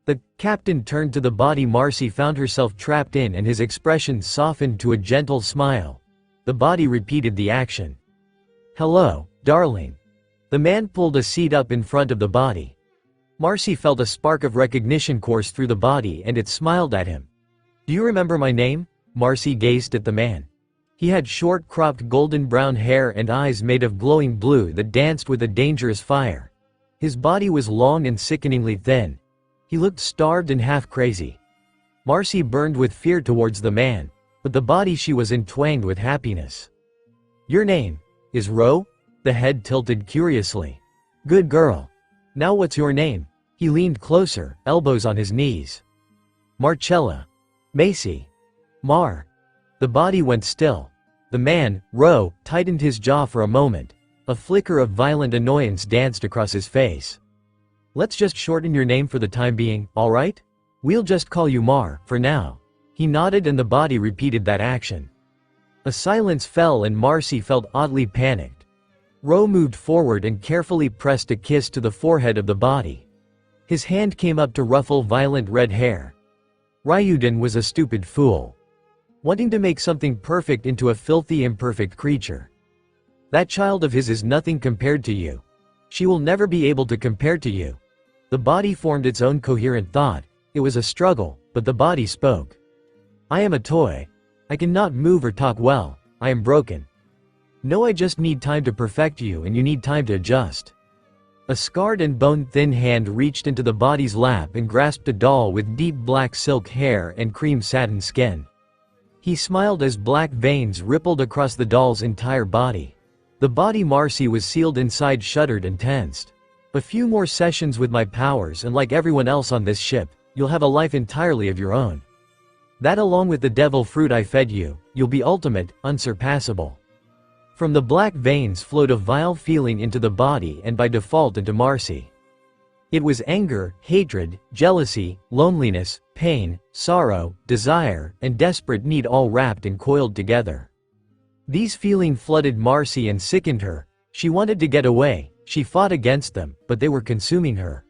Speaker 3: The captain turned to the body Marcy found herself trapped in and his expression softened to a gentle smile. The body repeated the action. Hello, darling. The man pulled a seat up in front of the body. Marcy felt a spark of recognition course through the body and it smiled at him. Do you remember my name? Marcy gazed at the man. He had short cropped golden brown hair and eyes made of glowing blue that danced with a dangerous fire. His body was long and sickeningly thin. He looked starved and half crazy. Marcy burned with fear towards the man, but the body she was entwined with happiness. Your name is Rowe? The head tilted curiously. Good girl. Now what's your name? He leaned closer, elbows on his knees. Marcella. Macy. Mar. The body went still. The man, Ro, tightened his jaw for a moment. A flicker of violent annoyance danced across his face. "Let's just shorten your name for the time being, alright? We'll just call you Mar, for now." He nodded and the body repeated that action. A silence fell and Marcy felt oddly panicked. Ro moved forward and carefully pressed a kiss to the forehead of the body. His hand came up to ruffle violent red hair. Ryuden was a stupid fool. Wanting to make something perfect into a filthy imperfect creature. That child of his is nothing compared to you. She will never be able to compare to you. The body formed its own coherent thought. It was a struggle, but the body spoke. "I am a toy. I cannot move or talk well. I am broken. No, I just need time to perfect you and you need time to adjust." A scarred and bone-thin hand reached into the body's lap and grasped a doll with deep black silk hair and cream satin skin. He smiled as black veins rippled across the doll's entire body. The body Marcy was sealed inside shuddered and tensed. "A few more sessions with my powers and like everyone else on this ship, you'll have a life entirely of your own. That along with the devil fruit I fed you, you'll be ultimate, unsurpassable." From the black veins flowed a vile feeling into the body and by default into Marcy. It was anger, hatred, jealousy, loneliness, pain, sorrow, desire, and desperate need all wrapped and coiled together. These feelings flooded Marcy and sickened her. She wanted to get away, she fought against them, but they were consuming her.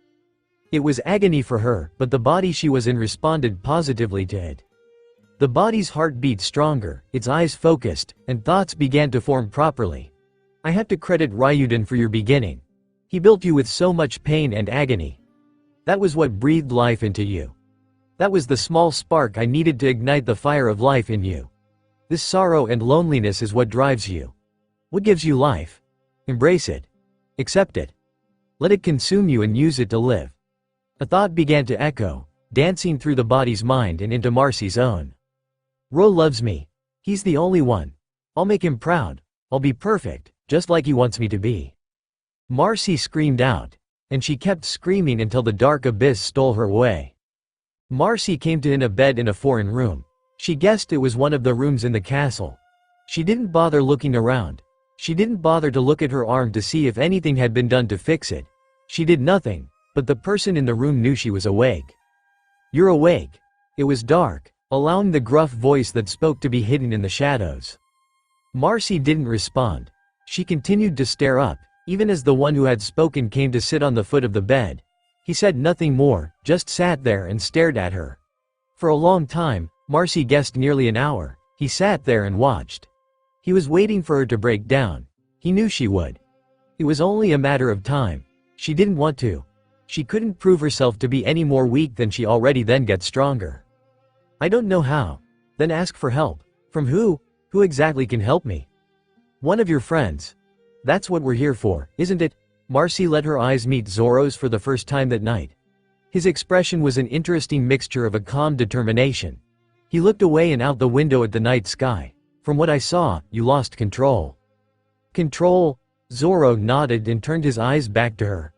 Speaker 3: It was agony for her, but the body she was in responded positively to it. The body's heart beat stronger, its eyes focused, and thoughts began to form properly. "I have to credit Ryuden for your beginning. He built you with so much pain and agony. That was what breathed life into you. That was the small spark I needed to ignite the fire of life in you. This sorrow and loneliness is what drives you. What gives you life? Embrace it. Accept it. Let it consume you and use it to live." A thought began to echo, dancing through the body's mind and into Marcy's own. "Ro loves me. He's the only one. I'll make him proud. I'll be perfect, just like he wants me to be." Marcy screamed out, and she kept screaming until the dark abyss stole her away. Marcy came to in a bed in a foreign room. She guessed it was one of the rooms in the castle. She didn't bother looking around. She didn't bother to look at her arm to see if anything had been done to fix it. She did nothing, but the person in the room knew she was awake. "You're awake." It was dark, allowing the gruff voice that spoke to be hidden in the shadows. Marcy didn't respond. She continued to stare up, even as the one who had spoken came to sit on the foot of the bed. He said nothing more, just sat there and stared at her. For a long time, Marcy guessed nearly an hour, he sat there and watched. He was waiting for her to break down. He knew she would. It was only a matter of time. She didn't want to. She couldn't prove herself to be any more weak than she already then get stronger. "I don't know how." "Then ask for help." "From who? Who exactly can help me?" "One of your friends. That's what we're here for, isn't it?" Marcy let her eyes meet Zoro's for the first time that night. His expression was an interesting mixture of a calm determination. He looked away and out the window at the night sky. "From what I saw, you lost control." "Control?" Zoro nodded and turned his eyes back to her.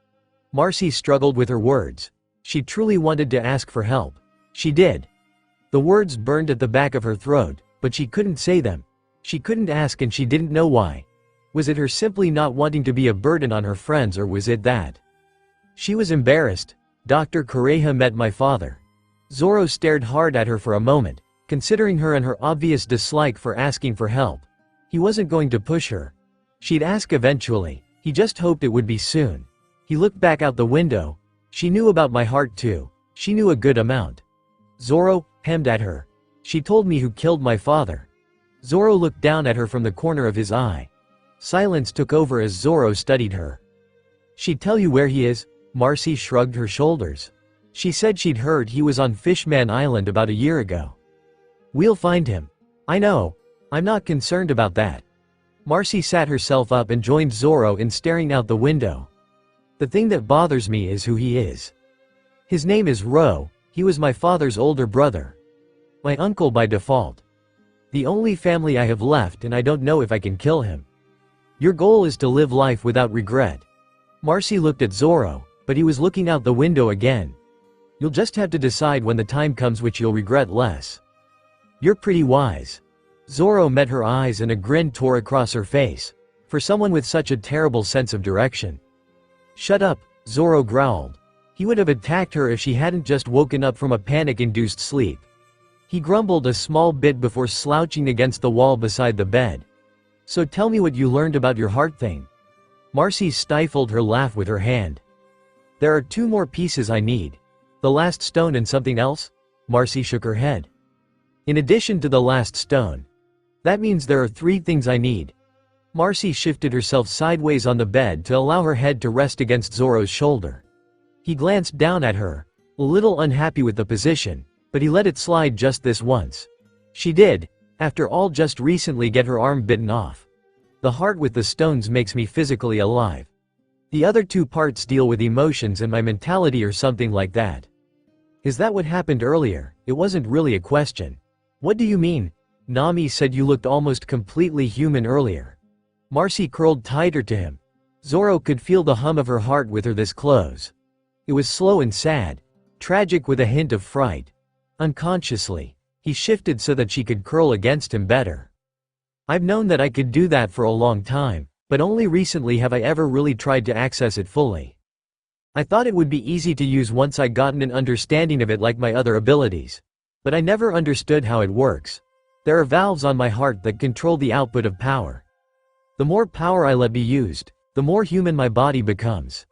Speaker 3: Marcy struggled with her words. She truly wanted to ask for help. She did. The words burned at the back of her throat, but she couldn't say them. She couldn't ask and she didn't know why. Was it her simply not wanting to be a burden on her friends, or was it that she was embarrassed? "Dr. Kureha met my father." Zoro stared hard at her for a moment, considering her and her obvious dislike for asking for help. He wasn't going to push her. She'd ask eventually, he just hoped it would be soon. He looked back out the window. "She knew about my heart too. She knew a good amount." Zoro hemmed at her. "She told me who killed my father." Zoro looked down at her from the corner of his eye. Silence took over as Zoro studied her. "She'd tell you where he is?" Marcy shrugged her shoulders. "She said she'd heard he was on Fishman Island about a year ago." "We'll find him." "I know. I'm not concerned about that." Marcy sat herself up and joined Zoro in staring out the window. "The thing that bothers me is who he is. His name is Ro. He was my father's older brother. My uncle by default. The only family I have left, and I don't know if I can kill him. Your goal is to live life without regret." Marcy looked at Zoro, but he was looking out the window again. "You'll just have to decide when the time comes which you'll regret less. You're pretty wise." Zoro met her eyes and a grin tore across her face. For someone with such a terrible sense of direction. "Shut up," Zoro growled. He would have attacked her if she hadn't just woken up from a panic-induced sleep. He grumbled a small bit before slouching against the wall beside the bed. "So tell me what you learned about your heart thing." Marcy stifled her laugh with her hand. "There are 2 more pieces I need. The last stone and something else?" Marcy shook her head. "In addition to the last stone. That means there are 3 things I need." Marcy shifted herself sideways on the bed to allow her head to rest against Zoro's shoulder. He glanced down at her, a little unhappy with the position, but he let it slide just this once. She did, after all, just recently get her arm bitten off. "The heart with the stones makes me physically alive. The other 2 parts deal with emotions and my mentality or something like that." "Is that what happened earlier?" It wasn't really a question. "What do you mean?" "Nami said you looked almost completely human earlier." Marcy curled tighter to him. Zoro could feel the hum of her heart with her this close. It was slow and sad, tragic with a hint of fright. Unconsciously, he shifted so that she could curl against him better. "I've known that I could do that for a long time, but only recently have I ever really tried to access it fully. I thought it would be easy to use once I gotten an understanding of it like my other abilities. But I never understood how it works. There are valves on my heart that control the output of power. The more power I let be used, the more human my body becomes.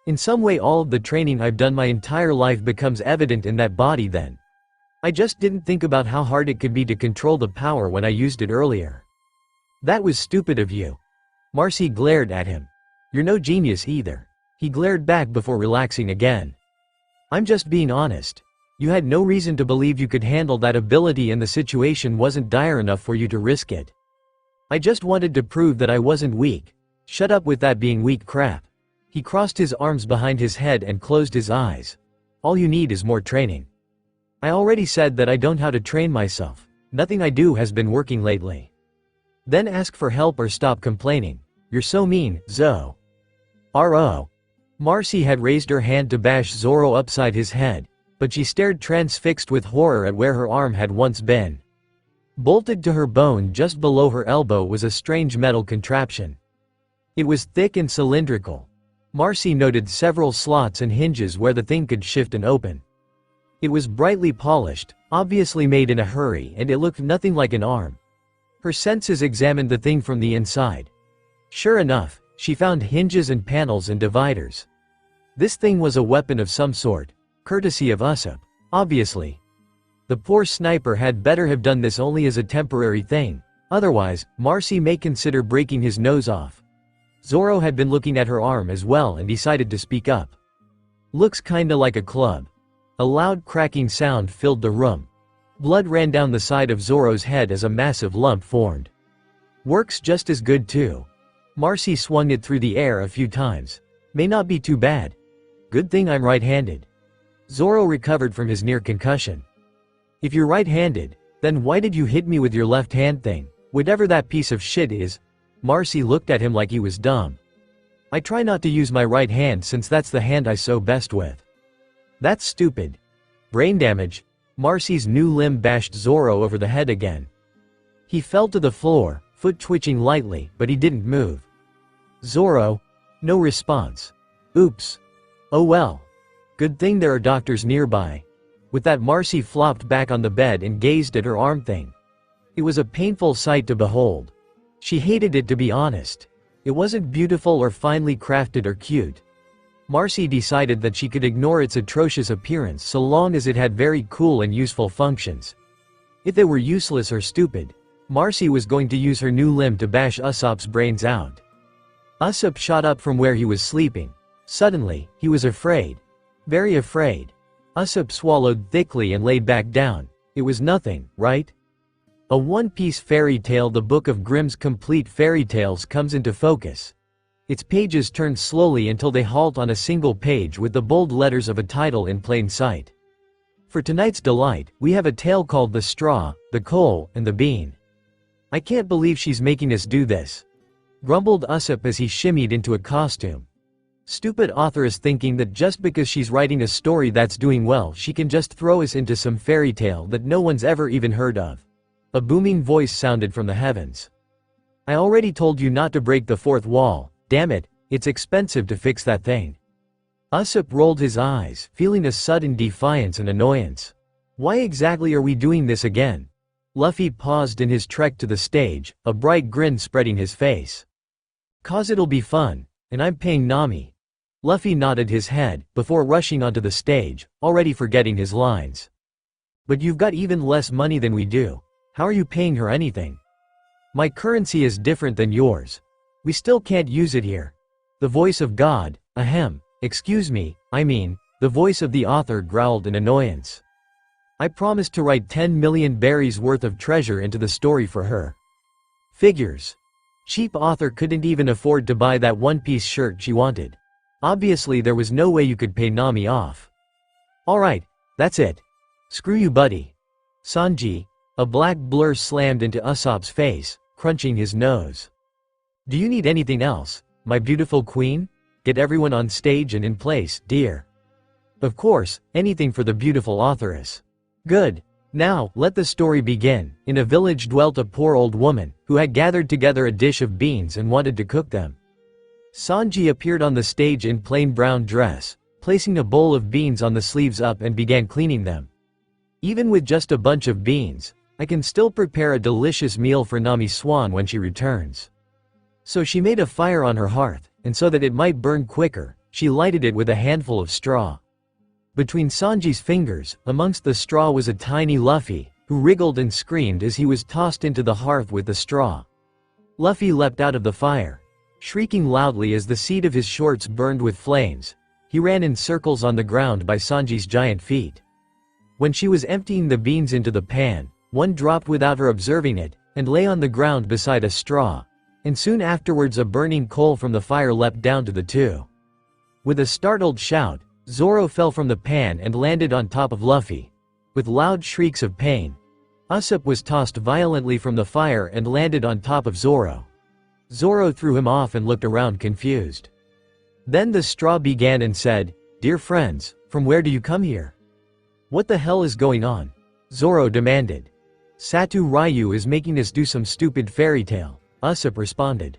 Speaker 3: In some way all of the training I've done my entire life becomes evident in that body then. I just didn't think about how hard it could be to control the power when I used it earlier." "That was stupid of you." Marcy glared at him. "You're no genius either." He glared back before relaxing again. "I'm just being honest. You had no reason to believe you could handle that ability and the situation wasn't dire enough for you to risk it. I just wanted to prove that I wasn't weak." "Shut up with that being weak crap." He crossed his arms behind his head and closed his eyes. "All you need is more training. I already said that I don't know how to train myself. Nothing I do has been working lately. Then ask for help or stop complaining. You're so mean, Zo." "R.O." Marcy had raised her hand to bash Zoro upside his head, but she stared transfixed with horror at where her arm had once been. Bolted to her bone just below her elbow was a strange metal contraption. It was thick and cylindrical. Marcy noted several slots and hinges where the thing could shift and open. It was brightly polished, obviously made in a hurry, and it looked nothing like an arm. Her senses examined the thing from the inside. Sure enough, she found hinges and panels and dividers. This thing was a weapon of some sort, courtesy of Usopp, obviously. The poor sniper had better have done this only as a temporary thing, otherwise, Marcy may consider breaking his nose off. Zoro had been looking at her arm as well and decided to speak up. "Looks kinda like a club." A loud cracking sound filled the room. Blood ran down the side of Zoro's head as a massive lump formed. "Works just as good too." Marcy swung it through the air a few times. "May not be too bad. Good thing I'm right-handed." Zoro recovered from his near concussion. "If you're right-handed, then why did you hit me with your left hand thing, whatever that piece of shit is?" Marcy looked at him like he was dumb. "I try not to use my right hand since that's the hand I sew best with." "That's stupid." Brain damage. Marcy's new limb bashed Zoro over the head again. He fell to the floor, foot twitching lightly, but he didn't move. "Zoro?" No response. "Oops. Oh well. Good thing there are doctors nearby." With that, Marcy flopped back on the bed and gazed at her arm thing. It was a painful sight to behold. She hated it, to be honest. It wasn't beautiful or finely crafted or cute. Marcy decided that she could ignore its atrocious appearance so long as it had very cool and useful functions. If they were useless or stupid, Marcy was going to use her new limb to bash Usopp's brains out. Usopp shot up from where he was sleeping. Suddenly, he was afraid. Very afraid. Usopp swallowed thickly and laid back down. It was nothing, right? A one-piece fairy tale. The Book of Grimm's Complete Fairy Tales comes into focus. Its pages turn slowly until they halt on a single page with the bold letters of a title in plain sight. For tonight's delight, we have a tale called The Straw, the Coal, and the Bean. "I can't believe she's making us do this," grumbled Usopp as he shimmied into a costume. "Stupid author is thinking that just because she's writing a story that's doing well she can just throw us into some fairy tale that no one's ever even heard of. A booming voice sounded from the heavens. I already told you not to break the fourth wall, damn it, it's expensive to fix that thing. Usopp rolled his eyes, feeling a sudden defiance and annoyance. Why exactly are we doing this again? Luffy paused in his trek to the stage, a bright grin spreading his face. Cause it'll be fun, and I'm paying Nami. Luffy nodded his head, before rushing onto the stage, already forgetting his lines. But you've got even less money than we do. How are you paying her anything? My currency is different than yours. We still can't use it here. The voice of God, ahem, excuse me, I mean, the voice of the author growled in annoyance. I promised to write 10 million berries worth of treasure into the story for her. Figures. Cheap author couldn't even afford to buy that one-piece shirt she wanted. Obviously there was no way you could pay Nami off. Alright, that's it. Screw you buddy. Sanji. A black blur slammed into Usopp's face, crunching his nose. Do you need anything else, my beautiful queen? Get everyone on stage and in place, dear. Of course, anything for the beautiful authoress. Good. Now, let the story begin. In a village dwelt a poor old woman, who had gathered together a dish of beans and wanted to cook them. Sanji appeared on the stage in plain brown dress, placing a bowl of beans on the sleeves up and began cleaning them. Even with just a bunch of beans, I can still prepare a delicious meal for Nami Swan when she returns. So she made a fire on her hearth, and so that it might burn quicker, she lighted it with a handful of straw. Between Sanji's fingers, amongst the straw was a tiny Luffy, who wriggled and screamed as he was tossed into the hearth with the straw. Luffy leapt out of the fire. Shrieking loudly as the seat of his shorts burned with flames, he ran in circles on the ground by Sanji's giant feet. When she was emptying the beans into the pan, one dropped without her observing it, and lay on the ground beside a straw, and soon afterwards a burning coal from the fire leapt down to the two. With a startled shout, Zoro fell from the pan and landed on top of Luffy. With loud shrieks of pain, Usopp was tossed violently from the fire and landed on top of Zoro. Zoro threw him off and looked around confused. Then the straw began and said, "Dear friends, from where do you come here? What the hell is going on?" Zoro demanded. "Satu-Ryuu is making us do some stupid fairy tale," Usopp responded.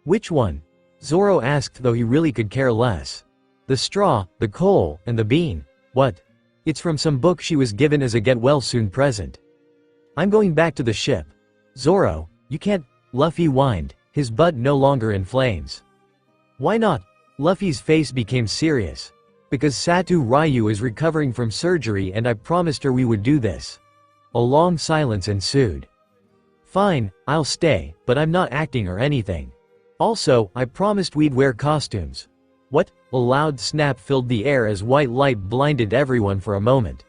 Speaker 3: "Which one?" Zoro asked, though he really could care less. "The straw, the coal, and the bean. What? It's from some book she was given as a get-well-soon present. I'm going back to the ship." "Zoro, you can't," Luffy whined, his butt no longer in flames. "Why not?" Luffy's face became serious. "Because Satu-Ryuu is recovering from surgery and I promised her we would do this." A long silence ensued. "Fine, I'll stay, but I'm not acting or anything. Also, I promised we'd wear costumes." "What?" A loud snap filled the air as white light blinded everyone for a moment.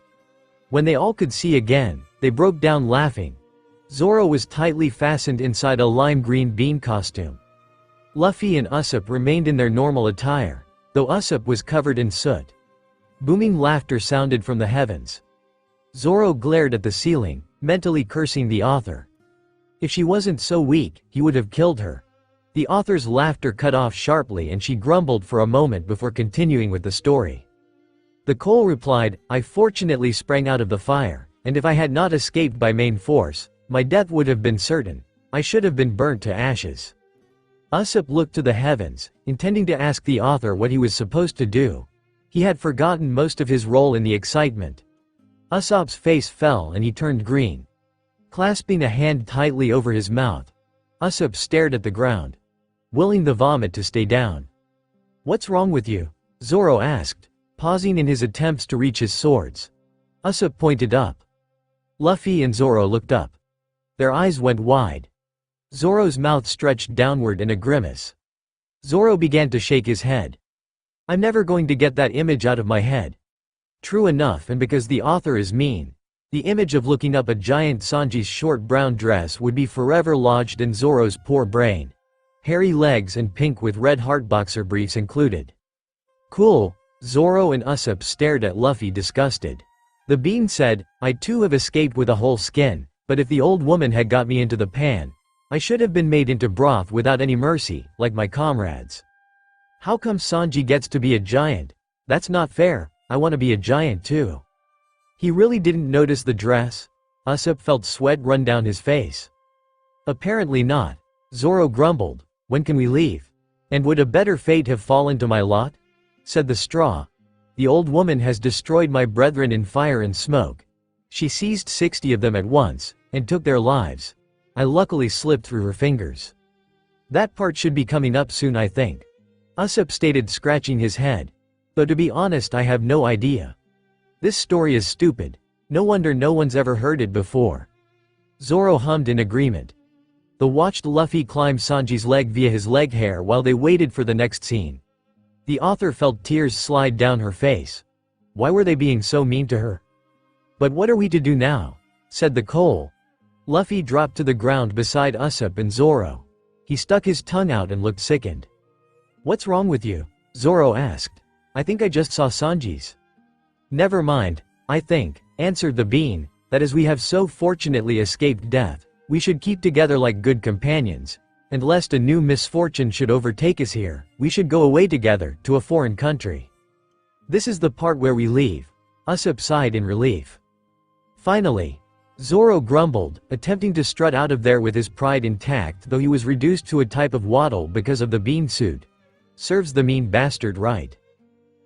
Speaker 3: When they all could see again, they broke down laughing. Zoro was tightly fastened inside a lime green bean costume. Luffy and Usopp remained in their normal attire, though Usopp was covered in soot. Booming laughter sounded from the heavens. Zoro glared at the ceiling, mentally cursing the author. If she wasn't so weak, he would have killed her. The author's laughter cut off sharply and she grumbled for a moment before continuing with the story. The coal replied, "I fortunately sprang out of the fire, and if I had not escaped by main force, my death would have been certain. I should have been burnt to ashes." Usopp looked to the heavens, intending to ask the author what he was supposed to do. He had forgotten most of his role in the excitement. Usopp's face fell and he turned green. Clasping a hand tightly over his mouth, Usopp stared at the ground, willing the vomit to stay down. "What's wrong with you?" Zoro asked, pausing in his attempts to reach his swords. Usopp pointed up. Luffy and Zoro looked up. Their eyes went wide. Zoro's mouth stretched downward in a grimace. Zoro began to shake his head. "I'm never going to get that image out of my head." True enough, and because the author is mean, the image of looking up at giant Sanji's short brown dress would be forever lodged in Zoro's poor brain. Hairy legs and pink with red heart boxer briefs included. "Cool." Zoro and Usopp stared at Luffy disgusted. The bean said, "I too have escaped with a whole skin, but if the old woman had got me into the pan, I should have been made into broth without any mercy, like my comrades. How come Sanji gets to be a giant? That's not fair, I want to be a giant too." He really didn't notice the dress? Usopp felt sweat run down his face. Apparently not. Zoro grumbled, when can we leave? And would a better fate have fallen to my lot? Said the straw. The old woman has destroyed my brethren in fire and smoke. She seized 60 of them at once, and took their lives. I luckily slipped through her fingers. That part should be coming up soon, I think. Usopp stated, scratching his head. Though to be honest, I have no idea. This story is stupid. No wonder no one's ever heard it before. Zoro hummed in agreement. They watched Luffy climb Sanji's leg via his leg hair while they waited for the next scene. The author felt tears slide down her face. Why were they being so mean to her? But what are we to do now? Said the coal. Luffy dropped to the ground beside Usopp and Zoro. He stuck his tongue out and looked sickened. What's wrong with you? Zoro asked. I think I just saw Sanji's. Never mind, I think, answered the bean, that as we have so fortunately escaped death, we should keep together like good companions, and lest a new misfortune should overtake us here, we should go away together, to a foreign country. This is the part where we leave. Usopp sighed in relief. Finally, Zoro grumbled, attempting to strut out of there with his pride intact, though he was reduced to a type of waddle because of the bean suit. Serves the mean bastard right.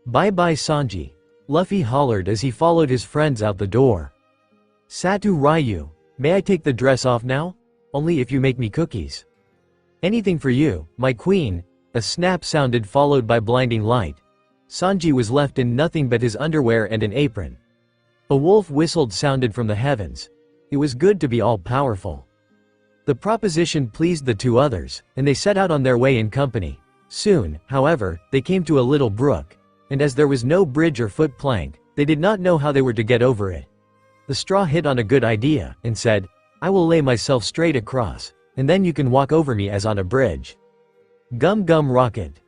Speaker 3: Bye-bye Sanji, Luffy hollered as he followed his friends out the door. Satu-Ryuu, may I take the dress off now? Only if you make me cookies. Anything for you, my queen. A snap sounded, followed by blinding light. Sanji was left in nothing but his underwear and an apron. A wolf whistled sounded from the heavens. It was good to be all-powerful. The proposition pleased the two others, and they set out on their way in company. Soon, however, they came to a little brook, and as there was no bridge or foot plank, they did not know how they were to get over it. The straw hit on a good idea, and said, I will lay myself straight across, and then you can walk over me as on a bridge. Gum gum rocket.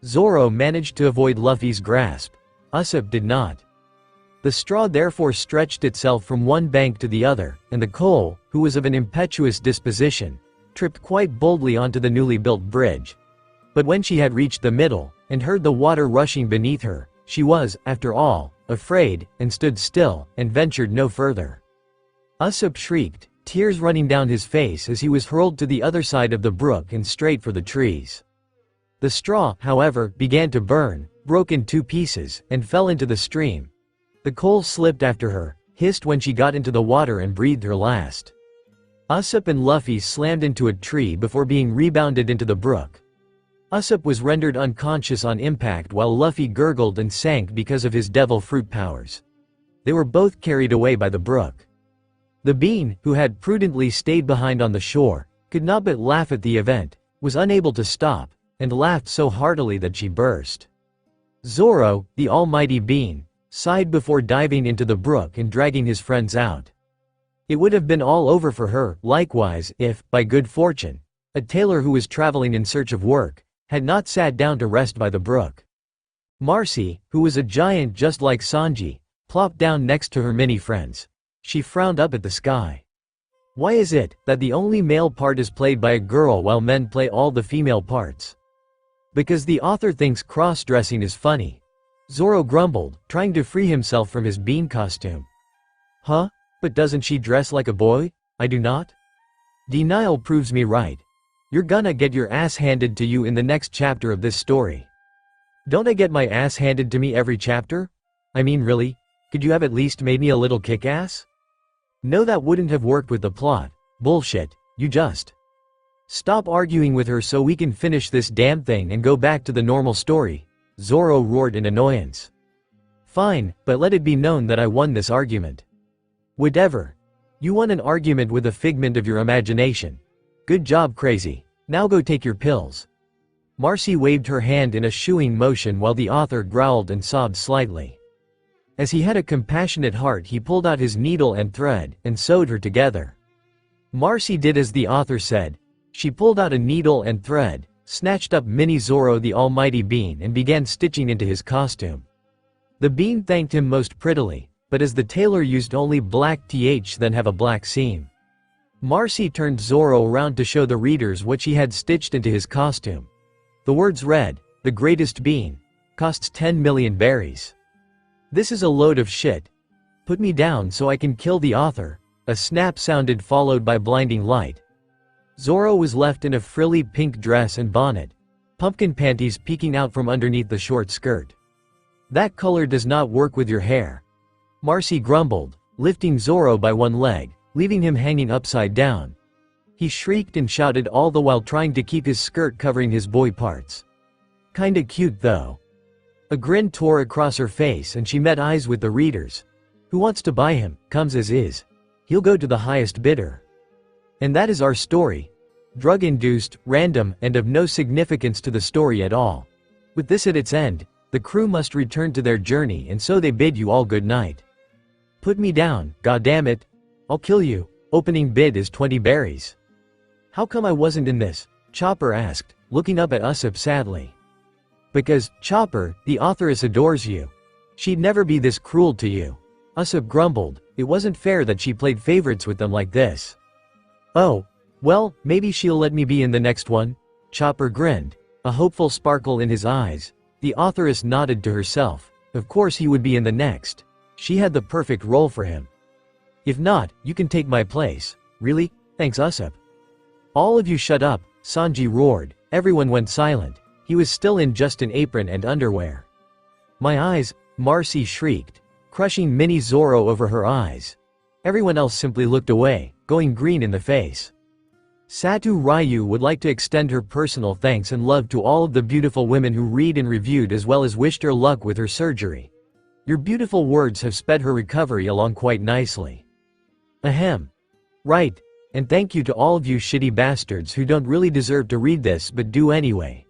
Speaker 3: Zoro managed to avoid Luffy's grasp. Usopp did not. The straw therefore stretched itself from one bank to the other, and the coal, who was of an impetuous disposition, tripped quite boldly onto the newly built bridge. But when she had reached the middle, and heard the water rushing beneath her, she was, after all, afraid, and stood still, and ventured no further. Usopp shrieked, tears running down his face as he was hurled to the other side of the brook and straight for the trees. The straw, however, began to burn, broke in 2 pieces, and fell into the stream. The coal slipped after her, hissed when she got into the water and breathed her last. Usopp and Luffy slammed into a tree before being rebounded into the brook. Usopp was rendered unconscious on impact while Luffy gurgled and sank because of his devil fruit powers. They were both carried away by the brook. The bean, who had prudently stayed behind on the shore, could not but laugh at the event, was unable to stop, and laughed so heartily that she burst. Zoro, the almighty bean, sighed before diving into the brook and dragging his friends out. It would have been all over for her, likewise, if, by good fortune, a tailor who was traveling in search of work, had not sat down to rest by the brook. Marcy, who was a giant just like Sanji, plopped down next to her many friends. She frowned up at the sky. Why is it that the only male part is played by a girl while men play all the female parts? Because the author thinks cross-dressing is funny. Zoro grumbled, trying to free himself from his bean costume. Huh? But doesn't she dress like a boy? I do not? Denial proves me right. You're gonna get your ass handed to you in the next chapter of this story. Don't I get my ass handed to me every chapter? I mean, really? Could you have at least made me a little kick-ass? No, that wouldn't have worked with the plot. Bullshit, you just. Stop arguing with her so we can finish this damn thing and go back to the normal story, Zoro roared in annoyance. Fine, but let it be known that I won this argument. Whatever. You won an argument with a figment of your imagination. Good job, crazy. Now go take your pills. Marcy waved her hand in a shooing motion while the author growled and sobbed slightly. As he had a compassionate heart, he pulled out his needle and thread and sewed her together. Marcy did as the author said. She pulled out a needle and thread, snatched up Mini Zoro the almighty bean and began stitching into his costume. The bean thanked him most prettily, but as the tailor used only black then have a black seam. Marcy turned Zoro around to show the readers what she had stitched into his costume. The words read, "The greatest bean. Costs 10 million berries. This is a load of shit. Put me down so I can kill the author. A snap sounded followed by blinding light. Zoro was left in a frilly pink dress and bonnet, pumpkin panties peeking out from underneath the short skirt. "That color does not work with your hair," Marcy grumbled, lifting Zoro by one leg, leaving him hanging upside down. He shrieked and shouted all the while trying to keep his skirt covering his boy parts. "Kinda cute though." A grin tore across her face and she met eyes with the readers. "Who wants to buy him? Comes as is. He'll go to the highest bidder." And that is our story. Drug-induced, random, and of no significance to the story at all. With this at its end, the crew must return to their journey and so they bid you all good night. "Put me down, goddammit. I'll kill you. Opening bid is 20 berries." "How come I wasn't in this?" Chopper asked, looking up at Usopp sadly. "Because, Chopper, the authoress adores you. She'd never be this cruel to you." Usopp grumbled, it wasn't fair that she played favorites with them like this. "Oh, well, maybe she'll let me be in the next one." Chopper grinned, a hopeful sparkle in his eyes. The authoress nodded to herself. Of course he would be in the next. She had the perfect role for him. "If not, you can take my place." "Really? Thanks, Usopp." "All of you shut up," Sanji roared. Everyone went silent. He was still in just an apron and underwear. "My eyes," Marcy shrieked, crushing mini Zoro over her eyes. Everyone else simply looked away, going green in the face. Satu-Ryuu would like to extend her personal thanks and love to all of the beautiful women who read and reviewed as well as wished her luck with her surgery. Your beautiful words have sped her recovery along quite nicely. Ahem. Right. And thank you to all of you shitty bastards who don't really deserve to read this but do anyway.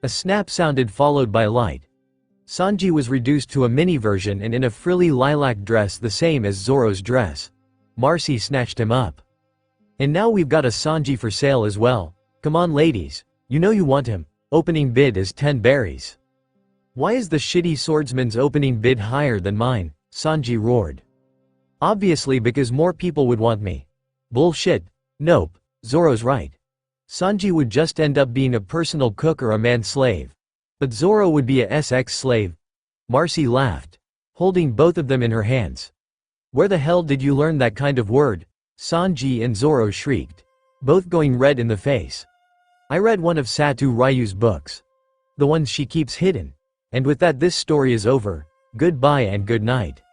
Speaker 3: A snap sounded followed by light. Sanji was reduced to a mini version and in a frilly lilac dress the same as Zoro's dress. Marcy snatched him up. "And now we've got a Sanji for sale as well. Come on ladies, you know you want him. Opening bid is 10 berries." "Why is the shitty swordsman's opening bid higher than mine?" Sanji roared. "Obviously because more people would want me." "Bullshit. Nope, Zoro's right. Sanji would just end up being a personal cook or a man-slave. But Zoro would be a SX slave." Marcy laughed, holding both of them in her hands. "Where the hell did you learn that kind of word?" Sanji and Zoro shrieked, both going red in the face. "I read one of Satu-Ryuu's books. The ones she keeps hidden." And with that this story is over. Goodbye and good night.